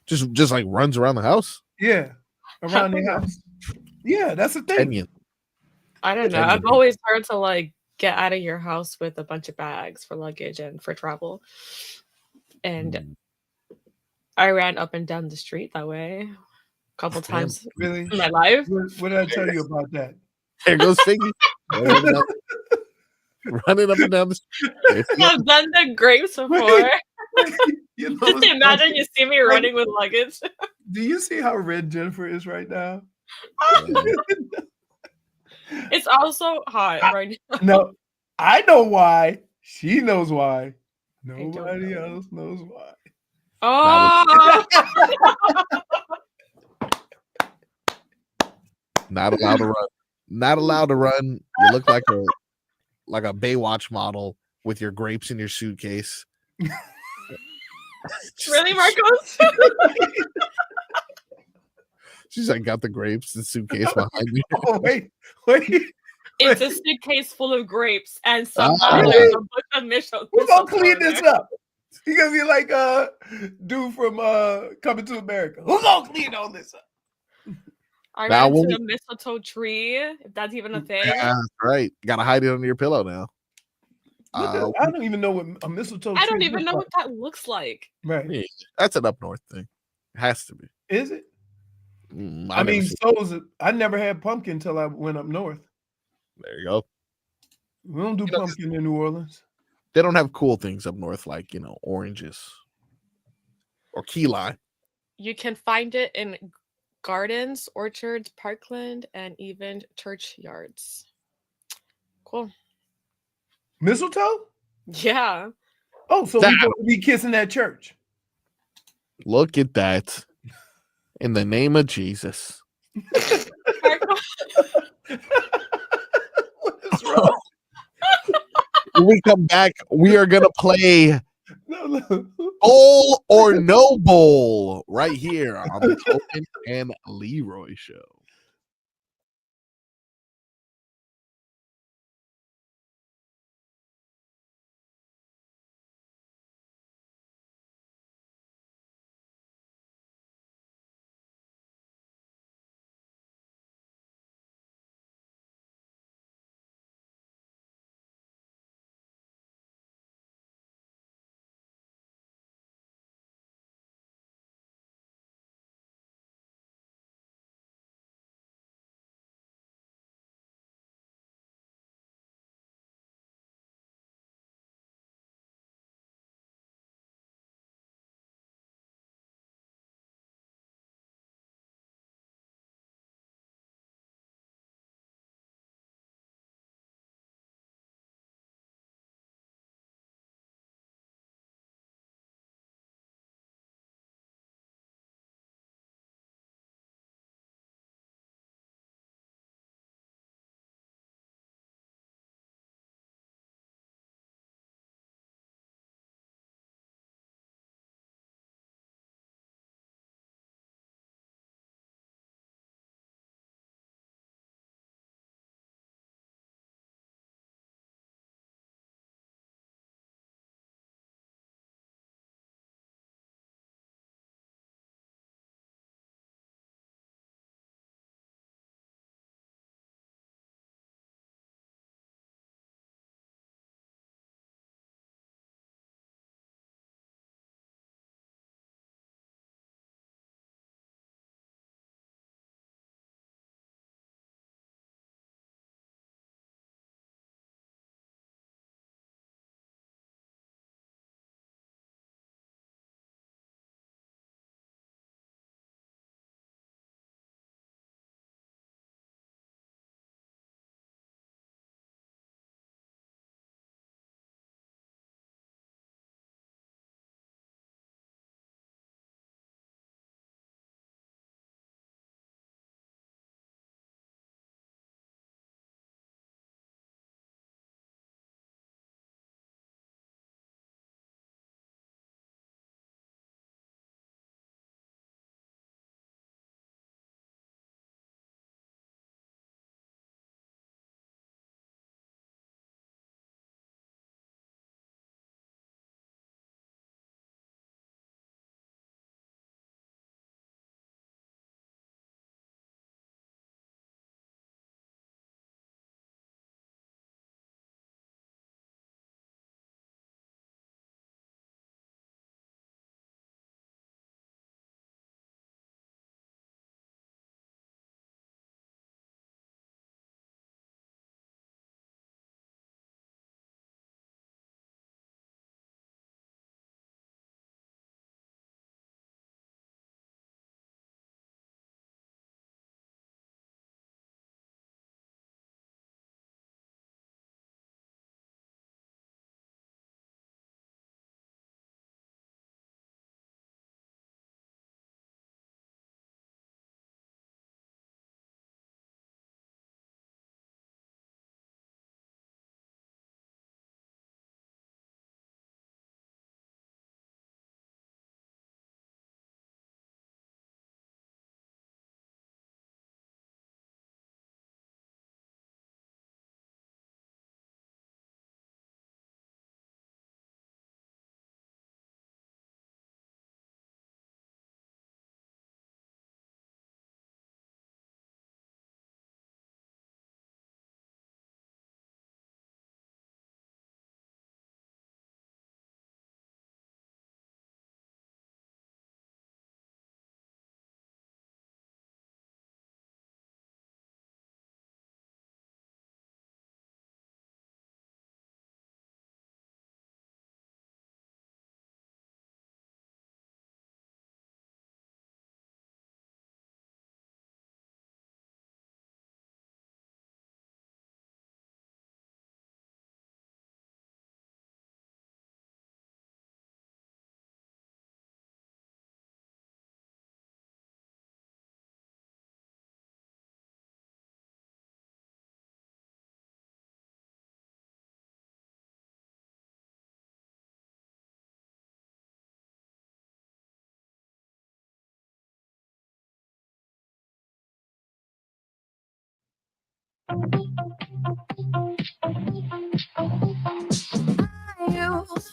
Just like runs around the house. Yeah, around their house. Yeah, that's the thing. I don't know. I've always heard to like get out of your house with a bunch of bags for luggage and for travel. And I ran up and down the street that way a couple times in my life. What did I tell you about that? There goes Figgy. Running up and down the street. I've done the grapes before. Just imagine you see me running with luggage. Do you see how red Jennifer is right now? It's also hot right now. No, I know why. She knows why. Nobody else knows why. Oh, not allowed to run. Not allowed to run. You look like a Baywatch model with your grapes in your suitcase. Really, Marcos? She's like got the grapes and suitcase behind me. Oh, wait. It's a suitcase full of grapes and somehow there's a bunch of mistletoe. We're gonna clean this up. You're gonna be like dude from Coming to America. Who's gonna clean all this up? I ran into a mistletoe tree, if that's even a thing. Yeah, that's right. You gotta hide it under your pillow now. I don't even know what a mistletoe tree I don't even know what that looks like. Right. Yeah, that's an up north thing. It has to be. Is it? I mean, so is it. I never had pumpkin until I went up north. There you go. We don't do pumpkin in New Orleans. They don't have cool things up north like, oranges or key lime. You can find it in gardens, orchards, parkland, and even churchyards. Cool. Mistletoe? Yeah. Oh, so we're going to be kissing at church. Look at that. In the name of Jesus. What is wrong? When we come back, we are going to play Bowl or No Bowl right here on the Tobin and Leroy Show.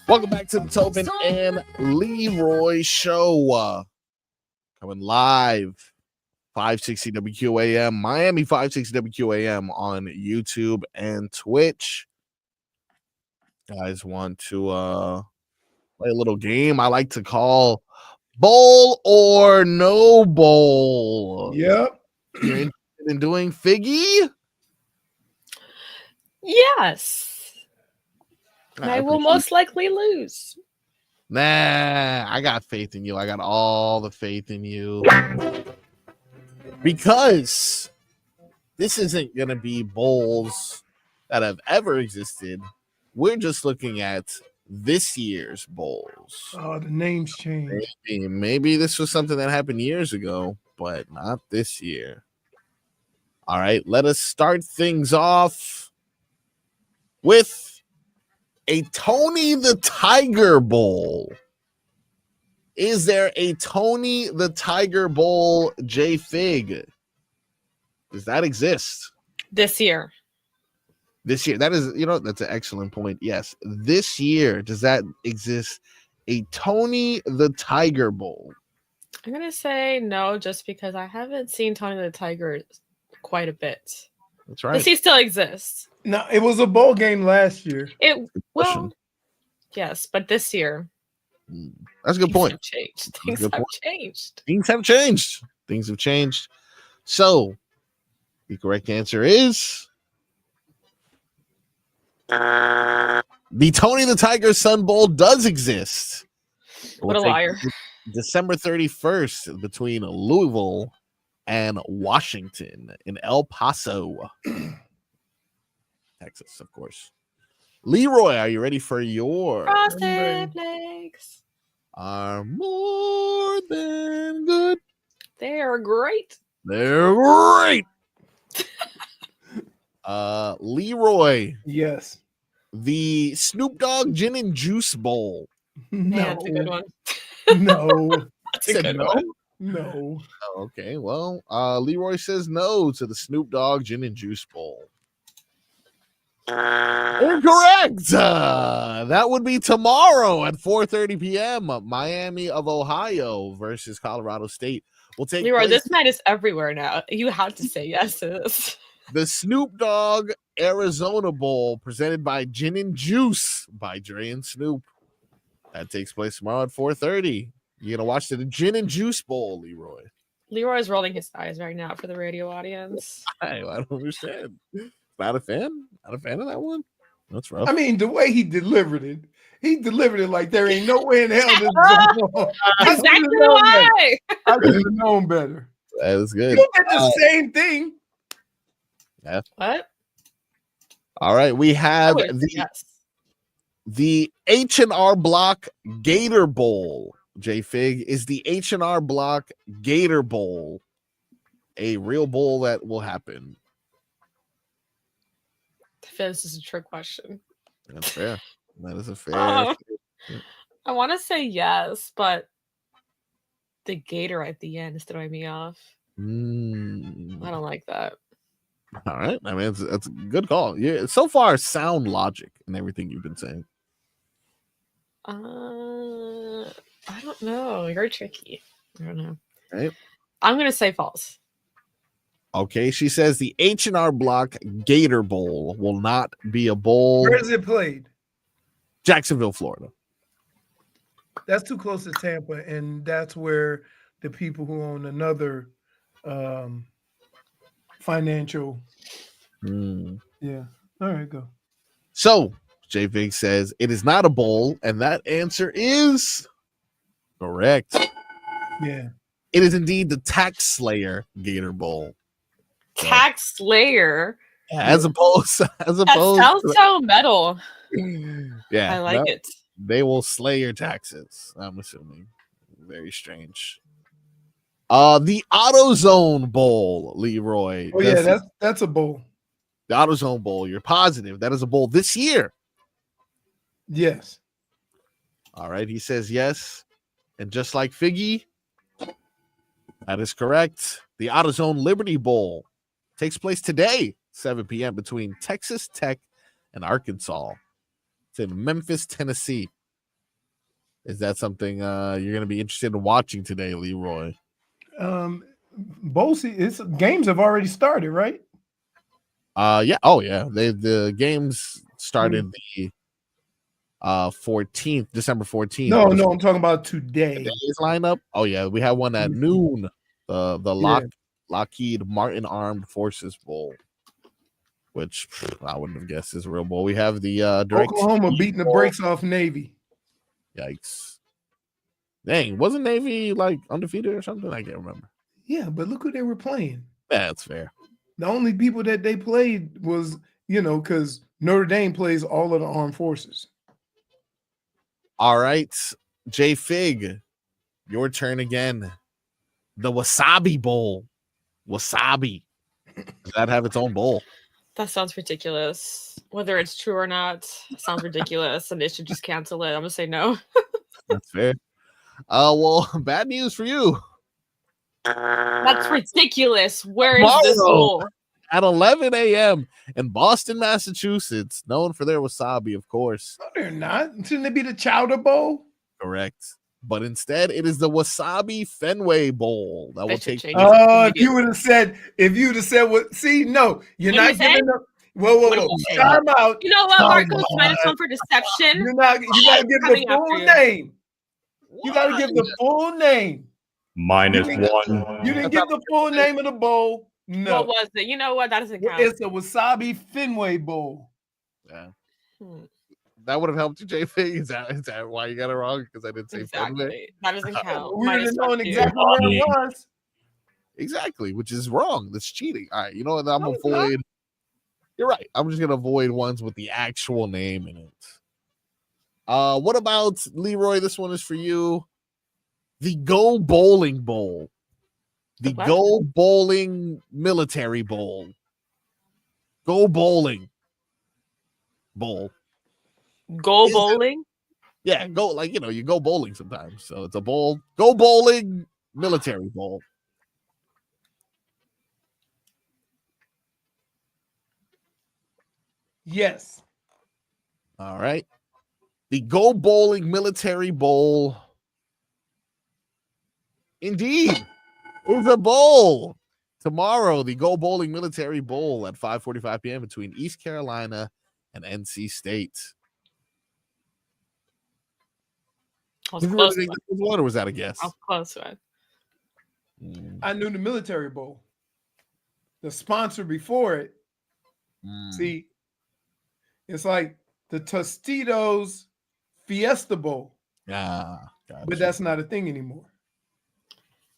Welcome back to the Tobin and Leroy show. Coming live, 560 WQAM, Miami 560 WQAM on YouTube and Twitch. Guys want to play a little game I like to call Bowl or No Bowl. Yep. You're interested in doing Figgy? Yes. I will most likely lose. Nah, I got faith in you. I got all the faith in you. Because this isn't going to be bowls that have ever existed. We're just looking at this year's bowls. Oh, the names changed. Maybe this was something that happened years ago, but not this year. All right, let us start things off with a Tony the Tiger Bowl. Is there a Tony the Tiger Bowl, JFig? Does that exist? This year. This year. That is, that's an excellent point. Yes. This year, does that exist? A Tony the Tiger Bowl. I'm going to say no, just because I haven't seen Tony the Tiger quite a bit. That's right. Does he still exist? No, it was a bowl game last year. Yes, but this year. That's a good point. Things have changed. Things have changed. Things have changed. So, the correct answer is the Tony the Tiger Sun Bowl does exist. What a liar. December 31st between Louisville and Washington in El Paso, Texas, of course. Leroy, are you ready for your Frosted Flakes? Are more than good. They are great. They're great. Leroy. Yes. The Snoop Dogg Gin and Juice Bowl. No. Yeah, that's a good one. No. That's a good one. No. Oh, okay. Well, Leroy says no to the Snoop Dogg Gin and Juice Bowl. Incorrect. That would be tomorrow at 4:30 p.m. Miami of Ohio versus Colorado State. We'll take Leroy, this man is everywhere now. You have to say yes to this. The Snoop Dogg Arizona Bowl presented by Gin and Juice by Dre and Snoop. That takes place tomorrow at 4:30. You're gonna watch the Gin and Juice Bowl, Leroy. Leroy is rolling his eyes right now for the radio audience. I don't understand. Not a fan? Not a fan of that one? That's rough. I mean, the way he delivered it like there ain't no way in hell this is going on. Exactly why. I could have known better. That is good. You get the same thing. Yeah. What? All right, we have the H&R Block Gator Bowl. JFig, is the H&R Block Gator Bowl a real bowl that will happen? This is a trick question. That's fair. That is a fair. I want to say yes, but the gator at the end is throwing me off. I don't like that. All right. I mean, that's a good call. Yeah. So far, sound logic in everything you've been saying. I don't know. You're tricky. I don't know. Right. I'm gonna say false. Okay. She says the H&R Block Gator Bowl will not be a bowl. Where is it played? Jacksonville, Florida. That's too close to Tampa, and that's where the people who own another financial. Yeah. All right, go. So JFig says it is not a bowl, and that answer is correct. Yeah. It is indeed the Tax Slayer Gator Bowl. Tax Slayer. Yeah, as opposed that sounds so metal. Yeah, I like it. They will slay your taxes, I'm assuming. Very strange. The AutoZone Bowl, Leroy. Oh, yeah, that's a bowl. The AutoZone Bowl, you're positive that is a bowl this year? Yes. All right, he says yes. And just like Figgy, that is correct. The AutoZone Liberty Bowl takes place today, 7 p.m. between Texas Tech and Arkansas. It's in Memphis, Tennessee. Is that something you're going to be interested in watching today, Leroy? Games have already started, right? Yeah. Oh, yeah. The games started the 14th, December 14th. No, I'm talking about today. Today's lineup. Oh, yeah. We have one at noon. The Lockheed Martin Armed Forces Bowl, which I wouldn't have guessed is a real bowl. We have the direct Oklahoma beating the brakes off Navy. Yikes. Dang, wasn't Navy like undefeated or something? I can't remember. Yeah, but look who they were playing. That's fair. The only people that they played was, because Notre Dame plays all of the armed forces. All right, JFig, your turn again. The Wasabi Bowl. Wasabi. Does that have its own bowl? That sounds ridiculous. Whether it's true or not, sounds ridiculous, and they should just cancel it. I'm gonna say no. That's fair. Well, bad news for you. That's ridiculous. Where is this bowl? At 11 a.m. in Boston, Massachusetts, known for their wasabi, of course. No, they're not. Shouldn't it be the Chowder Bowl? Correct. But instead, it is the Wasabi Fenway Bowl that will take. If you would have said what? See, no, you're not giving up. Whoa. Time out. You know what, Marcos? Might have come for deception. You got to give the full name. You got to give the full name. -1. You didn't give the full name of the bowl. No. What was it? You know what? That doesn't count. It's a Wasabi Fenway Bowl. Yeah. That would have helped you, JFig. Is that why you got it wrong? Because I didn't say Fenway. That doesn't count. We didn't know exactly where it was. Exactly, which is wrong. That's cheating. All right, you know what? I'm gonna avoid. You're right. I'm just gonna avoid ones with the actual name in it. What about Leroy? This one is for you. The Go Bowling Bowl. The Go Bowling Military Bowl. Go Bowling Bowl. Go bowling? Yeah, go you go bowling sometimes. So it's a bowl. Go Bowling Military Bowl. Yes. All right. The Go Bowling Military Bowl. Indeed. Is a bowl. Tomorrow, the Go Bowling Military Bowl at 5:45 p.m. between East Carolina and NC State. I was close. Or was that a guess? I was close, man. I knew the Military Bowl. The sponsor before it. See, it's like the Tostitos Fiesta Bowl. Yeah. But that's not a thing anymore.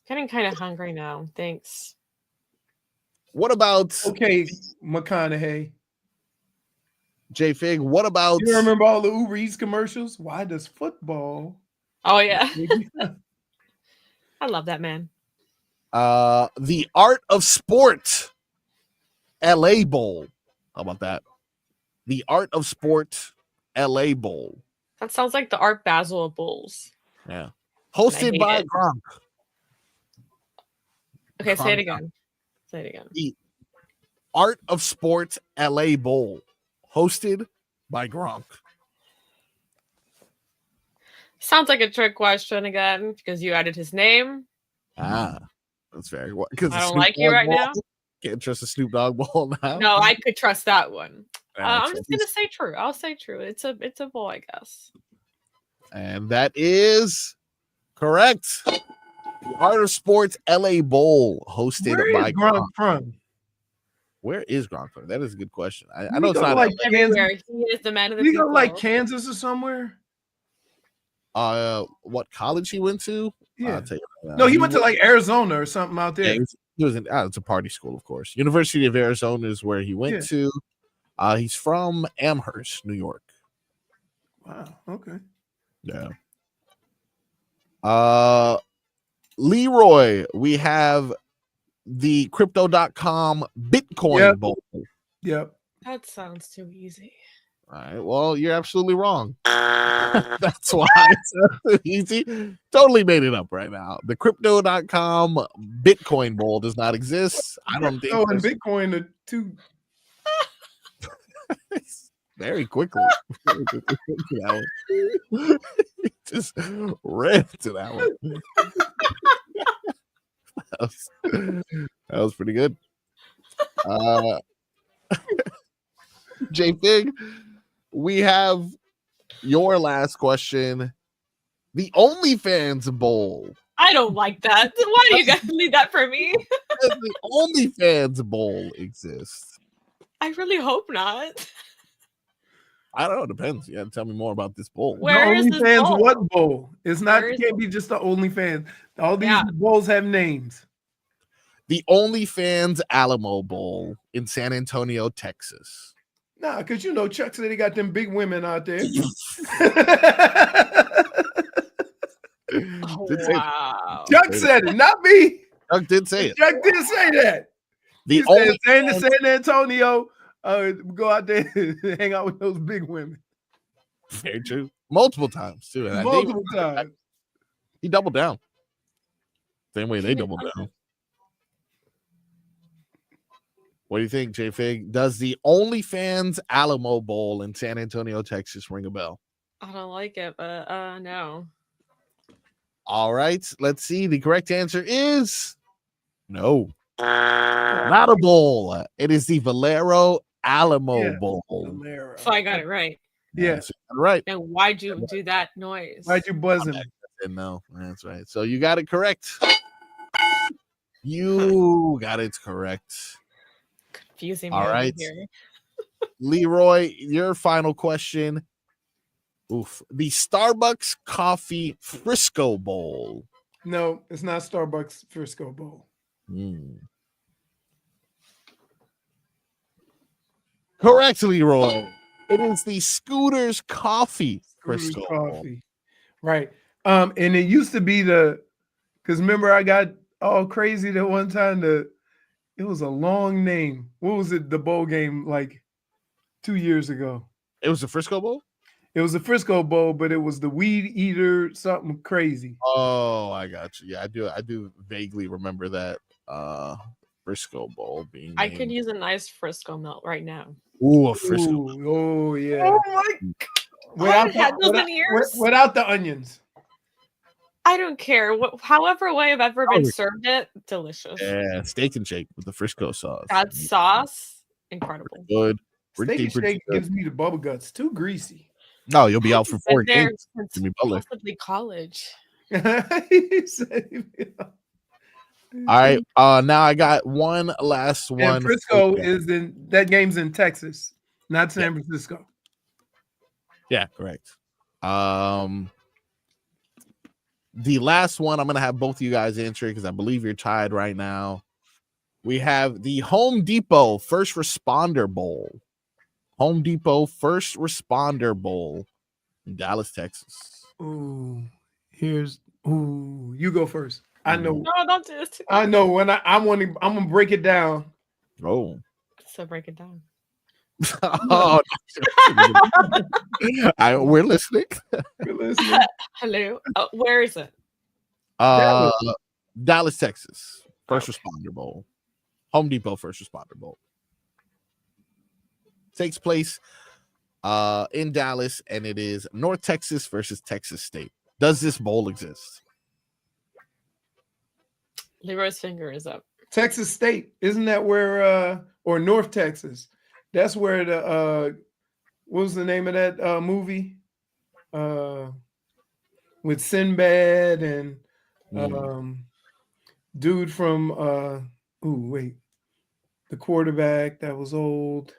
Getting kind of hungry now. Thanks. What about McConaughey? JFig, what about you remember all the Uber Eats commercials? Why does football? Oh yeah. I love that man. The Art of Sport LA Bowl. How about that? The Art of Sport LA Bowl. That sounds like the Art Basel of Bowls. Yeah. Hosted by Gronk. Okay, say it again. The Art of Sport LA Bowl. Hosted by Gronk. Sounds like a trick question again because you added his name. That's very because I don't like you right now. Can't trust a Snoop Dogg Bowl now. No, I could trust that one. I'm true. just gonna say true. I'll say true. It's a bowl, I guess. And that is correct. The Art of Sports LA Bowl hosted by Gronk from? Where is Gronk from? That is a good question. I know it's not like everywhere. He is the man of the people. people. Go like Kansas or somewhere. What college he went to? Yeah. I'll tell you right now. No, he went to like Arizona or something out there. Yeah, he was in. It's a party school, of course. University of Arizona is where he went to. He's from Amherst, New York. Wow. Okay. Yeah. Leroy, we have the crypto.com Bitcoin Bowl. Yep. That sounds too easy. All right. Well, you're absolutely wrong. That's why it's so easy. Totally made it up right now. The crypto.com Bitcoin Bowl does not exist. I don't think. Oh, and Bitcoin are two Very quickly. Just ran to that one. That was pretty good. JFig, we have your last question. The OnlyFans Bowl. I don't like that. Why do you guys need that for me? The OnlyFans Bowl exists. I really hope not. I don't know. It depends. You got to tell me more about this bowl. Where is this OnlyFans bowl? what bowl? It's not. Where It is can't be just the OnlyFans. All these bowls have names. The OnlyFans Alamo Bowl in San Antonio, Texas. Nah, because you know Chuck said he got them big women out there. Wow. Chuck said it, not me. Chuck did say it. Chuck did say that. The he said San Antonio, go out there and hang out with those big women. Very true. Multiple times, too. And Multiple times. He doubled down. Same way they doubled down. What do you think, JFig? Does the OnlyFans Alamo Bowl in San Antonio, Texas ring a bell? I don't like it, but no. All right. Let's see. The correct answer is no. Not a bowl. It is the Valero Alamo Bowl. Valero. So I got it right. Yes. Right. And why'd you do that noise? Why'd you buzz him? No, that's right. So you got it correct. You got it correct. Confusing me All over right. here. Leroy, your final question. Oof. The Starbucks Coffee Frisco Bowl. No, it's not Starbucks Frisco Bowl. Correct, Leroy. It is the Scooters Coffee Frisco Bowl. Coffee. Right. And it used to be because remember I got all crazy that one time it was a long name. What was it? The bowl game like 2 years ago. It was the Frisco Bowl? It was the Frisco Bowl, but it was the Weed Eater something crazy. Oh, I got you. Yeah, I do vaguely remember that Frisco Bowl being I named. could use a nice Frisco melt right now. Ooh, a Frisco. Ooh, oh yeah. Oh my! I haven't had those in years. Without the onions. I don't care. However way I've ever been served it, delicious. Yeah, steak and shake with the Frisco sauce. That sauce, incredible. Good. Steak and shake gives me the bubble guts. Too greasy. No, you'll be out for 4 games. Jimmy Butler. Possibly college. All right. Now I got one last one. And Frisco that game's in Texas, not San Francisco. Yeah, correct. The last one, I'm going to have both of you guys answer because I believe you're tied right now. We have the Home Depot First Responder Bowl. Home Depot First Responder Bowl in Dallas, Texas. Ooh, you go first. I know. No, don't do this. I know when I'm gonna break it down. Oh. So break it down. Oh, we're listening. Hello. Where is it? Dallas, Texas. First Responder Bowl. Home Depot First Responder Bowl. Takes place in Dallas, and it is North Texas versus Texas State. Does this bowl exist? Leroy's finger is up. Texas State, isn't that where or North Texas? That's where what was the name of that movie? With Sinbad and dude from the quarterback that was old.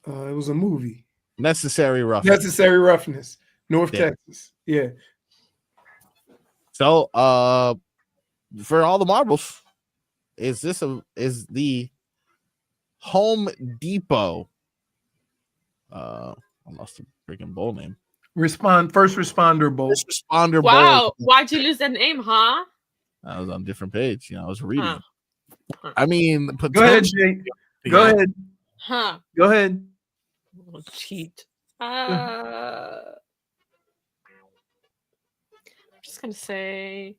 It was a movie. Necessary Roughness. Necessary Roughness. North Texas. Yeah. So for all the marbles, is the Home Depot I lost the freaking bowl name. First Responder Bowl. First Responder Bowl. Wow, why'd you lose that name, huh? I was on a different page. I was reading. I mean, go ahead, Jake. Go ahead. Huh. Go ahead. Little cheat. I'm just gonna say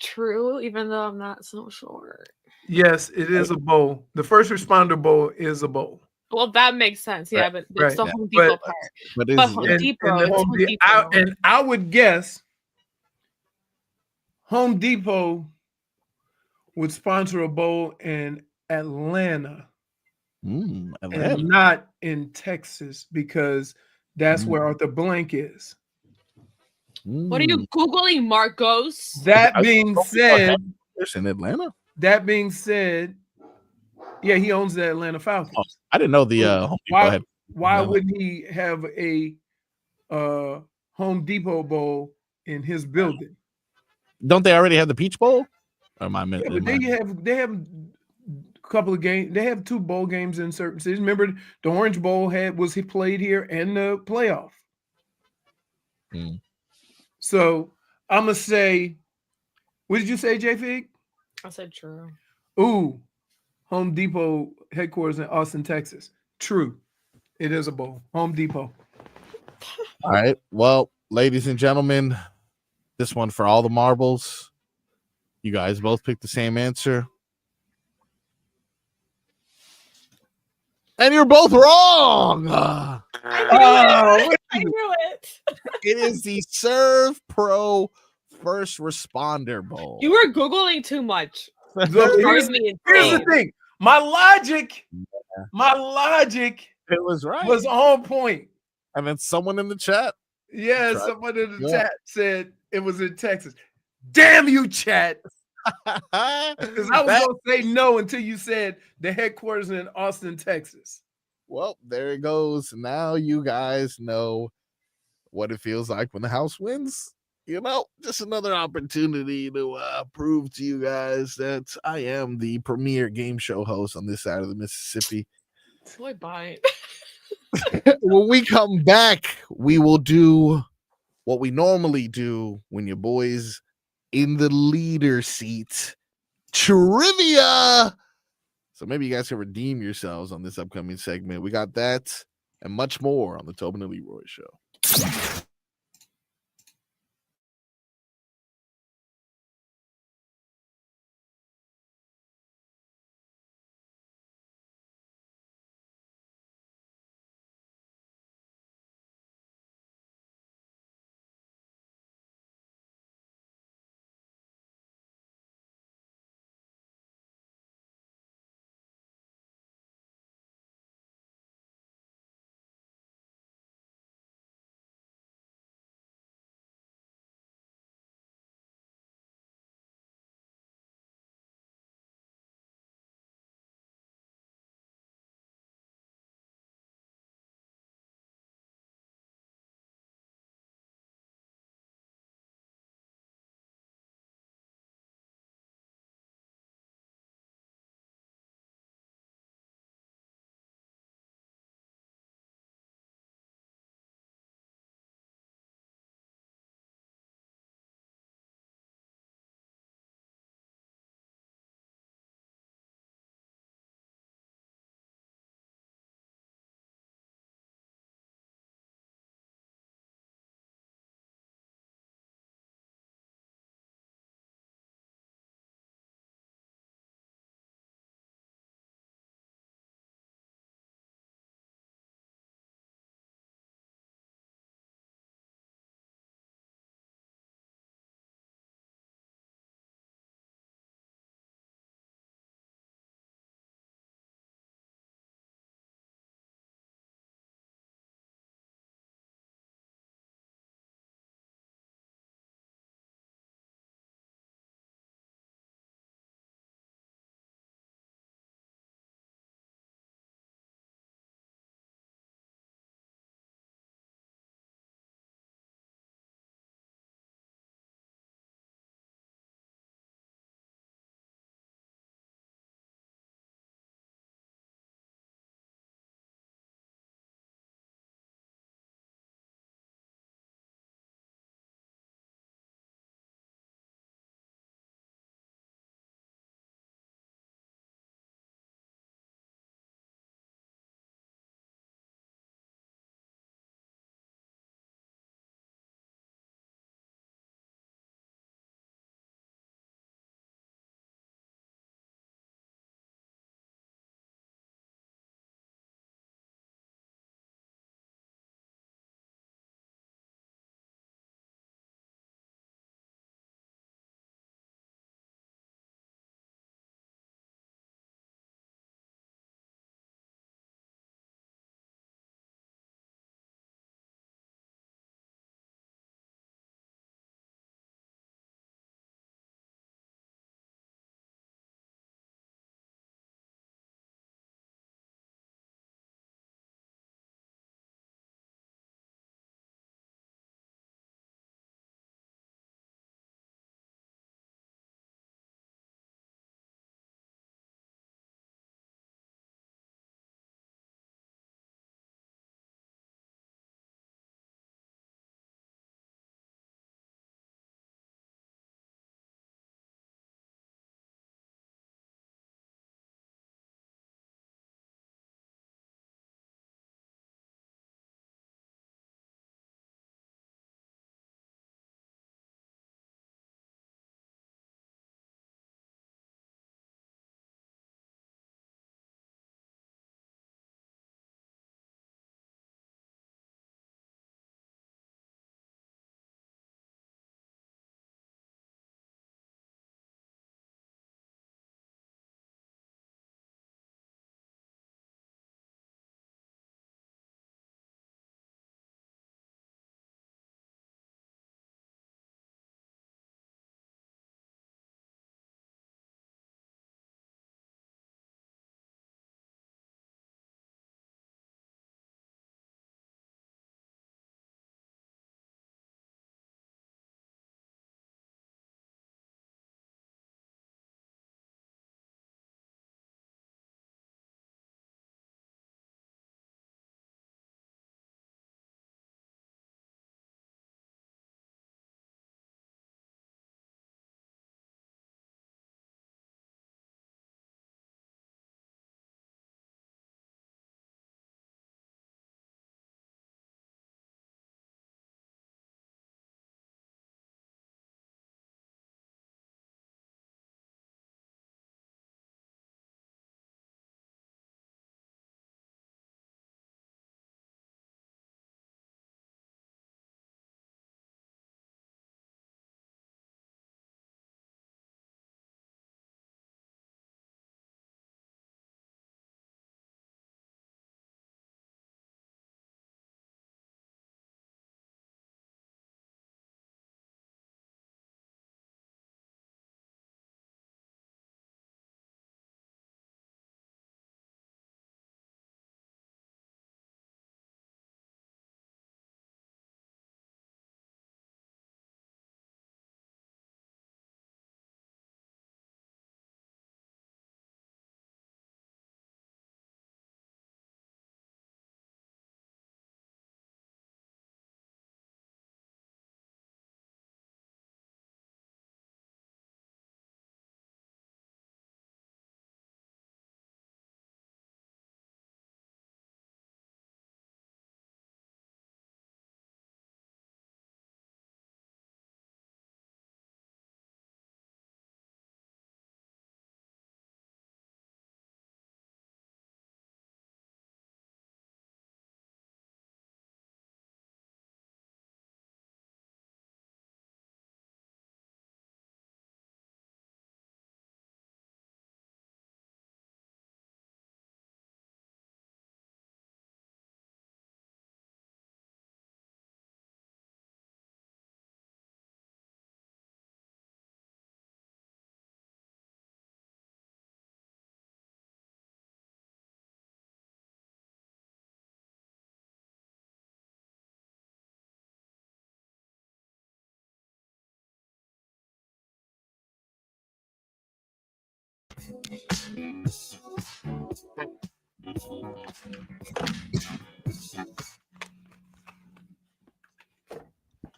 true, even though I'm not so sure. Yes, it is a bowl. The First Responder Bowl is a bowl. Well, that makes sense. Yeah, but it's Right. the Yeah. Home Depot But- part. But But Home And Depot, the it's Home Home De- Depot. and I would guess Home Depot would sponsor a bowl in Atlanta Atlanta. and not in Texas because that's where Arthur Blank is. What are you Googling, Marcos? That being said, There's in Atlanta. yeah, he owns the Atlanta Falcons. Oh, I didn't know the Home Depot Why had. why wouldn't he have a Home Depot bowl in his building? Don't they already have the Peach Bowl? Or am I Yeah, but they have a couple of games. They have 2 bowl games in certain cities. Remember, the Orange Bowl was played here and the playoff. So I'm gonna say, what did you say, JFig? I said true. Ooh, Home Depot headquarters in Austin, Texas. True, it is a bowl. Home Depot. All right. Well, ladies and gentlemen, this one for all the marbles. You guys both picked the same answer. And you're both wrong. I knew it. It is the Serve Pro First Responder Bowl. You were Googling too much. Look, Drives me here's the insane. thing. My logic It was right. was on point. And then someone in the chat. Yeah, Tried- someone in the Yeah. chat said it was in Texas. Damn you, chat. Because I was going to say no until you said the headquarters in Austin, Texas. Well, there it goes. Now you guys know what it feels like when the house wins. You know, just another opportunity to prove to you guys that I am the premier game show host on this side of the Mississippi. Boy, bye. When we come back, we will do what we normally do when your boys in the leader seat, trivia. So maybe you guys can redeem yourselves on this upcoming segment. We got that and much more on the Tobin and Leroy Show.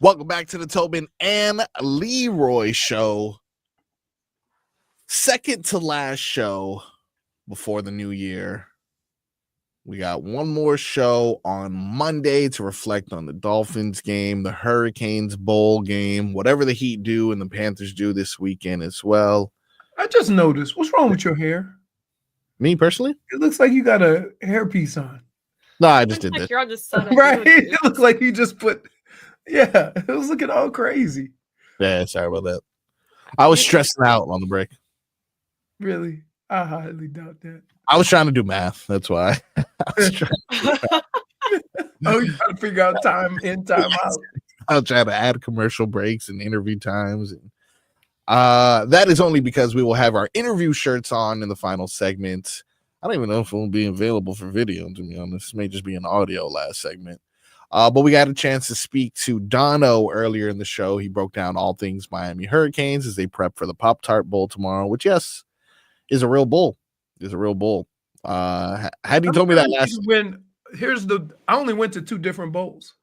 Welcome back to the Tobin and Leroy show. Second to last show before the new year. We got one more show on Monday to reflect on the Dolphins game, the Hurricanes Bowl game, whatever the Heat do and the Panthers do this weekend as well. I just noticed. What's wrong with your hair? Me personally? It looks like you got a hairpiece on. No, I just did Like this. you're on the sun. Right? It looks like you just put. Yeah, it was looking all crazy. Yeah, sorry about that. I was stressing out on the break. Really? I highly doubt that. I was trying to do math. That's why. I was trying Oh, you trying to figure out time in, time out. I was trying to add commercial breaks and interview times. And that is only because we will have our interview shirts on in the final segment. I don't even know if it will be available for video, to be honest. It may just be an audio last segment. But we got a chance to speak to Donno earlier in the show. He broke down all things Miami Hurricanes as they prep for the Pop Tart Bowl tomorrow, which, yes, is a real bowl. Is a real bowl. Had you told me that last I only went to 2 different bowls.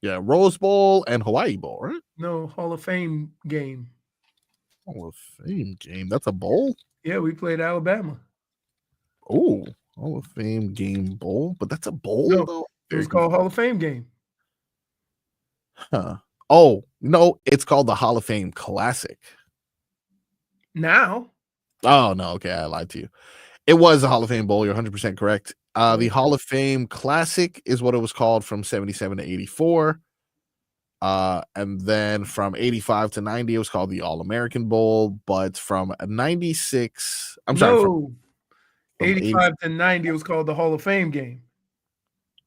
Yeah, Rose Bowl and Hawaii Bowl, right? No, Hall of Fame game. Hall of Fame game. That's a bowl? Yeah, we played Alabama. Oh, Hall of Fame game bowl, but that's a bowl No, though. it was called Hall of Fame game. Huh. Oh, no, it's called the Hall of Fame Classic. Now. Oh, no, okay, I lied to you. It was the Hall of Fame Bowl. You're 100% correct. The Hall of Fame Classic is what it was called from 77 to 84. And then from 85 to 90, it was called the All-American Bowl. But from 96, I'm sorry. From 85 to 90, it was called the Hall of Fame game.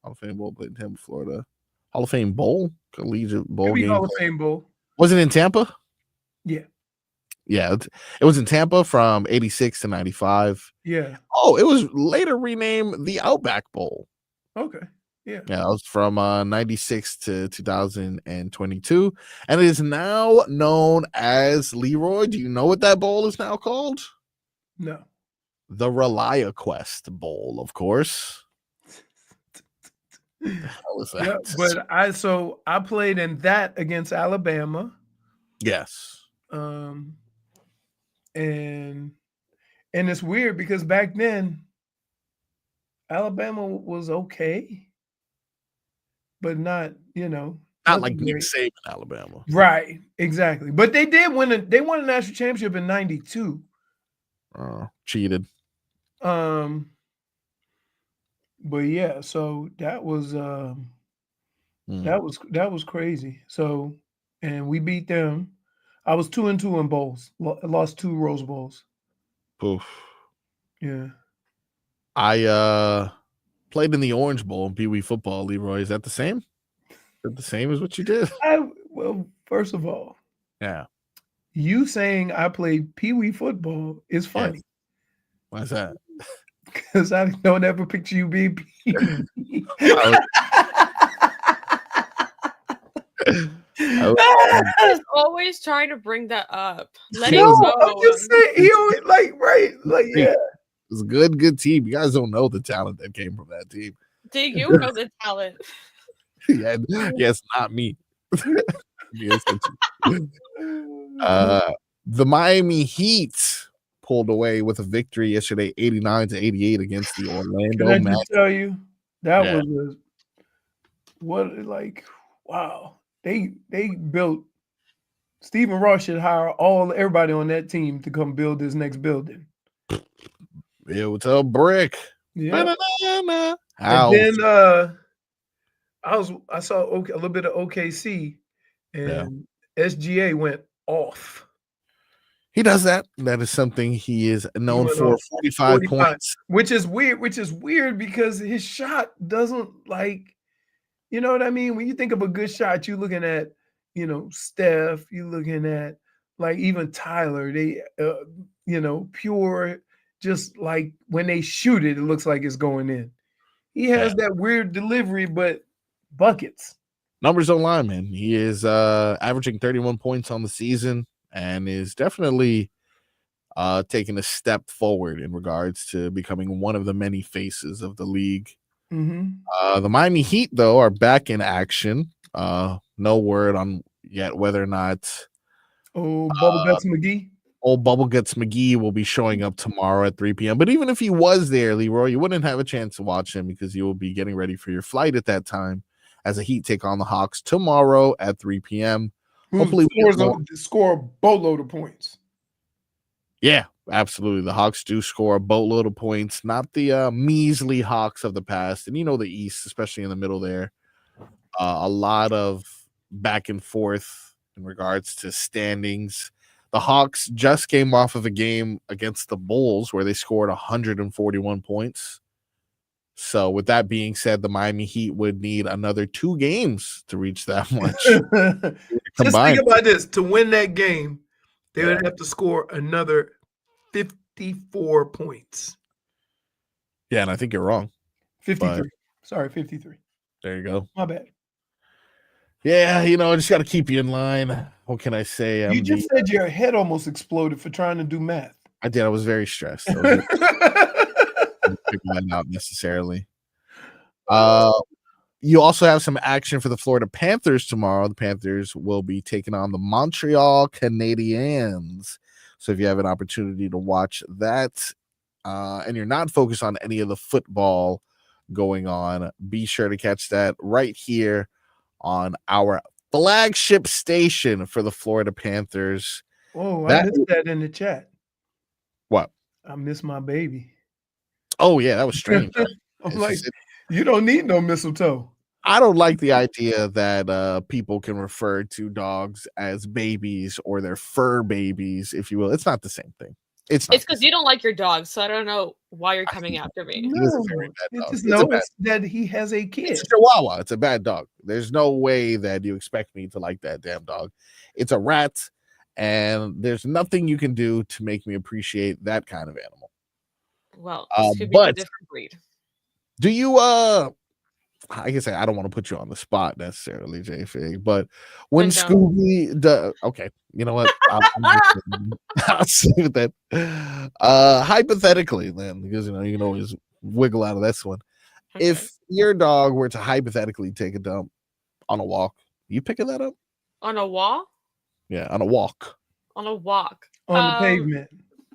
Hall of Fame Bowl played in Tampa, Florida. Hall of Fame Bowl? Collegiate Bowl game? Hall of Fame Bowl. Was it in Tampa? Yeah. Yeah, it was in Tampa from 86 to 95. Yeah. Oh, it was later renamed the Outback Bowl. Okay. Yeah. Yeah, that was from 96 to 2022. And it is now known as Leroy. Do you know what that bowl is now called? No. The ReliaQuest Bowl, of course. What the hell is that? Yeah, but I played in that against Alabama. Yes. And it's weird because back then Alabama was okay, but not, not like Nick Saban, Alabama. Right, exactly. But they did won a national championship in 92. Cheated. But yeah, so that was that was crazy. So, and we beat them. I was 2-2 in bowls. Lost 2 Rose Bowls. Poof. Yeah. I played in the Orange Bowl in Pee Wee football, Leroy. Is that the same? Is that the same as what you did? Well, first of all, yeah. You saying I played Pee Wee football is funny. Yes. Why is that? Because I don't ever picture you being Pee Wee. I was always trying to bring that up. Let it go. I'm just saying, he always yeah. It's a good team. You guys don't know the talent that came from that team. Do you know the talent? Yeah, yes, not me. Yes, the Miami Heat pulled away with a victory yesterday, 89-88 against the Orlando Can I Magic. just tell you that was wow. They built. Stephen Ross should hire everybody on that team to come build this next building. It's a brick. Yeah. And then I saw a little bit of OKC, and SGA went off. He does that. That is something he is known for. 45 points, which is weird because his shot doesn't you know what I mean? When you think of a good shot, you're looking at, Steph, you're looking at even Tyler, they, pure, just like when they shoot it, it looks like it's going in. He has that weird delivery, but buckets. Numbers don't lie, man. He is averaging 31 points on the season and is definitely taking a step forward in regards to becoming one of the many faces of the league. The Miami Heat, though, are back in action. No word on yet whether or not Bubble Guts McGee. Old Bubble Guts McGee will be showing up tomorrow at 3 p.m. But even if he was there, Leroy, you wouldn't have a chance to watch him because you will be getting ready for your flight at that time as the Heat take on the Hawks tomorrow at 3 p.m. Hopefully, score a boatload of points. Yeah, absolutely. The Hawks do score a boatload of points, not the measly Hawks of the past. And you know the East, especially in the middle there, a lot of back and forth in regards to standings. The Hawks just came off of a game against the Bulls where they scored 141 points. So with that being said, the Miami Heat would need another 2 games to reach that much. Just think about this. To win that game, they would have to score another 54 points. Yeah, and I think you're wrong. 53. Sorry, 53. There you go. My bad. Yeah, I just got to keep you in line. What can I say? You just said your head almost exploded for trying to do math. I did. I was very stressed. I didn't figure that out necessarily. You also have some action for the Florida Panthers tomorrow. The Panthers will be taking on the Montreal Canadiens. So if you have an opportunity to watch that and you're not focused on any of the football going on, be sure to catch that right here on our flagship station for the Florida Panthers. Oh, I missed that in the chat. What? I miss my baby. Oh, yeah, that was strange. I'm like, you don't need no mistletoe. I don't like the idea that people can refer to dogs as babies or their fur babies, if you will. It's not the same thing. It's because you don't like your dog, so I don't know why you're coming after me. No, it just knows that he has a kid. It's a Chihuahua. It's a bad dog. There's no way that you expect me to like that damn dog. It's a rat, and there's nothing you can do to make me appreciate that kind of animal. Well, this could be a different breed. Do you I guess I don't want to put you on the spot necessarily, JFig, but when Scooby okay, you know what? I'll see with that. Hypothetically, then, because you can always wiggle out of this one. Okay. If your dog were to hypothetically take a dump on a walk, you picking that up? On a walk? Yeah, on a walk. On a walk. On the pavement.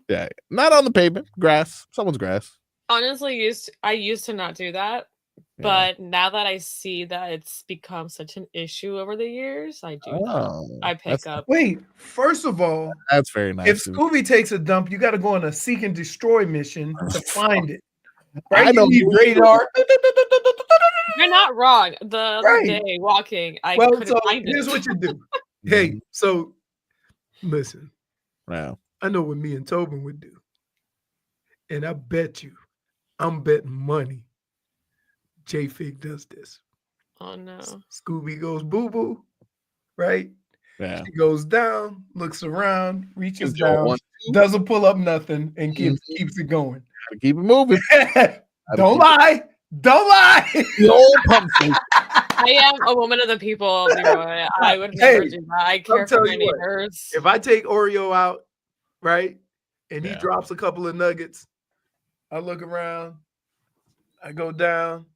Yeah, not on the pavement. Grass. Someone's grass. Honestly, I used to not do that. But now that I see that it's become such an issue over the years, I do. I pick up. Wait, first of all, that's very nice. If Scooby takes a dump, you got to go on a seek and destroy mission to find it. Right? I don't need radar. You're not wrong. The other day walking, I couldn't find it. Here's what you do. Hey, so listen. Wow. I know what me and Tobin would do, and I bet you, I'm betting money. JFig does this. Oh no. Scooby goes boo-boo, right? Yeah. She goes down, looks around, reaches down, doesn't pull up nothing, and keeps it going. Keep it moving. Don't lie. Don't lie. I am a woman of the people, Leroy. I would never do that. I care for my neighbors. If I take Oreo out, right, and he drops a couple of nuggets, I look around, I go down.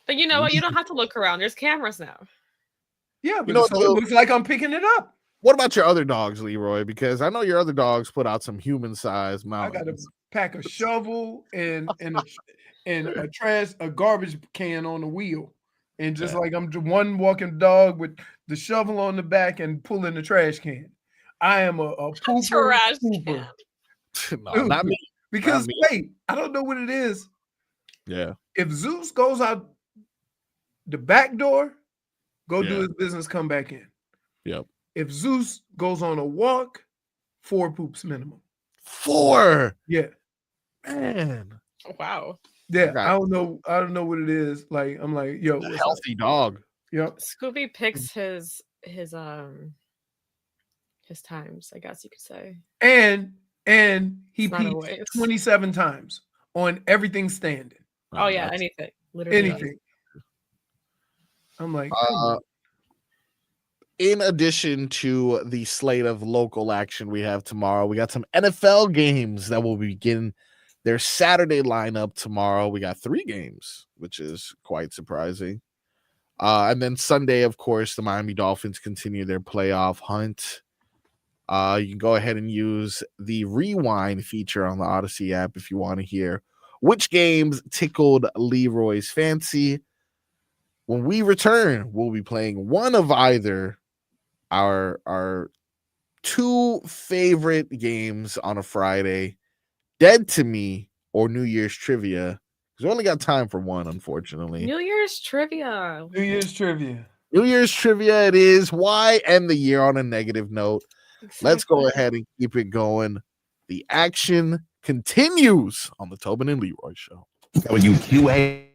But you know what? You don't have to look around. There's cameras now. Yeah, but it looks like I'm picking it up. What about your other dogs, Leroy? Because I know your other dogs put out some human-sized mountains. I got to pack a shovel and a garbage can on the wheel, and just like I'm one walking dog with the shovel on the back and pulling the trash can. I am a pooper. Trash pooper. No, not me. Because wait, I don't know what it is. Yeah. If Zeus goes out the back door, do his business, come back in. Yep. If Zeus goes on a walk, 4 poops minimum. 4? Yeah. Man. Wow. Yeah, I don't know what it is. Like, I'm like, yo, a healthy dog. Yep. Scooby picks his times, I guess you could say. And he pees 27 times on everything standing. Oh yeah, anything. Literally anything. I'm like, in addition to the slate of local action we have tomorrow, we got some NFL games that will begin their Saturday lineup tomorrow. We got 3 games, which is quite surprising. And then Sunday, of course, the Miami Dolphins continue their playoff hunt. You can go ahead and use the rewind feature on the Odyssey app if you want to hear which games tickled Leroy's fancy. When we return, we'll be playing one of either our 2 favorite games on a Friday, Dead to Me or New Year's Trivia. Because we only got time for one, unfortunately. New Year's trivia. New Year's trivia. New Year's Trivia it is. Why end the year on a negative note? Let's go ahead and keep it going. The action continues on the Tobin and Leroy Show. WQA.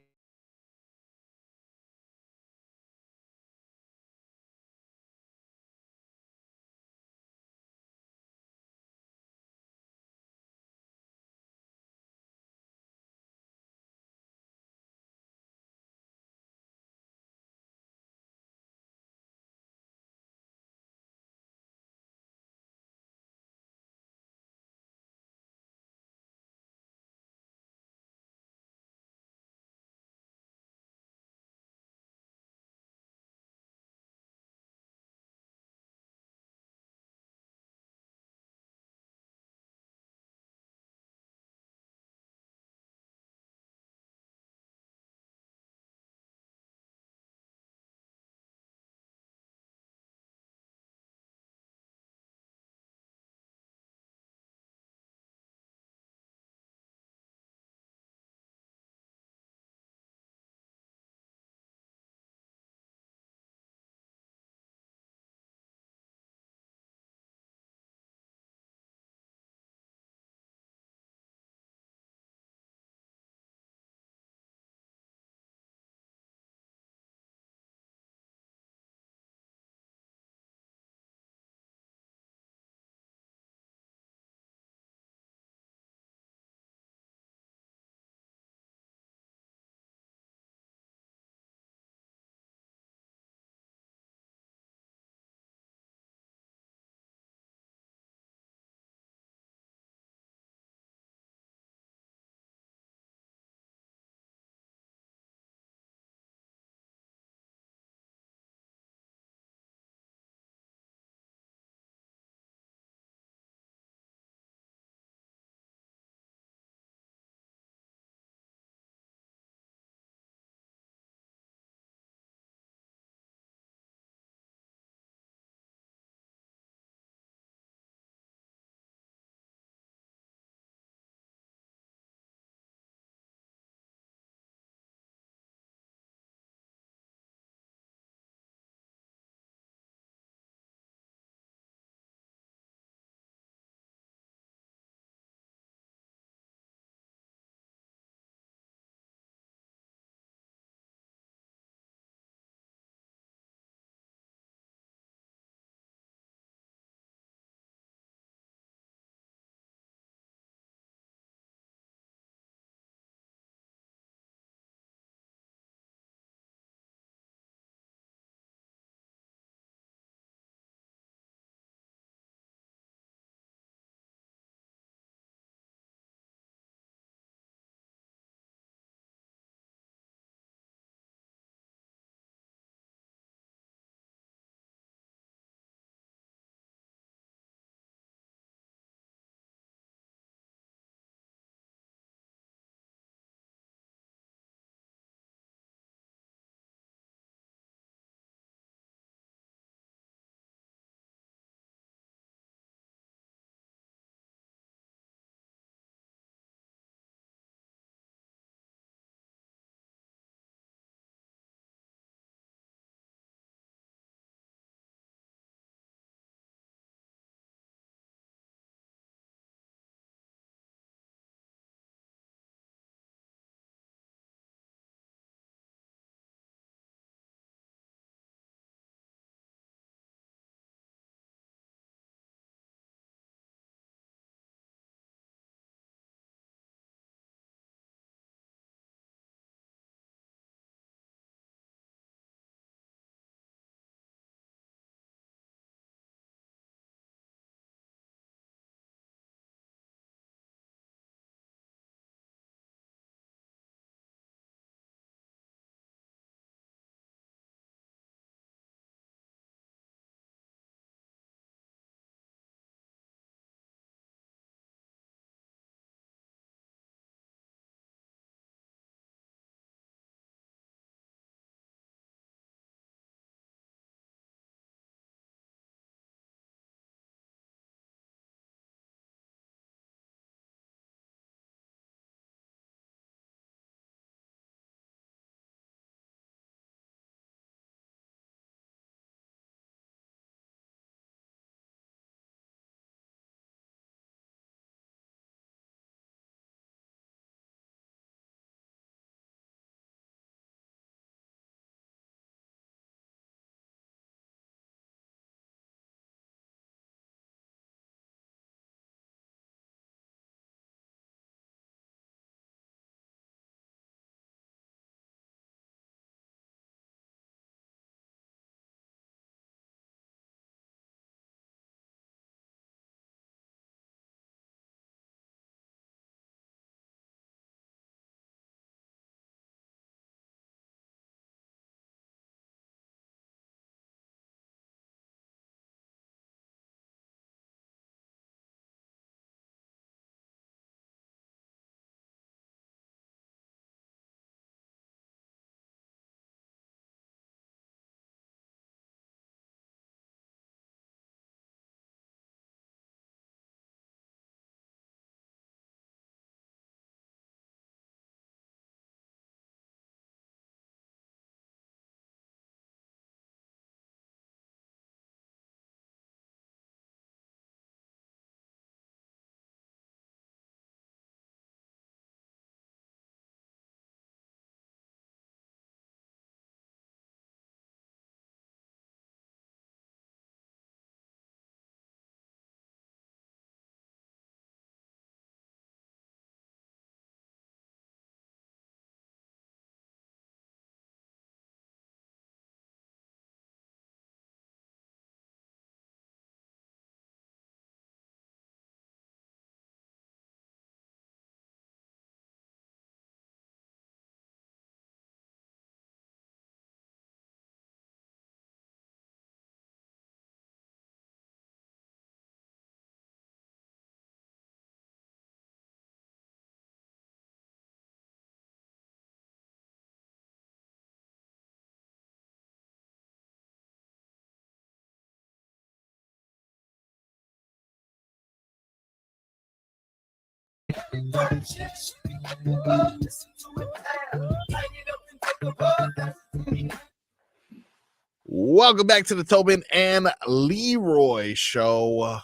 Welcome back to the Tobin and Leroy show.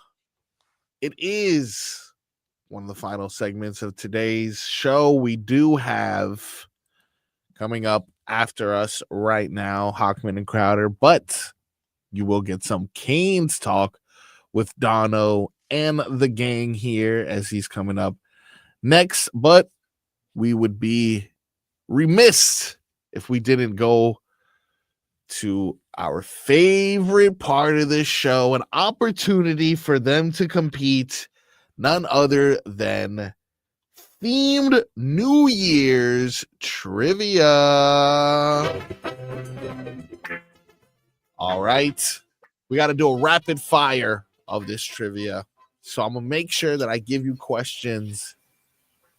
It is one of the final segments of today's show. We do have coming up after us right now, Hockman and Crowder, but you will get some Canes talk with Donno and the gang here as he's coming up next. But we would be remiss if we didn't go to our favorite part of this show, an opportunity for them to compete, none other than themed New Year's trivia. All right, we got to do a rapid fire of this trivia. So I'm gonna make sure that I give you questions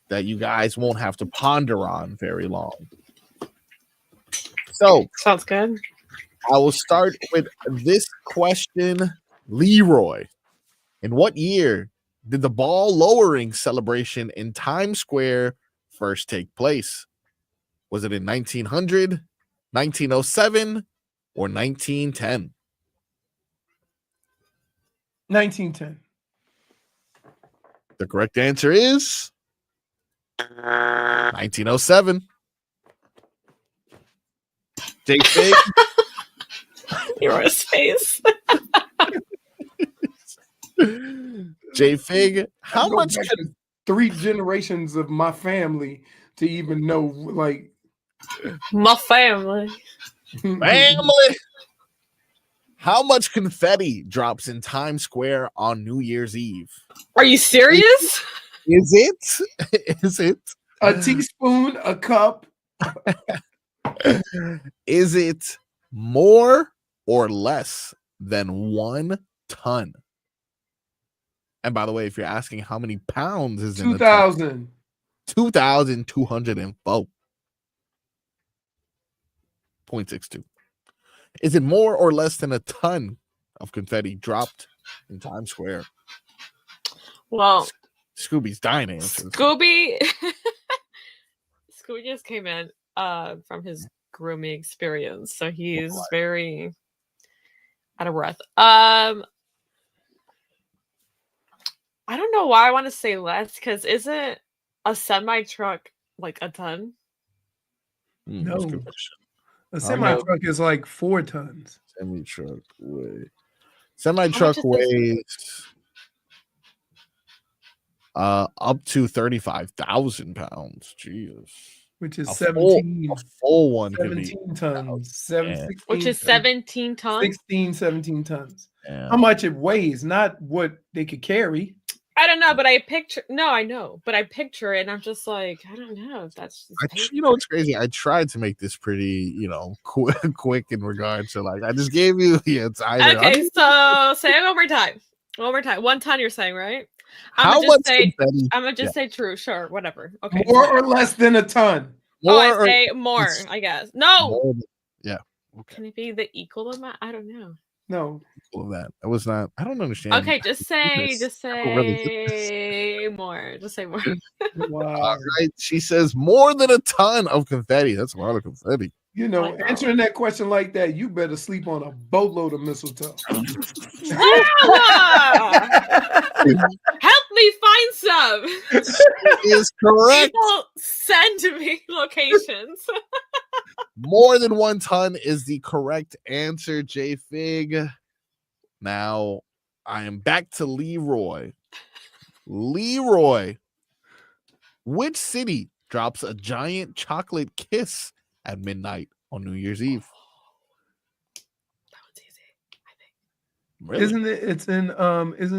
that you guys won't have to ponder on very long. So Sounds good. I will start with this question, Leroy. In what year did the ball lowering celebration in Times Square first take place? Was it in 1900, 1907, or 1910? 1910. The correct answer is 1907. JFig. Leroy's face. JFig, how much back to 3 generations of my family to even know, like, My family. How much confetti drops in Times Square on New Year's Eve? Are you serious? Is it? Is it a teaspoon, a cup? Is it more or less than 1 ton? And by the way, if you're asking how many pounds is in 2,000. 2,204. 0.62. Is it more or less than a ton of confetti dropped in Times Square? Well, Scooby's dying to answer. Scooby just came in from his grooming experience, so he's very out of breath. I don't know why I want to say less, because isn't a semi truck like a ton? No. A semi truck is like 4 tons. Semi truck weighs up to 35,000 pounds. Jesus. Which is a 17. A full one 17 tons. 16 Which is 17 tons? 17 tons. Yeah. How much it weighs, not what they could carry. I don't know, but I picture it and I'm just like, I don't know if that's you know, it's crazy. I tried to make this pretty, quick in regards to, like, I just gave you it's either. Okay, so say it one more time. 1 ton, you're saying, right? I'm gonna just say true, sure, whatever. Okay. More or less than a ton. I say more, I guess. No. Yeah. Okay. Can it be the equal amount? I don't know. No. Equal of that. It was not. I don't understand. Okay, just say more. Just say more. Wow. All right. She says more than a ton of confetti. That's a lot of confetti. Answering that question like that, you better sleep on a boatload of mistletoe. Help me find some. Is correct. People send me locations. More than 1 ton is the correct answer, JFig. Now, I am back to Leroy. Leroy, which city drops a giant chocolate kiss at midnight on New Year's Eve? That one's easy, I think. Really? Isn't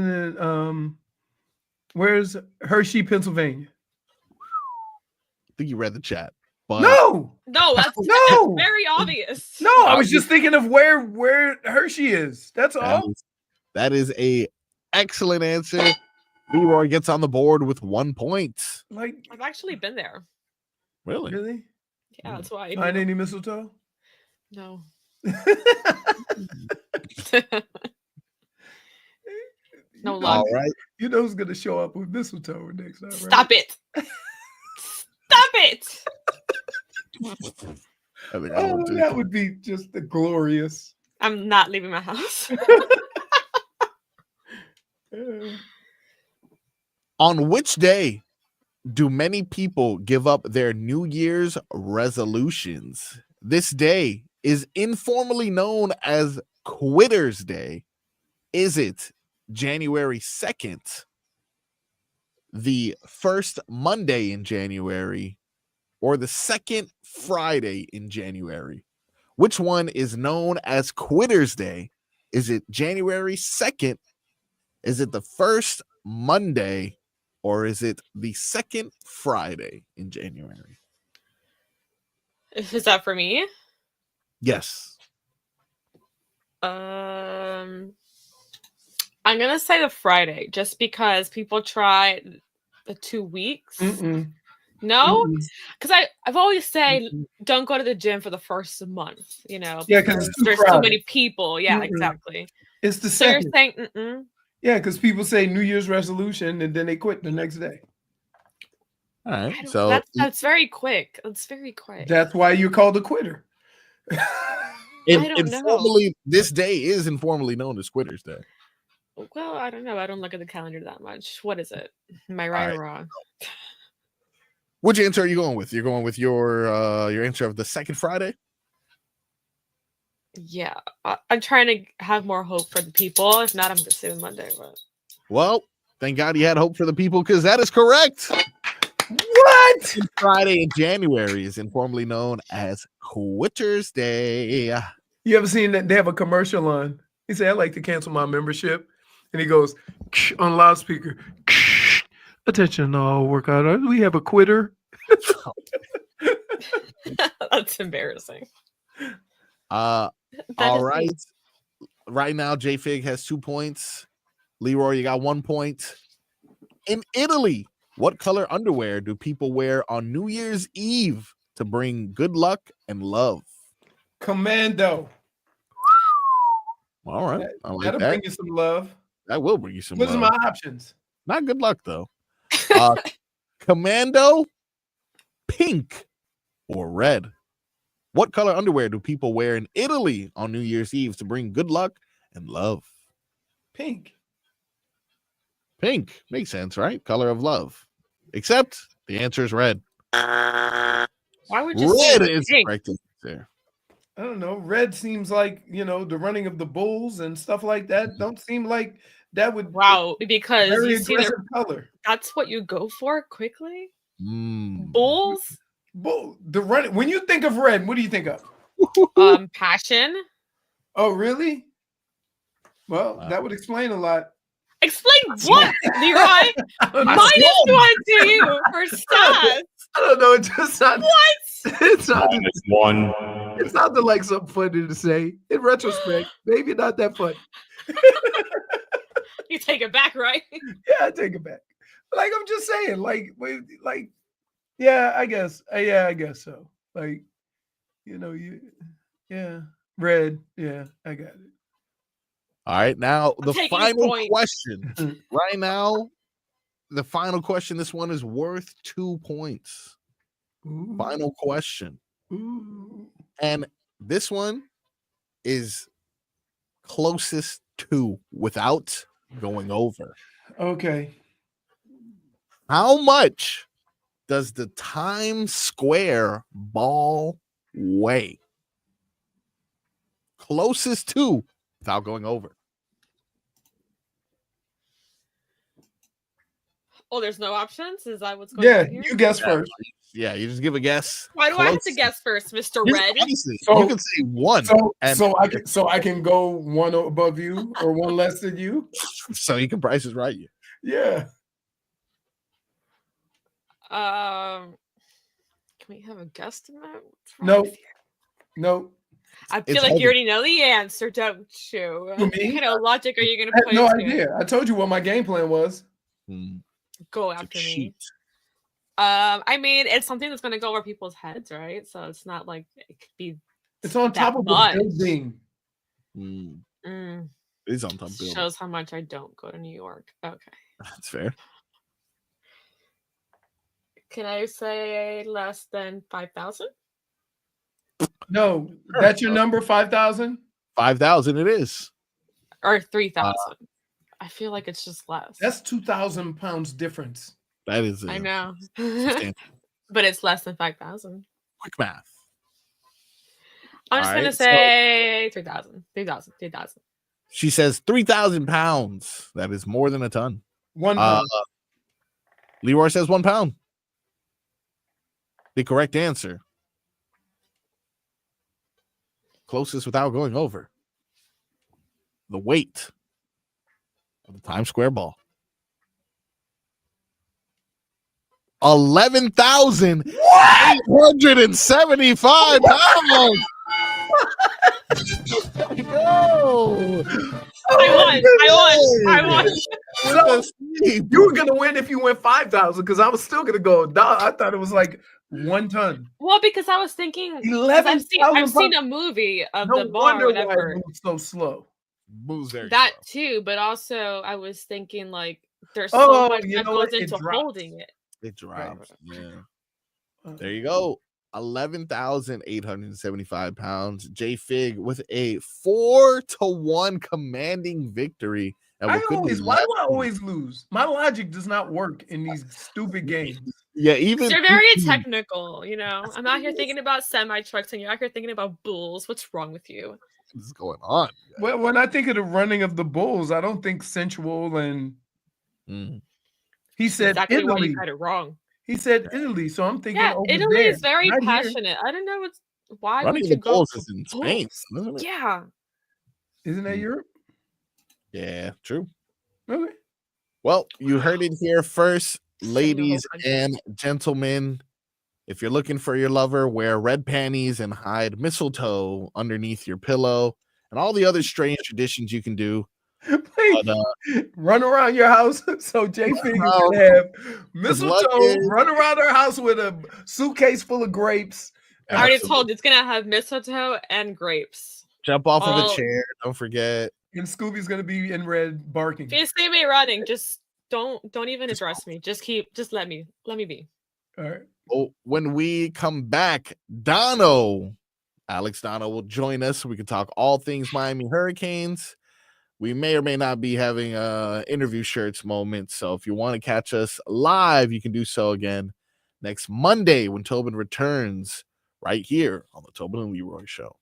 it where's Hershey, Pennsylvania? I think you read the chat. But No, that's No. very obvious. no, I was just thinking of where Hershey is. That's all. That is a excellent answer. Leroy gets on the board with 1 point. Like, I've actually been there. Really? really? Yeah, that's why. Find any mistletoe? No. No You know- luck. All right. You know who's gonna show up with mistletoe next time, right? Stop it. Stop it. I think I Oh, would too. that would be just the glorious. I'm not leaving my house. On which day do many people give up their New Year's resolutions? This day is informally known as Quitter's Day. Is it January 2nd, the first Monday in January, or the second Friday in January? Which one is known as Quitter's Day? Is it January 2nd? Is it the first Monday? Or is it the second Friday in January? Is that for me? Yes. I'm gonna say the Friday, just because people try the 2 weeks. Mm-mm. No, Mm-mm. because I've always said Mm-mm. don't go to the gym for the first month. You know, Yeah, 'cause it's too there's too crowded. many people. Yeah, Mm-mm. exactly. It's the So you're second. saying, mm-mm. Yeah, because people say New Year's resolution and then they quit the next day. All right. So That's very quick. That's very quick. That's why you're called a quitter. I don't know. informally, this day is informally known as Quitter's Day. Well, I don't know. I don't look at the calendar that much. What is it? Am I right or wrong? Which answer are you going with? You're going with your answer of the second Friday? Yeah, I'm trying to have more hope for the people. If not, I'm just saying Monday. But Well, thank God you had hope for the people, because that is correct. What? Friday in January is informally known as Quitter's Day. You ever seen that? They have a commercial on. He said, "I'd like to cancel my membership," and he goes on loudspeaker. Attention, all workout. We have a quitter. that's embarrassing. All right. Right now, JFig has 2 points. Leroy, you got 1 point. In Italy, what color underwear do people wear on New Year's Eve to bring good luck and love? Commando. All right. I like That'll that. bring you some love. That will bring you some What's love. my options? Not good luck, though. Commando, pink, or red? What color underwear do people wear in Italy on New Year's Eve to bring good luck and love? Pink. Pink. Makes sense, right? Color of love. Except the answer is red. Why would you Red say is pink? correct answer. I don't know. Red seems like, the running of the bulls and stuff like that. Don't seem like that would. Wow, because very you see aggressive their color. that's what you go for quickly? Mm. Bulls? The running. When you think of red, what do you think of? Passion. Oh, really? Well, that would explain a lot. Explain what, Leroy? Minus one to you for stats. I don't know. It just sounded. What? It sounded. One. It sounded like something funny to say. In retrospect, maybe not that funny. You take it back, right? Yeah, I take it back. Like I'm just saying, yeah, I guess so. Red. Yeah, I got it. All right, now the taking his final point. question. Right now, the final question. This one is worth 2 points. Ooh. Final question. Ooh. And this one is closest to without going over. Okay. How much does the Times Square ball weigh? Closest to without going over. Oh, there's no options? Is that what's going Yeah, on here? you guess first. Yeah, you just give a guess. Why do I have to Close. guess first, Mr. You- Red? honestly, So- you can say one. So I can go one above you or one less than you. So you can price is right you. Yeah. Can we have a guesstimate? What's wrong No. with you? No. I feel It's like heavy. you already know the answer, don't you? Who, me? What kind of logic are you going I to had put no into it? idea. I told you what my game plan was. Go It's a after me. sheet. I mean, it's something that's going to go over people's heads, right? So it's not like it could be It's on that top of much. the building. Mm. Mm. It's on top building. Shows how much I don't go to New York. Okay. That's fair. Can I say less than 5,000? No, that's your number, 5,000? 5,000 it is. Or 3,000? I feel like it's just less. That's 2,000 pounds difference. That is I know. substantial. But it's less than 5,000. Quick math. I'm just All going to right, say 3,000. 3,000. 3,000. She says 3,000 pounds. That is more than a ton. 1 pound. Leroy says 1 pound. The correct answer. Closest without going over. The weight of the Times Square ball. 11,875 pounds. Yo. I won. So, you were gonna win if you went 5,000 because I was still gonna go. I thought it was like 1 ton. Well, because I was thinking 11,000 I've seen a movie of No the bar or wonder why whatever. it moves so slow. Moves very That slow. too, but also I was thinking like there's so much you that know goes what? It into drops. holding it. It drops. Yeah. There you go. 11,875 pounds. JFig with a 4-1 commanding victory. And Why do I always lose? My logic does not work in these stupid games. Yeah, even They're very technical, you know. I'm out here thinking about semi trucks and you're out here thinking about bulls. What's wrong with you? What's going on? Well, when I think of the running of the bulls, I don't think sensual and he said Exactly why Italy. you got it wrong. He said Italy, so I'm thinking Yeah, over Italy there, is very not here. passionate. I don't know why Running would the you go Bulls for is in Spain, bulls? isn't it? Yeah. Isn't that Europe? Yeah, true. Okay. Well, you heard it here first, Send me a whole ladies bunch. and gentlemen. If you're looking for your lover, wear red panties and hide mistletoe underneath your pillow and all the other strange traditions you can do. Please run around your house. So JFig is gonna have mistletoe, run around her house with a suitcase full of grapes. I already told you it's gonna have mistletoe and grapes. Jump off of a All- chair. Don't forget. And Scooby's gonna be in red barking. If you see me running, just don't even address me. Just let me be. All right. Oh, when we come back, Alex Donno will join us. We can talk all things Miami Hurricanes. We may or may not be having interview shirts moment. So if you want to catch us live, you can do so again next Monday when Tobin returns right here on the Tobin and Leroy Show.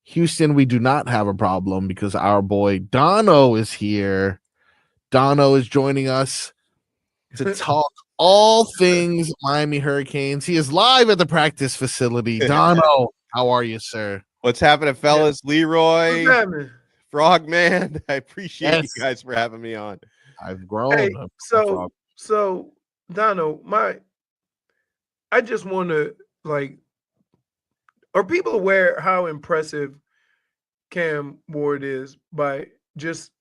Houston, we do not have a problem because our boy Donno is here. Donno is joining us to talk all things Miami Hurricanes. He is live at the practice facility. Donno, how are you, sir? What's happening, fellas? Leroy, What's happening? Frogman. I appreciate you Yes. guys for having me on. I've grown. Hey, I'm so Donno, I just want to are people aware how impressive Cam Ward is by just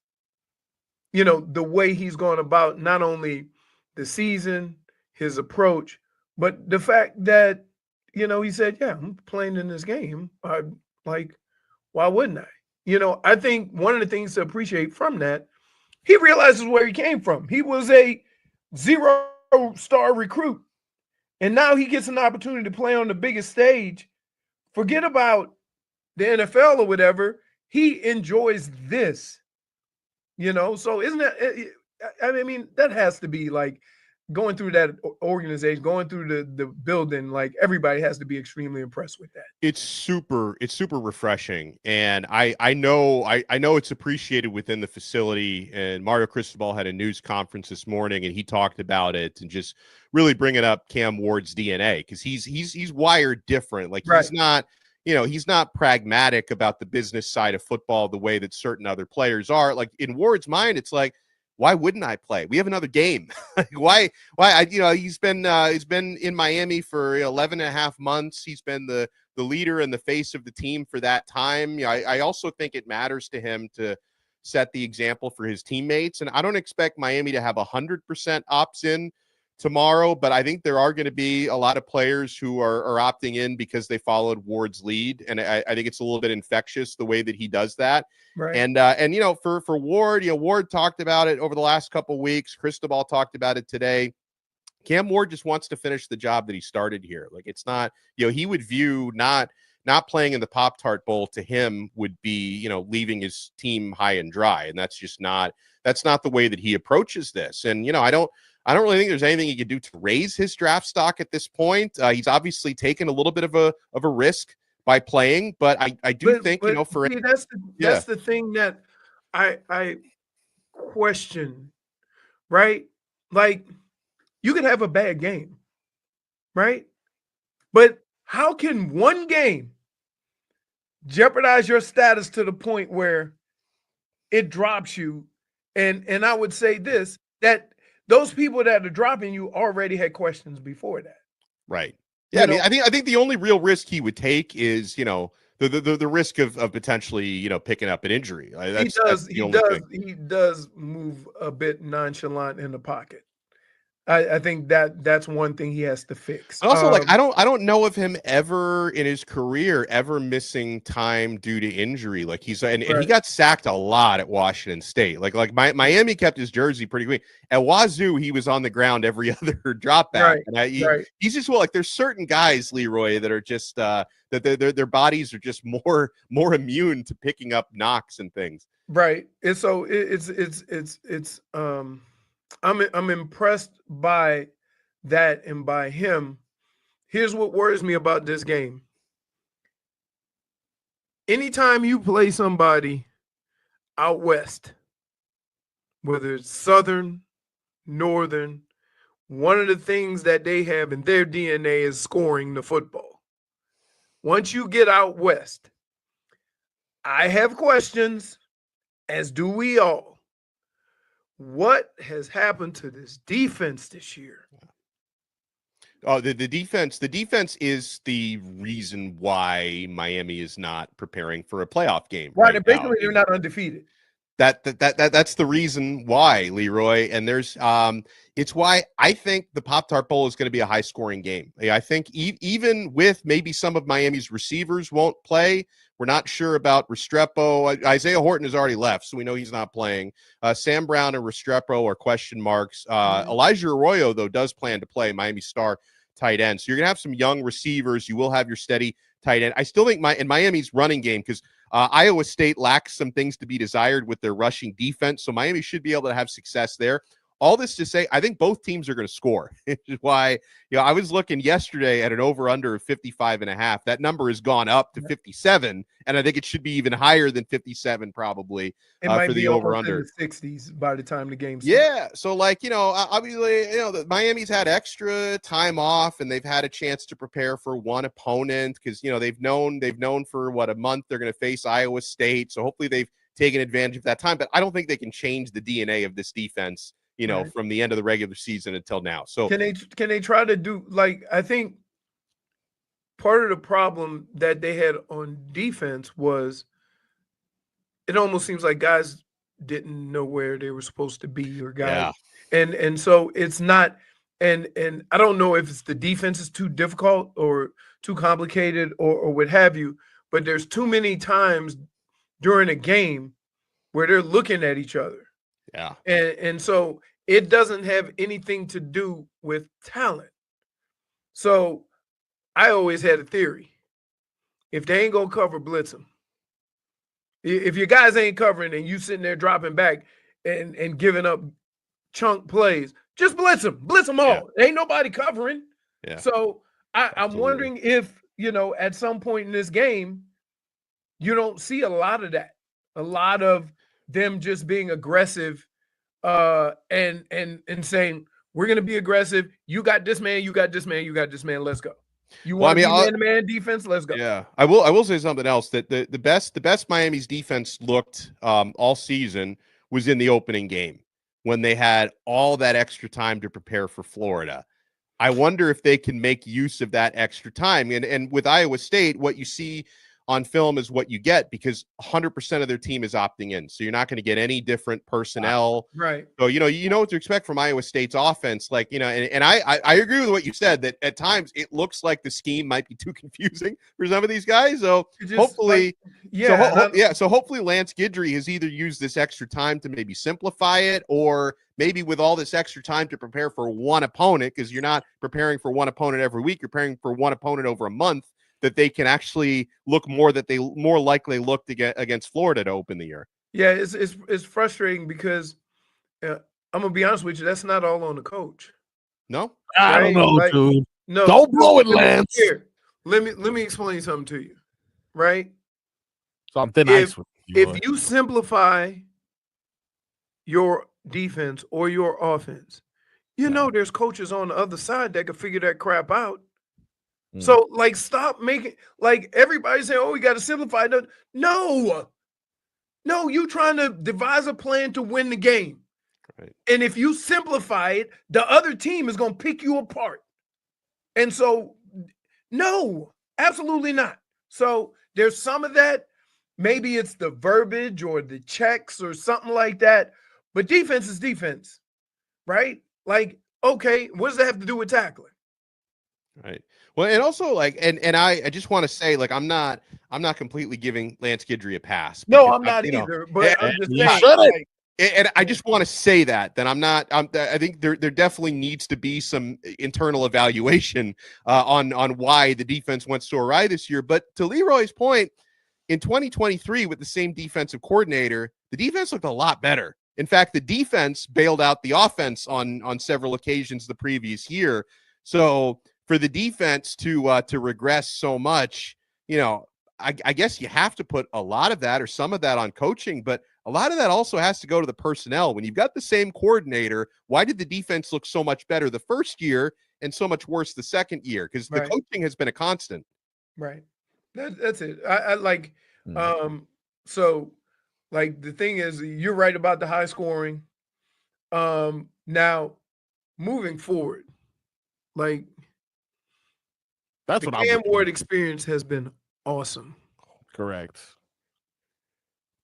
the way he's gone about not only the season, his approach, but the fact that he said, "Yeah, I'm playing in this game. Why wouldn't I?" I think one of the things to appreciate from that, he realizes where he came from. He was a 0-star recruit, and now he gets an opportunity to play on the biggest stage. Forget about the NFL or whatever. He enjoys this, So isn't that? I mean, that has to be like going through that organization, going through the building. Like everybody has to be extremely impressed with that. It's super refreshing, and I know it's appreciated within the facility. And Mario Cristobal had a news conference this morning, and he talked about it and just really bringing up Cam Ward's DNA because he's wired different. Like Right. he's not. He's not pragmatic about the business side of football the way that certain other players are. Like in Ward's mind, it's like, why wouldn't I play? We have another game. why? He's been in Miami for 11 and a half months. He's been the leader and the face of the team for that time. I also think it matters to him to set the example for his teammates. And I don't expect Miami to have 100% opt-in tomorrow, but I think there are going to be a lot of players who are opting in because they followed Ward's lead, and I think it's a little bit infectious the way that he does that. Right. And for Ward, Ward talked about it over the last couple of weeks. Cristobal talked about it today. Cam Ward just wants to finish the job that he started here. Like it's not, he would view not playing in the Pop Tart Bowl to him would be, leaving his team high and dry, and that's not the way that he approaches this. And I don't really think there's anything he could do to raise his draft stock at this point. He's obviously taken a little bit of a risk by playing, but I do think that's the thing that I question, right? Like you could have a bad game, right? But how can one game jeopardize your status to the point where it drops you? And I would say this, that those people that are dropping you already had questions before that. Right. Yeah. I think the only real risk he would take is, the risk of potentially, picking up an injury. He does move a bit nonchalant in the pocket. I think that's one thing he has to fix. Also, I don't know of him ever in his career ever missing time due to injury. Like and he got sacked a lot at Washington State. Like Miami kept his jersey pretty clean. At Wazoo, he was on the ground every other drop back. Right. And he's just there's certain guys, Leroy, that are just that their bodies are just more immune to picking up knocks and things. Right. And so I'm impressed by that and by him. Here's what worries me about this game. Anytime you play somebody out west, whether it's southern, northern, one of the things that they have in their DNA is scoring the football. Once you get out west, I have questions, as do we all. What has happened to this defense this year? Oh, the defense is the reason why Miami is not preparing for a playoff game. Right, and basically they're not undefeated. That's the reason why, Leroy. And there's it's why I think the Pop Tart Bowl is going to be a high scoring game. I think even with maybe some of Miami's receivers won't play. We're not sure about Restrepo. Isaiah Horton has already left, so we know he's not playing. Sam Brown and Restrepo are question marks. Elijah Arroyo, though, does plan to play, Miami star tight end. So you're going to have some young receivers. You will have your steady tight end. I still think in Miami's running game, because Iowa State lacks some things to be desired with their rushing defense, so Miami should be able to have success there. all this to say, I think both teams are going to score. Which is why, I was looking yesterday at an over-under of 55.5. That number has gone up to 57, and I think it should be even higher than 57 probably It might for be the over-under. in the 60s by the time the game starts. Yeah, so obviously, the Miami's had extra time off, and they've had a chance to prepare for one opponent because they've known for a month they're going to face Iowa State. So hopefully they've taken advantage of that time. But I don't think they can change the DNA of this defense, Right. from the end of the regular season until now. So can they try to do I think part of the problem that they had on defense was it almost seems like guys didn't know where they were supposed to be, or guys, and so it's not, and I don't know if it's the defense is too difficult or too complicated or what have you, but there's too many times during a game where they're looking at each other. Yeah. And so it doesn't have anything to do with talent. So I always had a theory. If they ain't going to cover, blitz them. If your guys ain't covering and you sitting there dropping back and giving up chunk plays, just blitz them. Blitz them all. Yeah. Ain't nobody covering. Yeah. So I'm wondering if, at some point in this game, you don't see a lot of that. A lot of them just being aggressive and saying, we're going to be aggressive. You got this man, you got this man, you got this man. Let's go. You want to be man-to-man defense? Let's go. Yeah, I will say something else, that the best Miami's defense looked all season was in the opening game when they had all that extra time to prepare for Florida. I wonder if they can make use of that extra time. And with Iowa State, what you see on film is what you get, because 100% of their team is opting in. So you're not going to get any different personnel. Right. So, you know what to expect from Iowa State's offense. And I agree with what you said, that at times it looks like the scheme might be too confusing for some of these guys. So hopefully, so hopefully Lance Guidry has either used this extra time to maybe simplify it, or maybe with all this extra time to prepare for one opponent, because you're not preparing for one opponent every week, you're preparing for one opponent over a month, that they can actually look more likely looked against Florida to open the year. Yeah, it's frustrating because I'm gonna be honest with you, that's not all on the coach. No, I don't know, dude. No, don't blow it, Lance. Here, let me explain something to you. Right? Something nice with you. If you simplify your defense or your offense, there's coaches on the other side that can figure that crap out. So, stop making, everybody saying, oh, we got to simplify. No, you trying to devise a plan to win the game. Right. And if you simplify it, the other team is going to pick you apart. And so, no, absolutely not. So there's some of that. Maybe it's the verbiage or the checks or something like that. But defense is defense, right? Okay, what does that have to do with tackling? Right. Well, and also and I just want to say, I'm not completely giving Lance Guidry a pass. No, I'm not either. But I'm just saying. And I just want to say that I'm not. I think there definitely needs to be some internal evaluation on why the defense went so awry this year. But to Leroy's point, in 2023 with the same defensive coordinator, the defense looked a lot better. In fact, the defense bailed out the offense on several occasions the previous year. So for the defense to regress so much, I guess you have to put a lot of that or some of that on coaching, but a lot of that also has to go to the personnel. When you've got the same coordinator, why did the defense look so much better the first year and so much worse the second year? Because the coaching has been a constant. Right. That's it. I like, so the thing is, you're right about the high scoring. Now moving forward, that's the what Cam Ward experience has been awesome. Correct.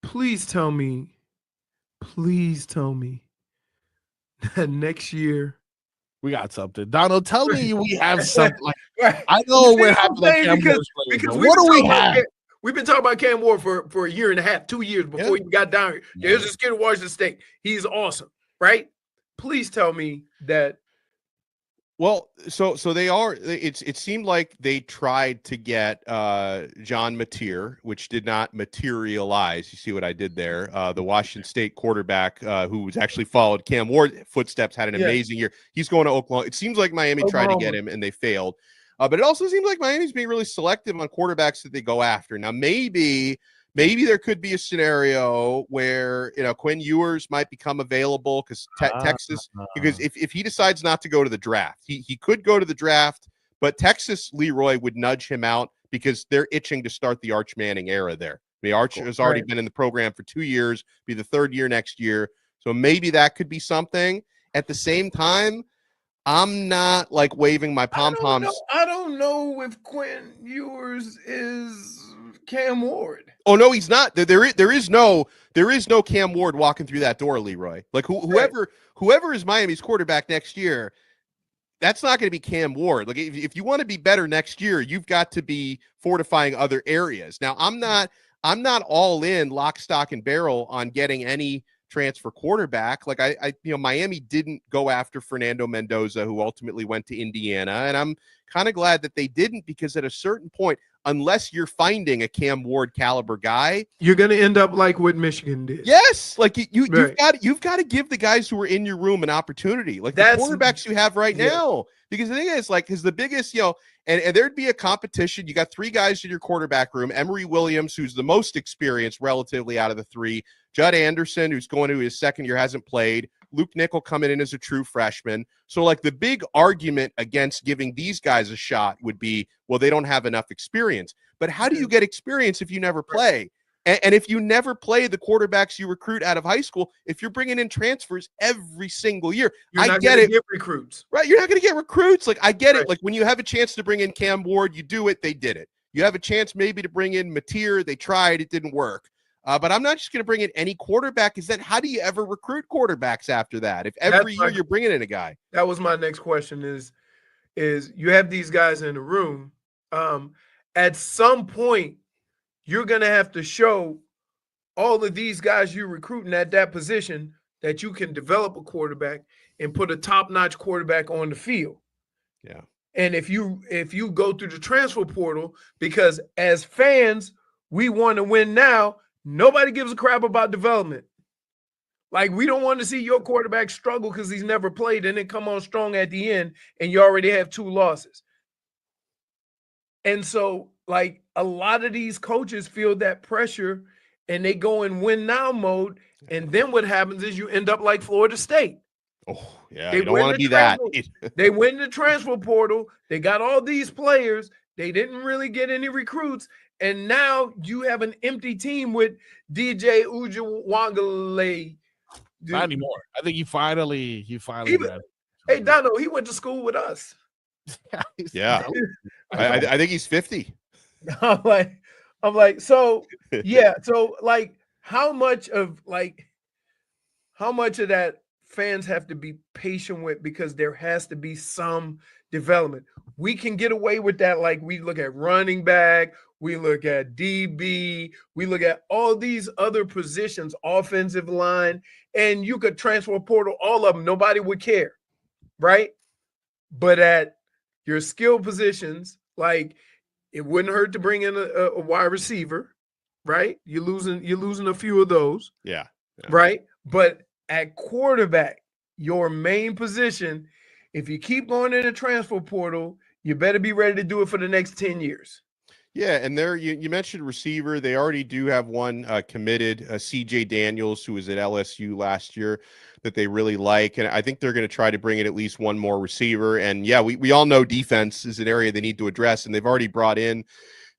Please tell me that next year we got something. Donald, tell me we have something. I know we're having that Cam Ward because what do we have? We've been talking about Cam Ward for a year and a half, 2 years before he got down here. There's this kid who Washington State. He's awesome, right? Please tell me that Well, so they are. It seemed like they tried to get John Mateer, which did not materialize. You see what I did there? The Washington State quarterback who was actually followed Cam Ward footsteps, had an amazing year. He's going to Oklahoma. It seems like Miami tried to get him and they failed. But it also seems like Miami's being really selective on quarterbacks that they go after. Now, maybe there could be a scenario where, Quinn Ewers might become available because Texas, because if he decides not to go to the draft, he could go to the draft, but Texas Leroy would nudge him out because they're itching to start the Arch Manning era there. I mean, Arch has already been in the program for 2 years, be the third year next year. So maybe that could be something. At the same time, I'm not like waving my pom-poms. I don't know if Quinn Ewers is Cam Ward. Oh no, he's not. There is no Cam Ward walking through that door, Leroy. Like whoever is Miami's quarterback next year, that's not going to be Cam Ward. Like if you want to be better next year, you've got to be fortifying other areas. Now, I'm not all in lock, stock, and barrel on getting any transfer quarterback. Like Miami didn't go after Fernando Mendoza, who ultimately went to Indiana, and I'm kind of glad that they didn't, because at a certain point, unless you're finding a Cam Ward caliber guy, you're going to end up like what Michigan did. Yes, like you've got to give the guys who are in your room an opportunity, like the quarterbacks you have right now. Because the thing is, the biggest, and there'd be a competition. You got three guys in your quarterback room: Emory Williams, who's the most experienced relatively out of the three; Judd Anderson, who's going to his second year, hasn't played; Luke Nickel coming in as a true freshman. So like the big argument against giving these guys a shot would be, well, they don't have enough experience. But how do you get experience if you never play? And if you never play the quarterbacks you recruit out of high school, if you're bringing in transfers every single year, you're not going to get recruits. Right? You're not going to get recruits. Like I get it. Like when you have a chance to bring in Cam Ward, you do it. They did it. You have a chance maybe to bring in Mateer. They tried. It didn't work. But I'm not just going to bring in any quarterback. Is that how do you ever recruit quarterbacks after that? If every year you're bringing in a guy. That was my next question is you have these guys in the room. At some point, you're going to have to show all of these guys you're recruiting at that position that you can develop a quarterback and put a top-notch quarterback on the field. Yeah. And if you go through the transfer portal, because as fans, we want to win now, nobody gives a crap about development. Like, we don't want to see your quarterback struggle because he's never played and then come on strong at the end and you already have 2 losses. And so, like, a lot of these coaches feel that pressure and they go in win now mode. And then what happens is you end up like Florida State. Oh, yeah, you don't want to be that. They went in the transfer portal. They got all these players. They didn't really get any recruits. And now you have an empty team with DJ Ujawangale. Not anymore. I think you finally got it. Hey, Donno, he went to school with us. Yeah. I think he's 50. I'm like, so yeah. So like, how much of that fans have to be patient with, because there has to be some development. We can get away with that. Like, we look at running back, we look at DB, we look at all these other positions, offensive line, and you could transfer portal all of them. Nobody would care, right? But at your skill positions, like, it wouldn't hurt to bring in a wide receiver, right? You're losing a few of those. Yeah. Right? But at quarterback, your main position, if you keep going in the transfer portal, you better be ready to do it for the next 10 years. Yeah, and there you mentioned receiver. They already do have one committed, CJ Daniels, who was at LSU last year, that they really like. And I think they're going to try to bring in at least one more receiver. And yeah, we all know defense is an area they need to address. And they've already brought in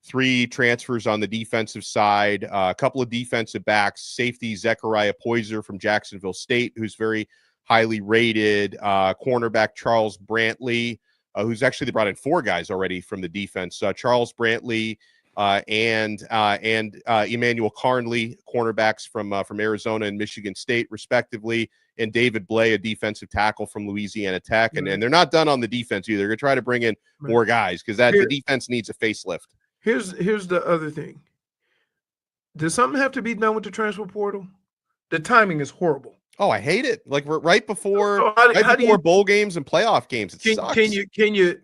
3 transfers on the defensive side, a couple of defensive backs, safety Zechariah Poyser from Jacksonville State, who's very highly rated, cornerback Charles Brantley, who's actually, they brought in 4 guys already from the defense. Charles Brantley and Emmanuel Carnley, cornerbacks from Arizona and Michigan State, respectively, and David Blay, a defensive tackle from Louisiana Tech. And they're not done on the defense either. They're going to try to bring in more guys because the defense needs a facelift. Here's the other thing. Does something have to be done with the transfer portal? The timing is horrible. Oh, I hate it. Like right before, So how do before you, bowl games and playoff games. It sucks. can you?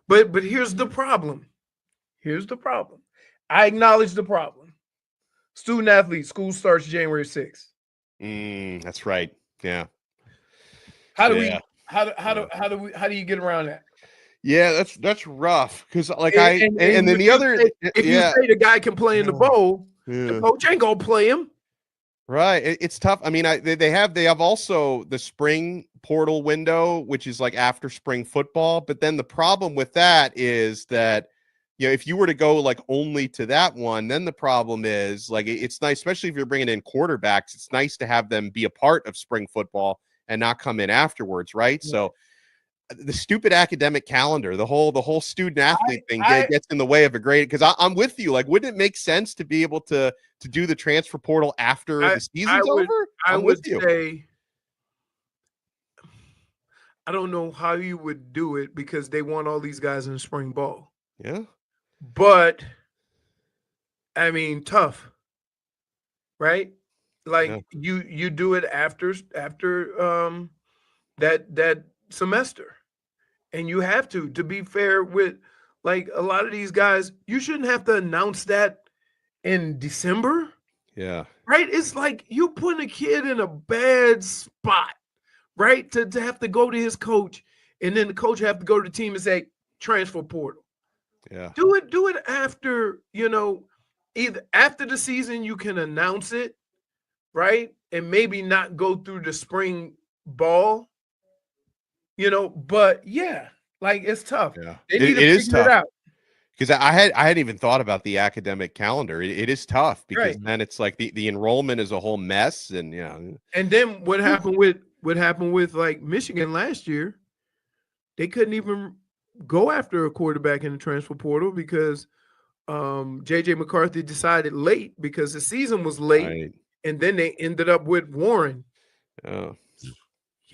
But here's the problem. Here's the problem. I acknowledge the problem. Student athlete, school starts January 6th. That's right. Yeah. How do Yeah. how do you get around that? Yeah, that's rough because like And then if the you other say, if you say the guy can play in the bowl, the coach ain't gonna play him. Right. It's tough. I mean, they have also the spring portal window, which is like after spring football. But then the problem with that is that, if you were to go like only to that one, then the problem is like it's nice, especially if you're bringing in quarterbacks. It's nice to have them be a part of spring football and not come in afterwards, right? Yeah. So the stupid academic calendar, the whole student athlete thing gets in the way of a great. Because I'm with you. Like, wouldn't it make sense to be able to do the transfer portal after the season's over? I would say, I don't know how you would do it because they want all these guys in the spring ball. Yeah, but I mean, tough, right? Like you do it after that semester. And you have to be fair with like a lot of these guys, you shouldn't have to announce that in December. Yeah. Right? It's like you putting a kid in a bad spot, right? To have to go to his coach and then the coach have to go to the team and say, transfer portal. Yeah. Do it after, either after the season you can announce it, right? And maybe not go through the spring ball. But yeah, like it's tough. Yeah, They need to it is figure tough. it out. Because I hadn't even thought about the academic calendar. It is tough because then it's like the enrollment is a whole mess, and And then what happened with like Michigan last year? They couldn't even go after a quarterback in the transfer portal because JJ McCarthy decided late because the season was late, and then they ended up with Warren. Oh.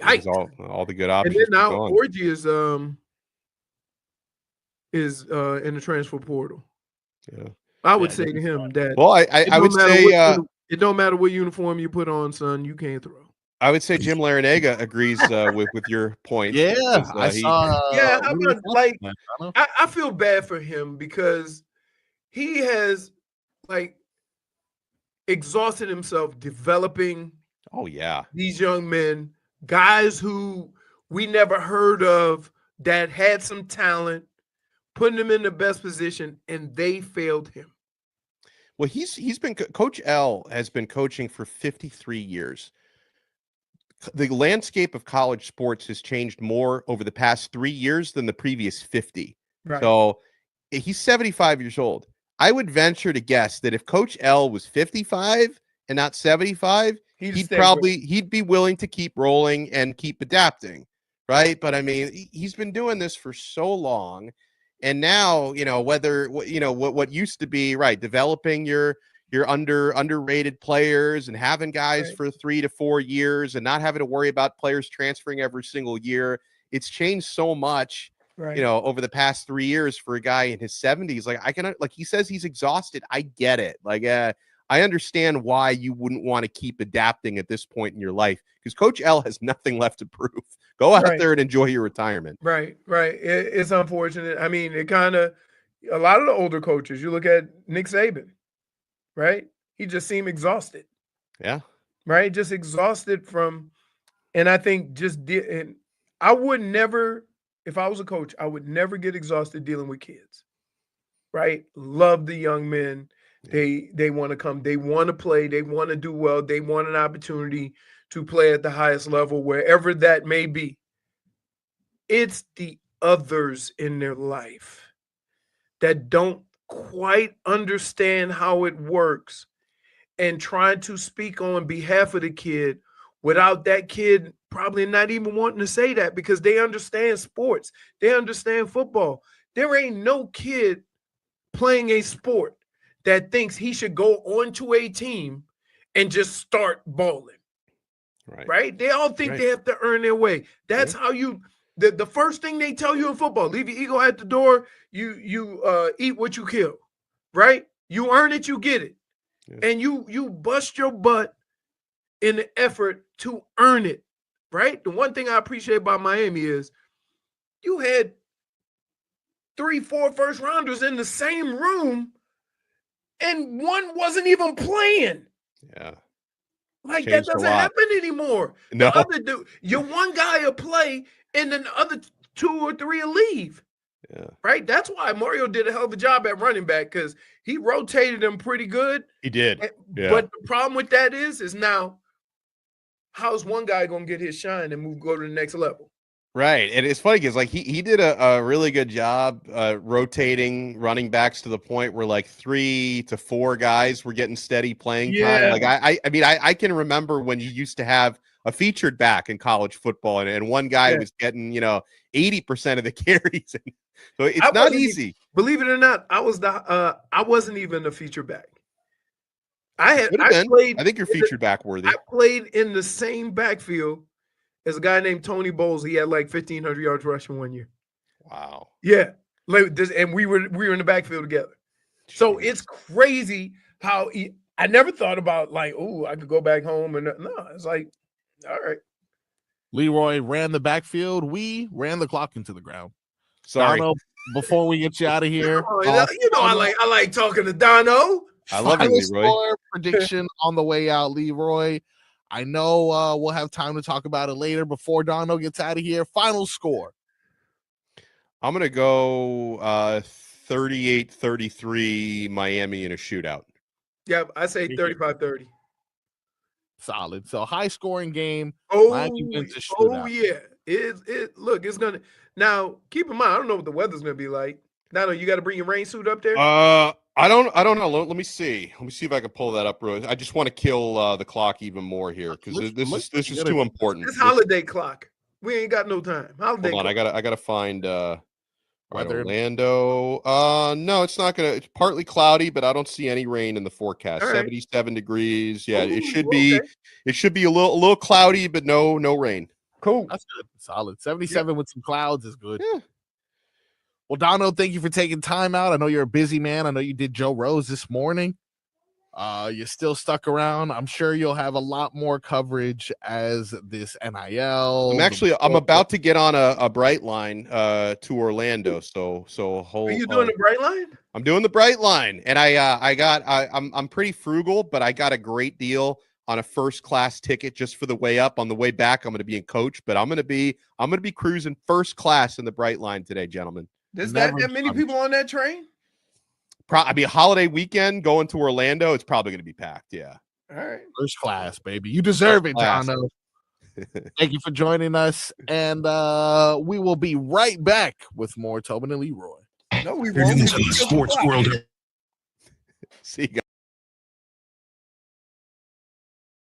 Yikes. All the good options. And then now gone. Orgy is in the transfer portal. Yeah, I would say to him that. Well, I would say it don't matter what uniform you put on, son. You can't throw. I would say Jim Larrañaga agrees with your point. Yeah, because, I feel bad for him because he has like exhausted himself developing. Oh yeah, these young men. Guys who we never heard of that had some talent, putting them in the best position, and they failed him. Well, he's been Coach L has been coaching for 53 years. The landscape of college sports has changed more over the past 3 years than the previous 50. Right. So he's 75 years old. I would venture to guess that if Coach L was 55 and not 75, he'd be willing to keep rolling and keep adapting, right? But I mean, he's been doing this for so long, and now what used to be developing your underrated players and having guys for 3 to 4 years and not having to worry about players transferring every single year. It's changed so much, over the past 3 years for a guy in his 70s. Like he says he's exhausted. I get it. I understand why you wouldn't want to keep adapting at this point in your life because Coach L has nothing left to prove. Go out there and enjoy your retirement. Right. It's unfortunate. I mean, a lot of the older coaches, you look at Nick Saban, right? He just seemed exhausted. Yeah. Right. Just exhausted and I think and I would never, if I was a coach, I would never get exhausted dealing with kids. Right. Love the young men. They want to come. They want to play. They want to do well. They want an opportunity to play at the highest level, wherever that may be. It's the others in their life that don't quite understand how it works and trying to speak on behalf of the kid without that kid probably not even wanting to say that because they understand sports. They understand football. There ain't no kid playing a sport that thinks he should go onto a team and just start balling. Right? They all think they have to earn their way. That's how the first thing they tell you in football, leave your ego at the door, you eat what you kill. Right? You earn it, you get it. And you bust your butt in the effort to earn it, right? The one thing I appreciate about Miami is you had 3-4 first rounders in the same room and one wasn't even playing. Yeah. Like Changed that a doesn't lot. happen anymore. No. The other dude, your one guy will play and then the other 2 or 3 will leave. Yeah. Right? That's why Mario did a hell of a job at running back because he rotated them pretty good. He did. Yeah. But the problem with that is now how's one guy gonna get his shine and go to the next level? Right. And it's funny because like he did a really good job rotating running backs to the point where like 3 to 4 guys were getting steady playing time. Like I mean, I can remember when you used to have a featured back in college football and one guy was getting, 80% of the carries. So it's not easy. Believe it or not, I wasn't even a feature back. I think you're featured back worthy. I played in the same backfield as a guy named Tony Bowles. He had like 1,500 yards rushing one year. Wow. Yeah. Like this, and we were in the backfield together. Jeez. So it's crazy how I never thought about like, oh, I could go back home and no, it's like, all right. Leroy ran the backfield. We ran the clock into the ground. Sorry. Dono, before we get you out of here, I like talking to Dono. I love it, Leroy. Score prediction on the way out, Leroy. I know we'll have time to talk about it later before Dono gets out of here. Final score. I'm going to go 38-33 Miami in a shootout. Yeah, I say 35-30. Solid. So high scoring game. Miami wins a shootout. Oh yeah. It's gonna now keep in mind, I don't know what the weather's gonna be like. Now you got to bring your rain suit up there. I don't know. Let me see. Let me see if I can pull that up, bro. I just want to kill the clock even more here because this is too important. It's holiday clock. We ain't got no time. Holiday. Hold on, clock. I gotta find Orlando. No, it's not gonna. It's partly cloudy, but I don't see any rain in the forecast. Right. 77 degrees. Yeah, it should be. Okay. It should be a little cloudy, but no rain. Cool. That's good. Solid. 77 with some clouds is good. Yeah. Well, Dono, thank you for taking time out. I know you're a busy man. I know you did Joe Rose this morning. You're still stuck around. I'm sure you'll have a lot more coverage as this NIL. I'm about to get on a bright line to Orlando. So hold. Are you doing the bright line? I'm doing the bright line, and I'm pretty frugal, but I got a great deal on a first class ticket just for the way up. On the way back, I'm going to be in coach, but I'm going to be cruising first class in the bright line today, gentlemen. There's that many people on that train? Holiday weekend going to Orlando, it's probably going to be packed. Yeah. All right. First class, baby. You deserve it, Dono. Thank you for joining us. And we will be right back with more Tobin and Leroy. No, we won't. Sports world. See you guys.